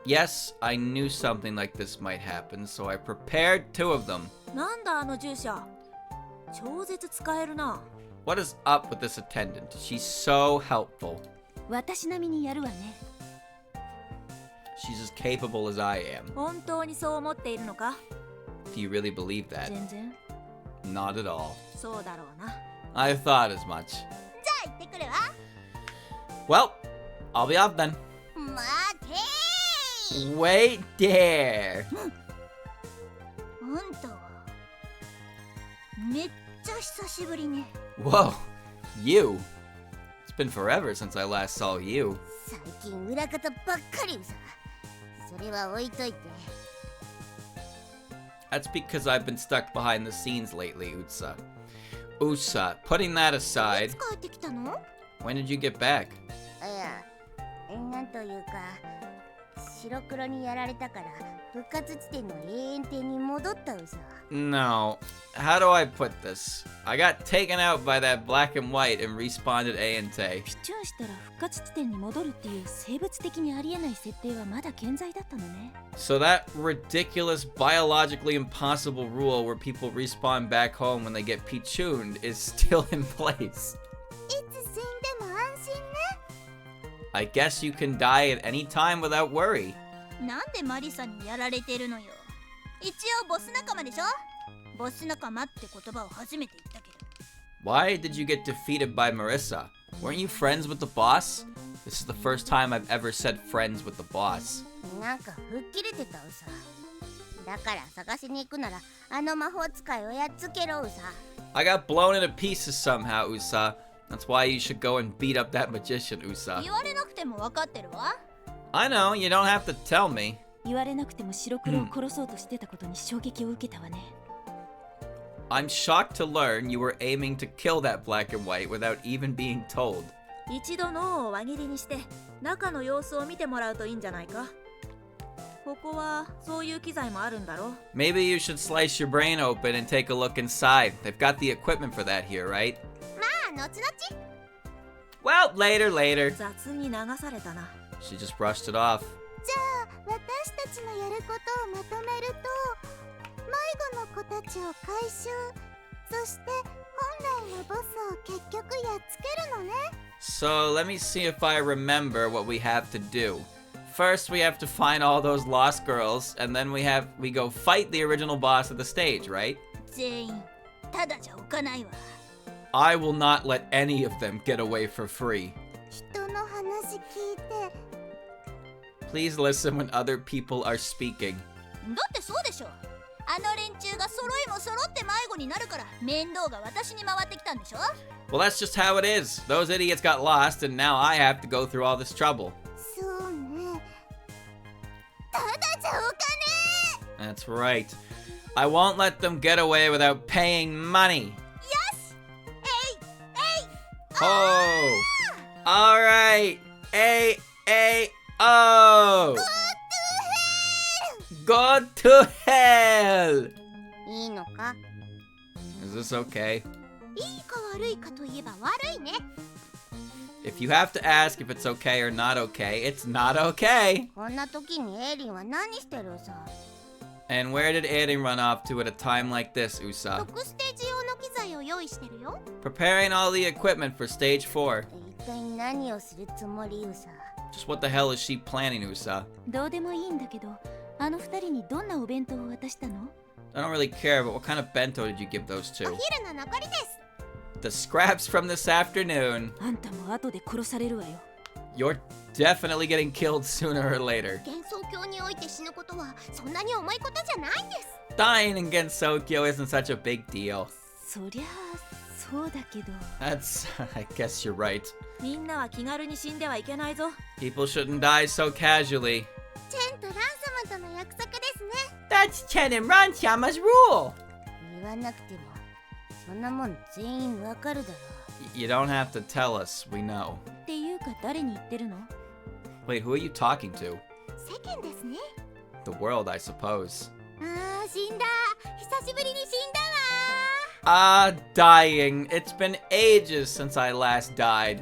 Yes, I knew something like this might happen, so I prepared 2 of them. なんだあの従者。超絶使えるな。 What is up with this attendant? She's so helpful. 私並みにやるわね。 She's as capable as I am. 本当にそう思っているのか？ Do you really believe that? 全然。 Not at all. そうだろうな。 I thought as much. じゃあ行ってくるわ。Well, I'll be off then. 待てー Wait there. あんたはめっちゃ久しぶりね。 Whoa, you. It's been forever since I last saw you. 最近裏方ばっかりさ。それは置いといて。 That's because I've been stuck behind the scenes lately, Utsa. Usa, putting that い aside, つ帰ってきたの？ when did you get back? いや、なんというか、白黒にやられたから復活地点の永遠点に戻ったうさ。 No. How do I put this? I got taken out by that black and white and respawned at A&T. ピチュンしたら復活地点に戻るっていう生物的にありえない設定はまだ健在だったのね。 So that ridiculous, biologically impossible rule where people respawn back home when they get pichuned is still in place. いつ死んでも安心ね。 I guess you can die at any time without worry. なんでマリサにやられてるのよ。一応ボス仲間でしょ。ボス仲間って言葉を初めて言ったけど。 Why did you get defeated by Marissa? Weren't you friends with the boss? This is the first time I've ever said friends with the boss. なんか吹っ切れてたうさ。だから探しに行くならあの魔法使いをやっつけろうさ。 I got blown into pieces somehow, Usa. That's why you should go and beat up that magician, Usa. 言われなくても分かってるわ。 I know, you don't have to tell me. 言われなくても白黒を殺そうとしてたことに衝撃を受けたわね。 I'm shocked to learn you were aiming to kill that black and white without even being told. 一度脳を輪切りにして中の様子を見てもらうといいんじゃないか。ここはそういう機材もあるんだろ。 Maybe you should slice your brain open and take a look inside. They've got the equipment for that here, right? まあ後々。 Well, later. 雑に流されたな。 She just brushed it off. じゃあ私たちのやることをまとめると、迷子の子たちを回収、そして本来のボスを結局やっつけるのね。 So let me see if I remember what we have to do. First, we have to find all those lost girls, and then we go fight the original boss of the stage, right? 全員ただじゃおかないわ。 I will not let any of them get away for free. 人の話聞いて。 Please listen when other people are speaking. だってそうでしょ。あの連中が揃いも揃って迷子になるから面倒が私に回ってきたんでしょ。 Well, that's just how it is. Those idiots got lost, and now I have to go through all this trouble. そうね。ただじゃおかね That's right. I won't let them get away without paying money. よしえいえい Oh! Alright! A-A-O! Go to hell! いいのか？ Is this okay? いいか悪いかといえば悪いね。 If you have to ask if it's okay or not okay, it's not okay. こんな時にエイリンは何してるさ。 And where did Aiden run off to at a time like this, Usa? 特ステージ用の機材を用意してるよ。 Preparing all the equipment for stage 4. 一体何をするつもりうさ。 Just what the hell is she planning, Usa? どうでもいいんだけど、あの二人にどんなお弁当を渡したの？ I don't really care, but what kind of bento did you give those お two? 昼の残りです。 The scraps from this afternoon. あんたも後で殺されるわよ。 You're definitely getting killed sooner or later. 幻想郷において死ぬことはそんなに重いことじゃないんです。 Dying in Gensokyo isn't such a big deal. そりゃあそうだけど。 That's, I guess you're right. みんなは気軽に死んではいけないぞ。 People shouldn't die so casually. チェンとラン様との約束ですね。 That's Chen and Ranchama's rule. 言わなくてもそんなもん全員わかるだろ You don't have to tell us, we know. っていうか誰に言ってるの？ Wait, who are you talking to? う。世間ですね。 The world, I suppose. ああ死んだ。久しぶりに死んだわ。 Ah, dying. It's been ages since I last died.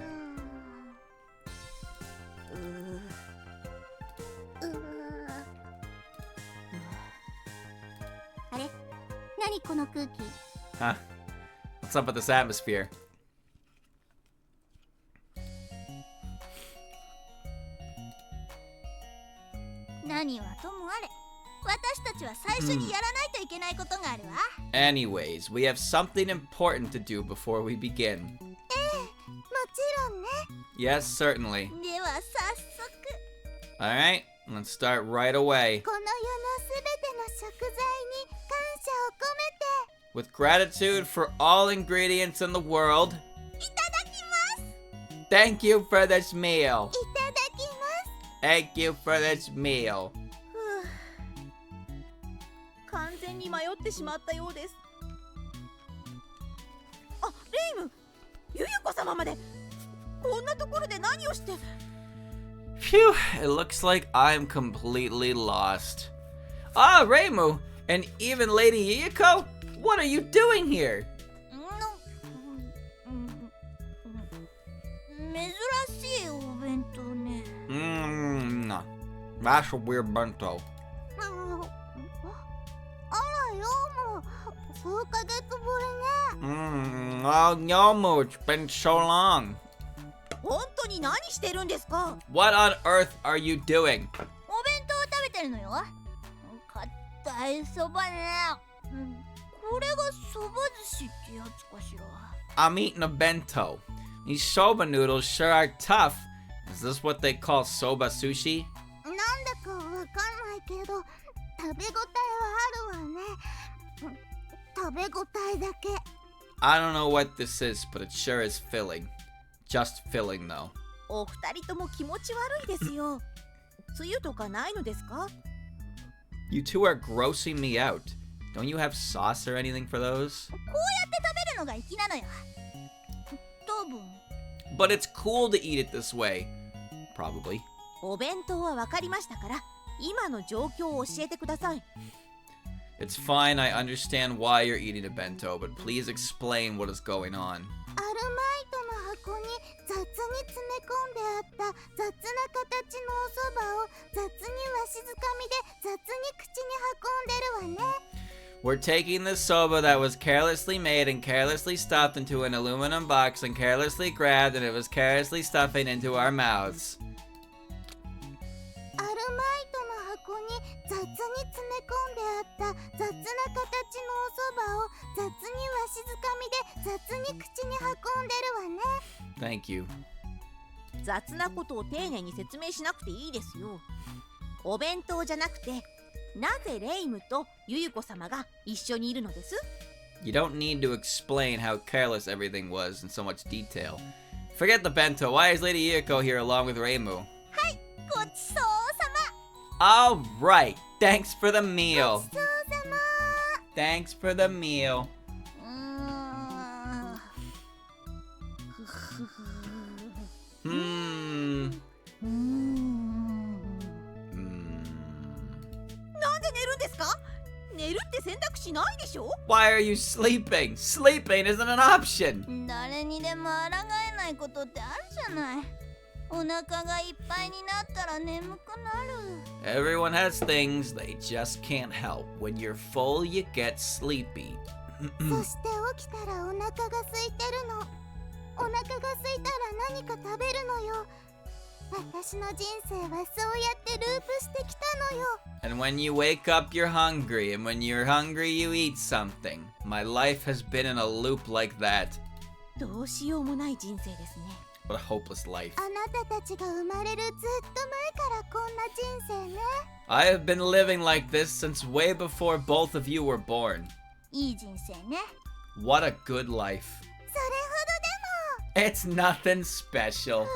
あれ何この空気 Huh? What's up with this atmosphere? 何はともあれ、私たちは最初にやらないといけないことがあるわ。 Anyways, we have something important to do before we begin. もちろんね。Yes, certainly. では早速 Alright, let's start right away. この世のすべての食材に感謝を込めて With gratitude for all ingredients in the world, いただきます。 thank you for this meal. いただきます。 Thank you for this meal. 完全に迷ってしまったようです。あ、レイム、ゆゆこ様までこんなところで何をして。 Phew, it looks like I'm completely lost. Ah, Reimu, and even Lady Yuyuko? What are you doing here? 珍しいお弁当ね。That's a weird bento. あらよ、もう数ヶ月ぶりね。Oh, Yomu, it's been so long. 本当に何してるんですか。 What on earth are you doing? お弁当を食べてるのよ。硬いそばね。これがそば寿司ってやつかしら。 I'm eating a bento. These soba noodles sure are tough. Is this what they call soba sushi? なんだかわかんないけど、食べ応えはあるわね。食べ応えだけ。 I don't know what this is, but it sure is filling. Just filling, though. お二人とも気持ち悪いですよ。つゆとかないのですか。 You two are grossing me out. Don't you have sauce or anything for those? こうやって食べるのが粋なのよ。多分。 But it's cool to eat it this way. Probably. お弁当は分かりましたから、今の状況を教えてください。 It's fine, I understand why you're eating a bento, but please explain what is going on. アルマイトの箱に雑に詰め込んであった雑な形のおそばを雑にわしづかみで雑に口に運んでるわね。 We're taking the soba that was carelessly made and carelessly stuffed into an aluminum box and carelessly grabbed, and it was carelessly stuffing into our mouths. アルマイトの箱に雑に詰め込んであった雑な形のおそばを雑にわしづかみで雑に口に運んでるわね。 Thank you. 雑なことを丁寧に説明しなくていいですよ。お弁当じゃなくて、なぜレイムとゆゆこ様が一緒にいるのです？ You don't need to explain how careless everything was in so much detail. Forget the bento. Why is Lady Yuriko here along with Reimu? ごちそうさ All right. Thanks for the ま。 meal. ごちそうさま。 Thanks for the meal. うーん。 Hmm. なんで寝るんですか？寝るって選択肢ないでしょ？ Why are you sleeping? Sleeping isn't an option. 誰にでも抗えないことってあるじゃない。お腹がいっぱいになったら眠くなる。 Everyone has things they just can't help. When you're full, you get sleepy. そして起きたらお腹が空いてるの。お腹が空いたら何か食べるのよ。私の人生はそうやってループしてきたのよ。 And when you wake up, you're hungry. And when you're hungry, you eat something. My life has been in a loop like that. どうしようもない人生ですね。 What a hopeless life. あなたたちが生まれるずっと前からこんな人生ね。 I have been living like this since way before both of you were born. いい人生ね。 What a good life. それ It's nothing special. ほど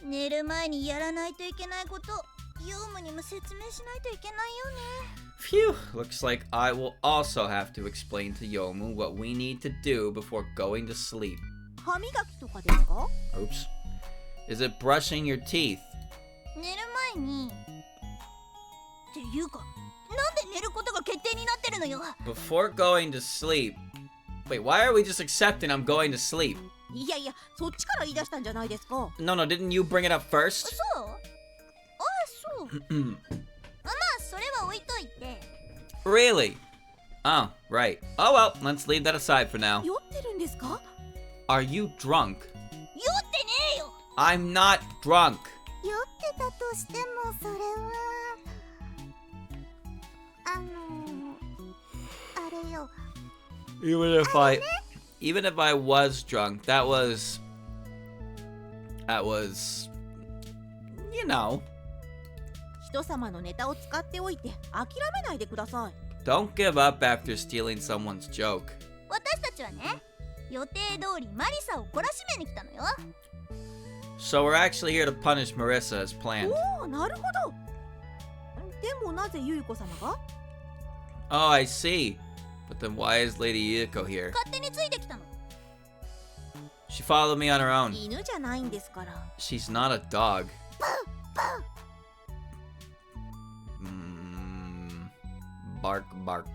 でも。寝る前にやらないといけないこと、ヨウムにも説明しないといけないよね。 Phew, looks like I will also have to explain to Yomu what we need to do before going to sleep. 歯磨きとかですか？ Oops. Is it brushing your teeth? 寝る前に。っていうか、なんで寝ることが決定になってるのよ。 Before going to sleep. Wait, why are we just accepting I'm going to sleep? いやいや、そっちから言い出したんじゃないですか。 No, didn't you bring it up first? そう？ああ、そう。まあ、それは置いといて。 Really? Oh, right. Oh well, let's leave that aside for now. 酔ってるんですか？ Are you drunk? 酔ってねえよ。 I'm not drunk. 酔ってたとしてもそれはあれよ。 Even if I was drunk, that was That was, you know. 人様のネタを使っておいて諦めないでください。 Don't give up after stealing someone's joke. 私たちはね、予定通りマリサを懲らしめに来たのよ。 So we're actually here to punish Marissa as planned. おお、なるほど。でもなぜゆいこ様が？ Oh, I see. But then why is Lady Yuko here? 勝手についてきたの。 She followed me on her own. 犬じゃないんですから。 She's not a dog. Bark, bark.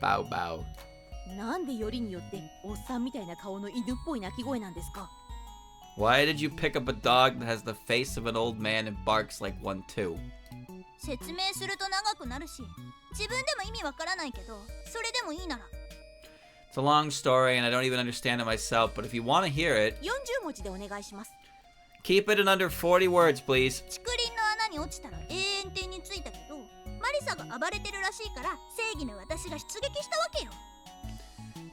Bow, bow. なんでよりによっておっさんみたいな顔の犬っぽい鳴き声なんですか？ Why did you pick up a dog that has the face of an old man and barks like one too? 説明すると長くなるし、自分でも意味わからないけど、それでもいいなら。 It's a long story and I don't even understand it myself, but if you want to hear it, 40文字でお願いします。 keep it in under 40 words, please. 竹林の穴に落ちたら永遠点についたけど、マリサが暴れてるらしいから正義の私が出撃したわけよ。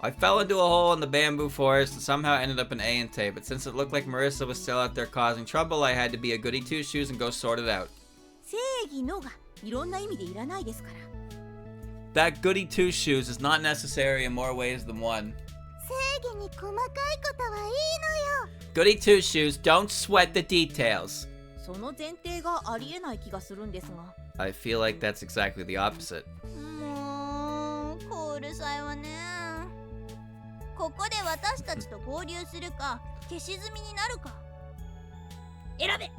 I fell into a hole in the bamboo forest and somehow ended up in A&T, but since it looked like Marissa was still out there causing trouble, I had to be a goody two-shoes and go sort it out. 正義のがいろんな意味でいらないですから。 That goody two-shoes is not necessary in more ways than one. 正義に細かいことはいいのよ。 Goody two-shoes, don't sweat the details. その前提がありえない気がするんですが。 I feel like that's exactly the opposite. もう、こううるさいわね。ここで私たちと合流するか、消し済みになるか。選べ。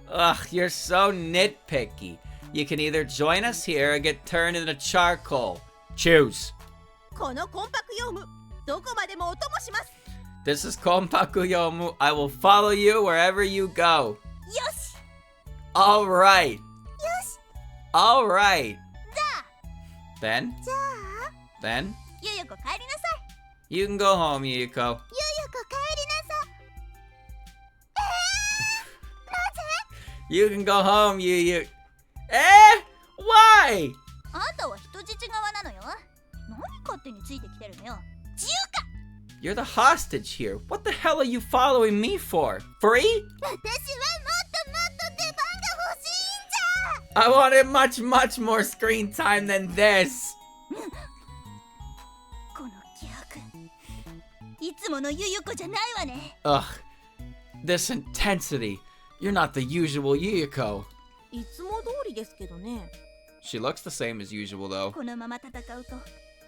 Ugh, you're so nitpicky. You can either join us here or get turned into charcoal. Choose. このコンパクヨーム、どこまでもお供します。 This is Konpakuyomu. I will follow you wherever you go. よし。 All right. よし。 All right. じゃ Then? あ、じゃあ、 Then? ゆうゆこ帰りなさい。 You can go home, Yuko. ゆうゆこ帰りなさい。You can go home, Yu. Why? あんたは人質側なのよ。何勝手についてきてるのよ。自由か。 You're the hostage here. What the hell are you following me for? Free? 私はもっともっと出番が欲しいんじゃ。 I wanted much more screen time than this. この気迫、いつものゆゆこじゃないわね。 Ugh. This intensity. You're not the usual Yuyuko. いつも通りですけどね。 She looks the same as usual, though. このまま戦うと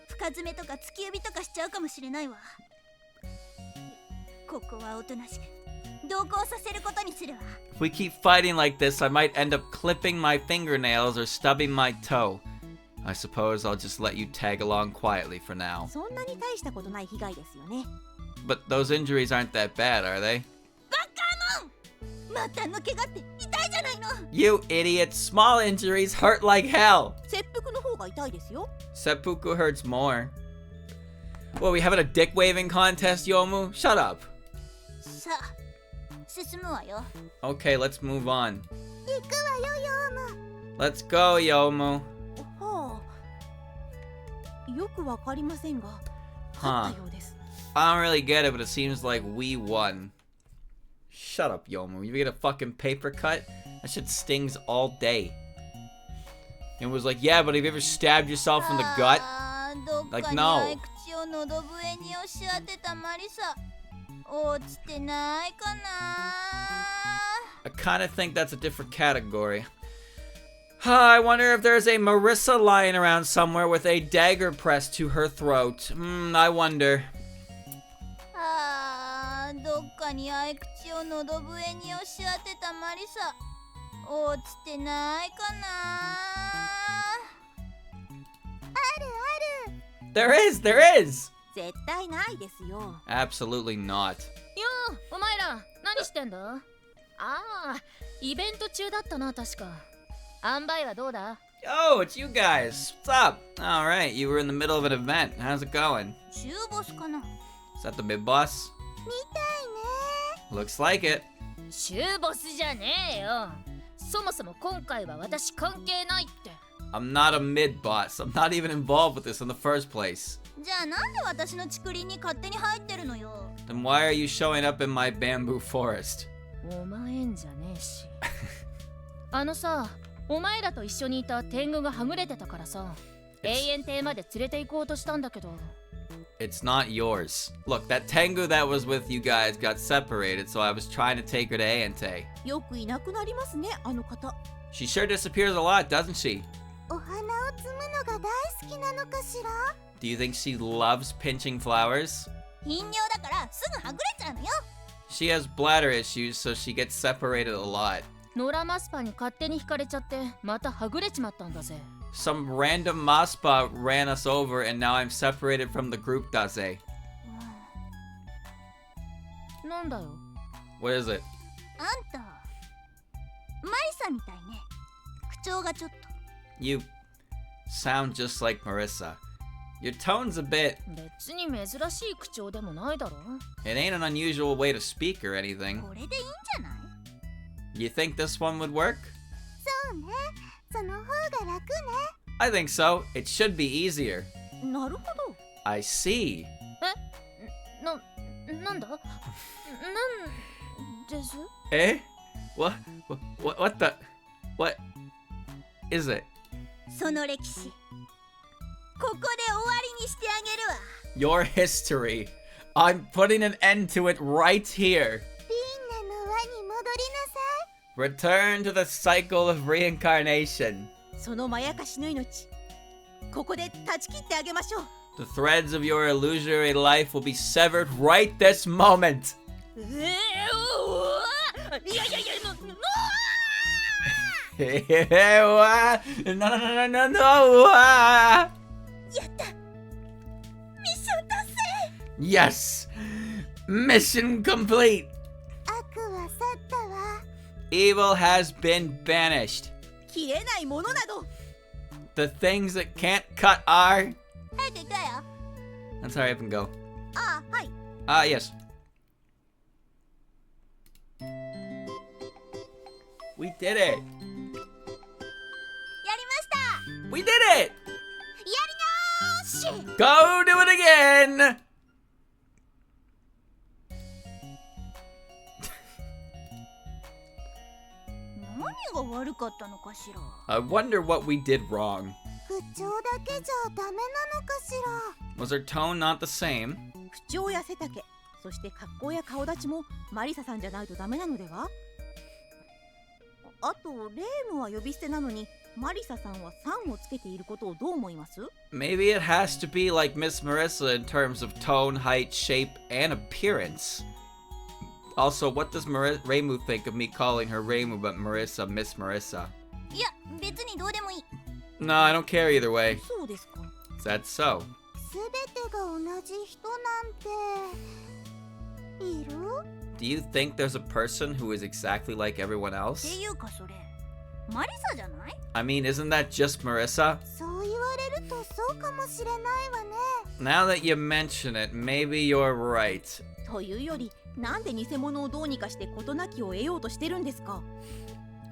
深爪とか突き指とかしちゃうかもしれないわ。ここはおとなしく同行させることにするわ。 If we keep fighting like this, I might end up clipping my fingernails or stubbing my toe. I suppose I'll just let you tag along quietly for now. そんなに大したことない被害ですよね。 But those injuries aren't that bad, are they? バカモン！末端の怪我って痛いじゃないの。 You idiot! Small injuries hurt like hell! 切腹の方が痛いですよ。 Seppuku hurts more. What, we having a dick waving contest, Yomu? Shut up. さあ、進むわよ。 Okay, let's move on. 行くわよ、ヨウム。 Let's go, Yomu. はあ。よくわかりませんが、勝ったようです。 I don't really get it, but it seems like we won. Shut up, Yomu. You get a fucking paper cut? That shit stings all day. And was like, yeah, but have you ever stabbed yourself in the gut? どっか Like, に no. 合い口を喉笛に押し当てたマリサ。落ちてないかな。 I kind of think that's a different category. I wonder if there's a Marissa lying around somewhere with a dagger pressed to her throat. I wonder. どっかに合い口を喉笛に押し当てたマリサ。落ちてないかな。あるある。 There is! 絶対ないですよ。 Absolutely not. よー、お前ら何してんだ？ああ、イベント中だったな確か。塩梅はどうだ？ Yo, it's you guys. What's up? Alright, you were in the middle of an event. How's it going? 中ボスかな。 Is that the mid boss? みたいね。 Looks like it. 中ボスじゃねえよ。そもそも今回は私関係ないって。 I'm not a mid boss. I'm not even involved with this in the first place. じゃあなんで私の竹林に勝手に入ってるのよ。 Then why are you showing up in my bamboo forest? お前んじゃねえし。あのさ、お前らと一緒にいた天狗がはぐれてたからさ、永遠亭まで連れて行こうとしたんだけど。It's not yours. Look, that Tengu that was with you guys got separated, so I was trying to take her to Aente. よくいなくなりますね、あの方。 She sure disappears a lot, doesn't she? お花を摘むのが大好きなのかしら。 Do you think she loves pinching flowers? 頻尿だからすぐはぐれちゃうのよ。 She has bladder issues, so she gets separated a lot. 野良マスパに勝手に惹かれちゃってまたはぐれちまったんだぜ。 Some random Maspa ran us over, and now I'm separated from the group, Daze. なんだよ。 What is it? あんたマリサみたいね。口調がちょっと。 You sound just like Marissa. Your tone's a bit... 別に珍しい口調でもないだろ。 It ain't an unusual way to speak or anything. これでいいんじゃない？ You think this one would work? そうね、その方が楽ね。 I think so. It should be easier. なるほど。 I see. なんだなんです Eh? What the... What is it? その歴史ここで終わりにしてあげるわ。 Your history. I'm putting an end to it right here. リンナの輪に戻りなさい。 Return to the cycle of reincarnation. そのまやかしの命ここで断ち切ってあげましょう。 The threads of your illusory life will be severed right this moment. いやいやいやNo. やったミッション達成。 Yes. Mission complete. 悪は去ったわ。 Evil has been banished. 切れないものなど。 The things that can't cut are... 早く行くわよ。 Let's hurry up and go. ああ、はい。 Yes. We did it. やりました。 We did it. やりなーし。 Go do it again. 何が悪かったのかしら。 I wonder what we did wrong. 口調だけじゃダメなのかしら。 Was her tone not the same? 口調や背丈、そして格好や顔立ちもマリサさんじゃないとダメなのでは？あとレームは呼び捨てなのにマリサさんは3をつけていることをどう思います？ Maybe it has to be like Miss Marissa in terms of tone, height, shape, and appearance. Also, what does Reimu think of me calling her Reimu but Marissa Miss Marissa? いや、別にどうでもいい。 No, I don't care either way. そうですか。 That's so. すべてが同じ人なんている？ Do you think there's a person who is exactly like everyone って else? いうかそれマリサじゃない？ I mean, isn't that just Marissa? そう言われるとそうかもしれないわね。 Now that you mention it, maybe you're right. というよりなんで偽物をどうにかして事なきを得ようとしてるんですか？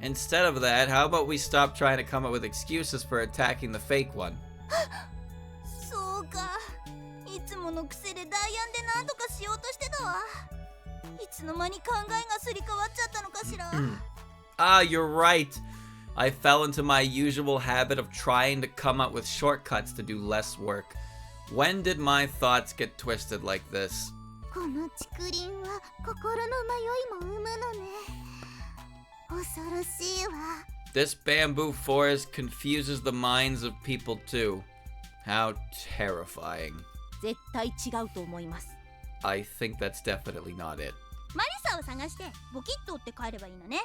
Instead of that, how about we stop trying to come up with excuses for attacking the fake one? そうか。いつもの癖でダイアンで何とかしようとしてたわ。いつの間に考えがすり替わっちゃったのかしら。Ah, you're right. I fell into my usual habit of trying to come up with shortcuts to do less work. When did my thoughts get twisted like this? この竹林は心の迷いも生むのね。恐ろしいわ。 This bamboo forest confuses the minds of people too. How terrifying. 絶対違うと思います。 I think that's definitely not it. マリサを探してボキッと追って帰ればいいのね。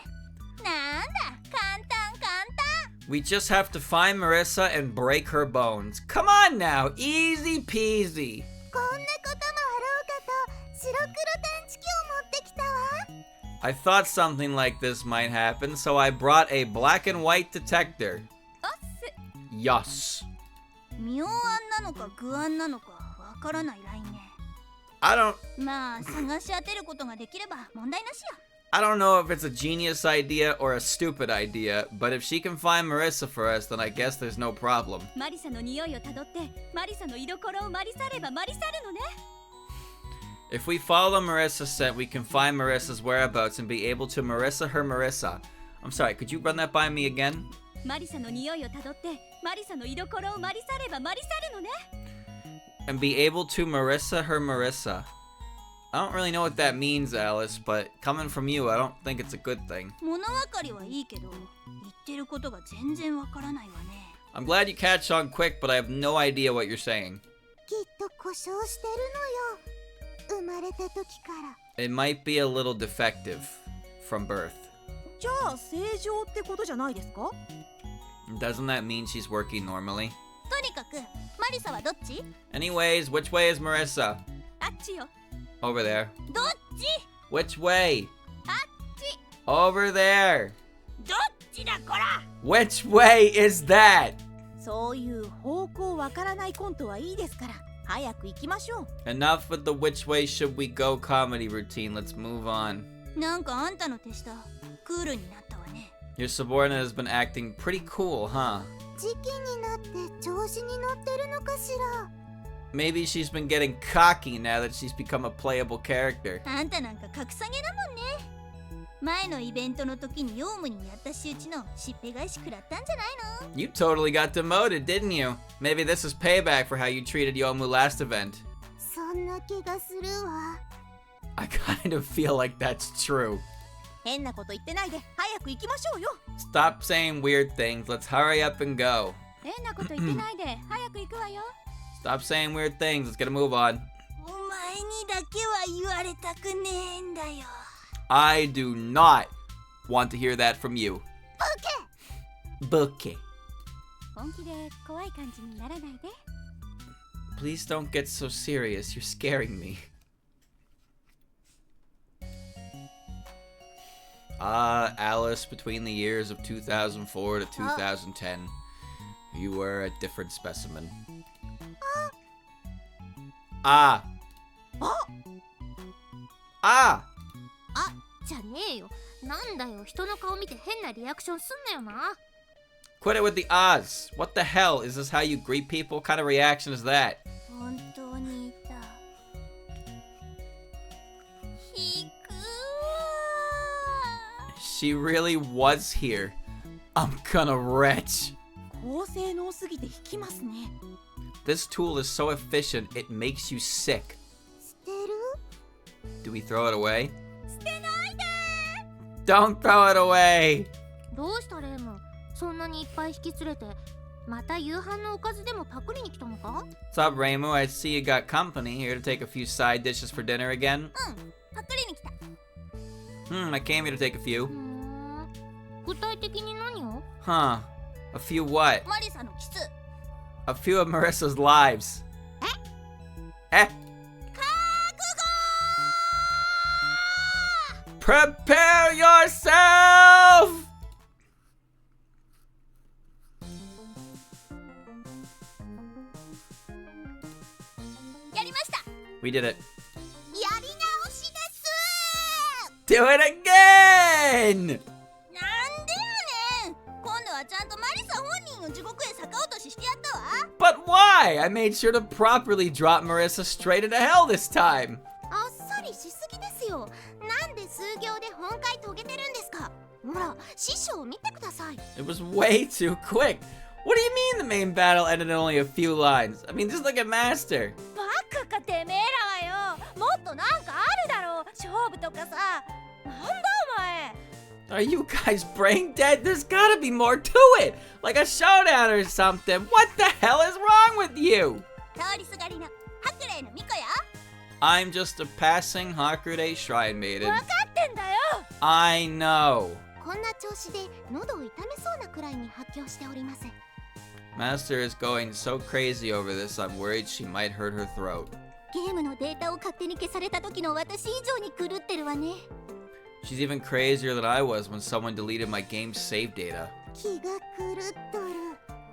なんだ、簡単簡単。 We just have to find Marissa and break her bones. Come on now, easy peasy. こんなこともあろうかと白黒探知機を持ってきたわ。 I thought something like this might happen, so I brought a black and white detector. あっせ。 Yes. 妙案なのか愚案なのかわからないラインね。 I don't... まあ探し当てることができれば問題なしや。I don't know if it's a genius idea or a stupid idea, but if she can find Marissa for us, then I guess there's no problem. マリサの匂いをたどってマリサの居所をマリサればマリサるのね。 If we follow Marissa's scent, we can find Marissa's whereabouts and be able to Marissa her Marissa. I'm sorry, could you run that by me again? マリサの匂いをたどってマリサの居所をマリサればマリサるのね。 And be able to Marissa her Marissa. I don't really know what that means, Alice, but coming from you, I don't think it's a good thing. 物分かりはいいけど言ってることが全然わからないわね。 I'm glad you catch on quick, but I have no idea what you're saying. きっと故障してるのよ。生まれた時から。 It might be a little defective from birth. じゃあ正常ってことじゃないですか？ Doesn't that mean she's working normally? とにかくマリサはどっち？ Anyways, which way is Marissa? あっちよ。 Over there. どっち？ Which way? あっち。 Over there. どっちだこら。 Which way is that? そういう方向わからないコントはいいですから早く行きましょう。 Enough with the which way should we go comedy routine. Let's move on. なんかあんたの手下クールになったわね。 Your subordinate has been acting pretty cool, huh? 時期になって調子に乗ってるのかしら。 Maybe she's been getting cocky now that she's become a playable character. あんたなんか格下げだもんね。前のイベントの時にヨウムにやった仕打ちのしっぺ返し食らったんじゃないの？ You totally got demoted, didn't you? Maybe this is payback for how you treated Yomu last event. そんな気がするわ。 I kind of feel like that's true. 変なこと言ってないで早く行きましょうよ。 Stop saying weird things. Let's hurry up and go. 変なこと言ってないで早く行くわよ。 Stop saying weird things. Let's get a move on. お前にだけは言われたくねえんだよ。 I do not want to hear that from you. Bouquet. 本気で怖い感じにならないで。 Please don't get so serious. You're scaring me. Alice, between the years of 2004 to 2010, you were a different specimen. Ah. Ah. じゃねえよ。なんだよ、人の顔見て変なリアクションすんなよな。 Quit it with the ahs. What the hell? Is this how you greet people? What kind of reaction is that? 本当にいた。引くわ。 She really was here. I'm gonna retch. 高性能すぎて引きますね。 This tool is so efficient, it makes you sick. 捨てる？ Do we throw it away? 捨てないで。 Don't throw it away! どうしたレイム？そんなにいっぱい引き連れて、また夕飯のおかずでもパクリに来たのか？ What's up, Reimu? I see you got company. Here to take a few side dishes for dinner again? パクリに来た。 I came here to take a few. 具体的に何を？ Huh. A few what? マリサのキス。 A few of Marissa's lives. Eh? Prepare yourself! やりました。 We did it. やり直しです。 Do it again! なんでやねん。今度はちゃんとマリサ本人を地獄へ逆落とししてやったわ。 But why? I made sure to properly drop Marissa straight into hell this time. あっさりしすぎですよ。なんで数行で本会遂げてるんですか。ほら、師匠見てください。 It was way too quick. What do you mean the main battle ended in only a few lines? I mean, just look at Master. バカかてめえらはよ。もっとなんかあるだろう。勝負とかさ。なんだお前。 Are you guys brain dead? There's gotta be more to it! Like a showdown or something. What the hell is wrong with you? 通りすがりの白麗の巫女よ。 I'm just a passing Hakude Shrine Maiden. 分かってんだよ。 I know. こんな調子で喉を痛めそうなくらいに発狂しております。 Master is going so crazy over this, I'm worried she might hurt her throat. ゲームのデータを勝手に消された時の私以上に狂ってるわね。 She's even crazier than I was when someone deleted my game's save data. 気が狂っとる。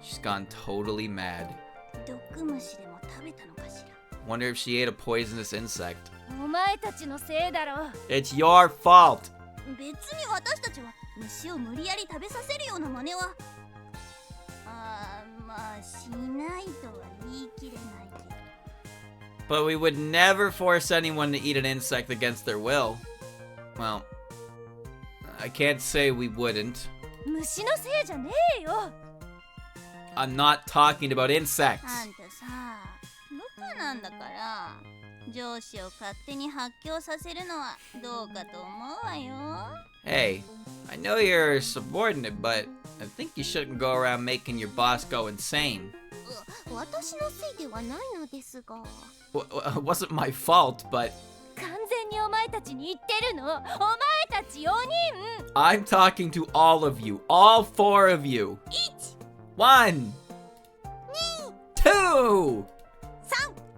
She's gone totally mad. 毒虫でも食べたのかしら。 Wonder if she ate a poisonous insect. お前たちのせいだろ。 It's your fault! 別に私たちは虫を無理やり食べさせるような真似はまあしないとは言い切れないけど。 But we would never force anyone to eat an insect against their will. Well, I can't say we wouldn't. 虫のせいじゃねえよ。 I'm not talking about insects. あんたさ、部下なんだから上司を勝手に発狂させるのはどうかと思うわよ。 Hey, I know you're a subordinate, but I think you shouldn't go around making your boss go insane. 私のせいではないのですが。It wasn't my fault, but 完全にお前たちに言ってるの。お前たち4人。 I'm talking to all of you, all 4 of you. 1 2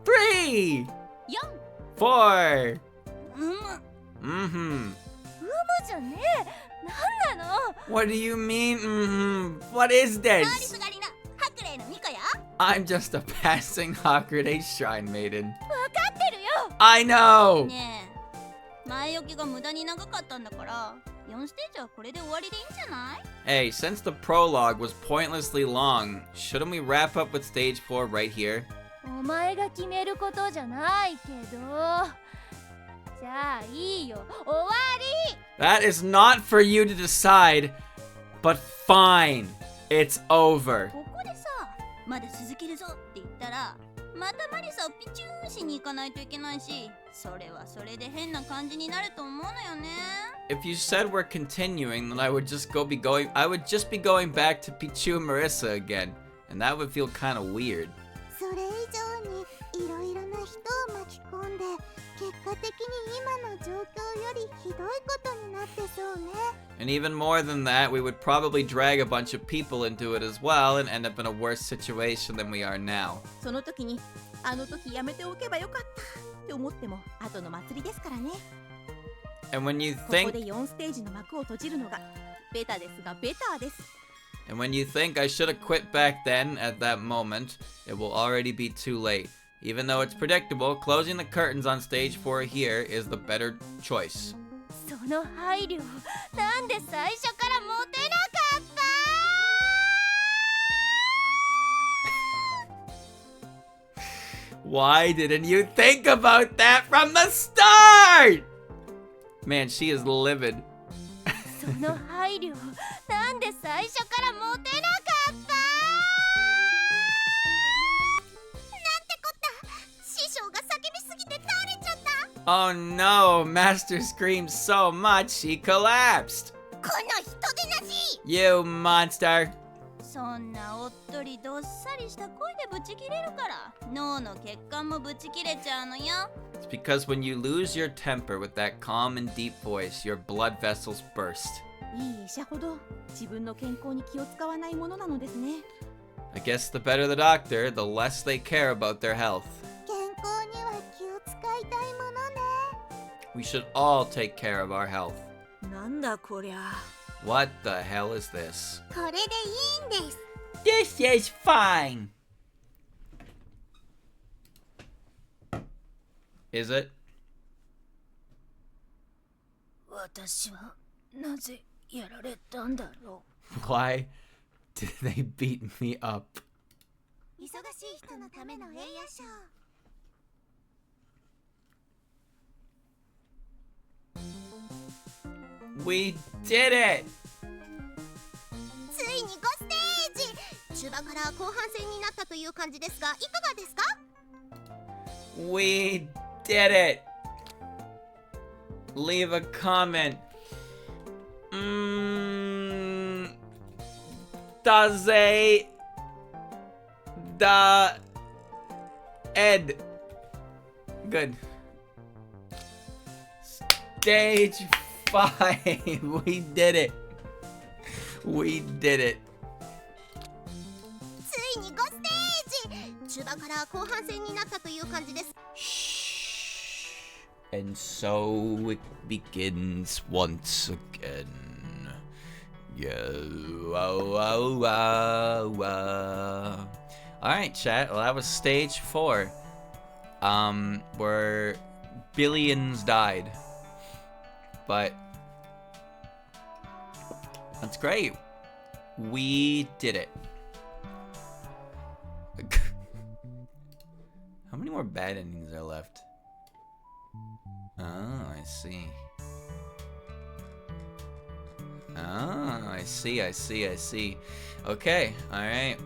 3 4 Mm-hmm. じゃねえ。なんなの。 What do you mean? Mm-hmm. What is アリ this? スガリナ、ハクレイのミカや。 I'm just a passing Hakurei shrine maiden. 分かってるよ。 I know! ねえ、前置きが無駄に長かったんだから4ステージはこれで終わりでいいんじゃない？ Hey, since the prologue was pointlessly long, shouldn't we wrap up with stage 4 right here? お前が決めることじゃないけど。じゃあいいよ、終わり。 That is not for you to decide, but fine. It's over. ここでさ、まだ続けるぞって言ったらまたマリサをピチューしに行かないといけないし、それはそれで変な感じになると思うのよね。 If you said we're continuing, then I would just be going back to Pichu and Marissa again, and that would feel kind of weird. それ以上にいろいろな人を巻き込んで、結果的に今の状況よりひどいことになってそうね。 And even more than that, we would probably drag a bunch of people into it as well and end up in a worse situation than we are now. その時にあの時やめておけばよかったって思っても後の祭りですからね。 And when you ここ think で4ステージの幕を閉じるのがベタですがベターです。 And when you think I should have quit back then, at that moment, it will already be too late. Even though it's predictable, closing the curtains on stage 4 here is the better choice. その配慮、なんで最初からモテなかった？ Why didn't you think about that from the start? Man, she is livid. その配慮、なんで最初からモテなかった？なんてこった。師匠が叫びすぎて倒れちゃった。 Oh no, Master screamed so much he collapsed. この人でなし。 You monster. そんなおっとりどっさりした声でブチ切れるから脳の血管もブチ切れちゃうのよ。 It's because when you lose your temper with that calm and deep voice, your blood vessels burst. いい医者ほど自分の健康に気を使わないものなのですね。 I guess the better the doctor, the less they care about their health. 健康には気を使いたいものね。 We should all take care of our health. なんだこりゃ。 What the hell is this? これでいいんです。 This is fine. Is it? 私はなぜやられたんだろ Why did they beat me up? 忙しい人のための栄養賞。 We did it! ついに5ステージ。中盤から後半戦になったという感じですが、いかがですか？ We did it! Leave a comment. Does a the Ed. Good. Stage 5. We did it. We did it. ついに5ステージ。中盤から後半戦になったという感じです。 Shh. And so it begins once again. Yeah. Alright, chat. Well, that was stage 4. Where billions died. But That's great. We did it. How many more bad endings are left? Oh, I see. Oh, I see. Okay, alright.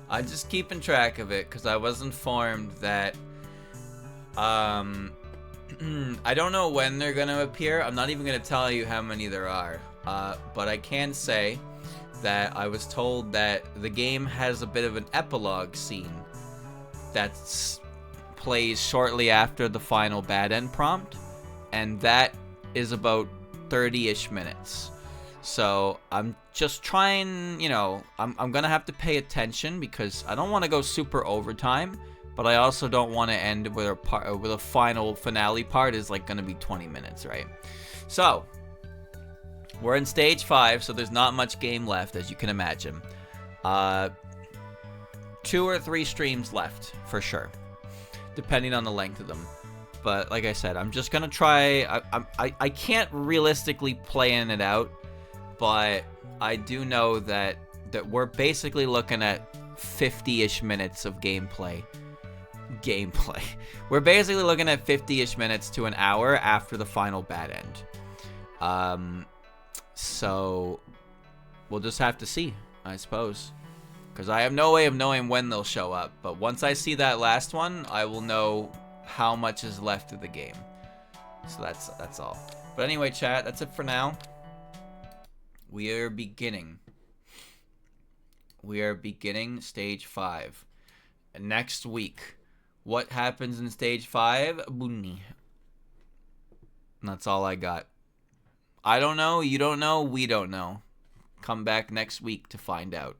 I'm just keeping track of it because I was informed that I don't know when they're gonna appear. I'm not even gonna tell you how many there are. But I can say that I was told that the game has a bit of an epilogue scene that plays shortly after the final bad end prompt, and that is about 30-ish minutes. So I'm just trying, you know, I'm gonna have to pay attention because I don't want to go super overtime, but I also don't want to end with a final finale part is like gonna be 20 minutes, right? So we're in stage 5, so there's not much game left, as you can imagine. 2 or 3 streams left for sure, depending on the length of them. But like I said, I'm just gonna try. I can't realistically plan it out, but I do know that we're basically looking at 50-ish minutes of gameplay. We're basically looking at 50-ish minutes to an hour after the final bad end. So we'll just have to see, I suppose, because I have no way of knowing when they'll show up. But once I see that last one, I will know how much is left of the game. So that's all. But anyway, chat, that's it for now. We are beginning stage 5 next week. What happens in stage 5? Bunny. That's all I got. I don't know, you don't know, we don't know. Come back next week to find out.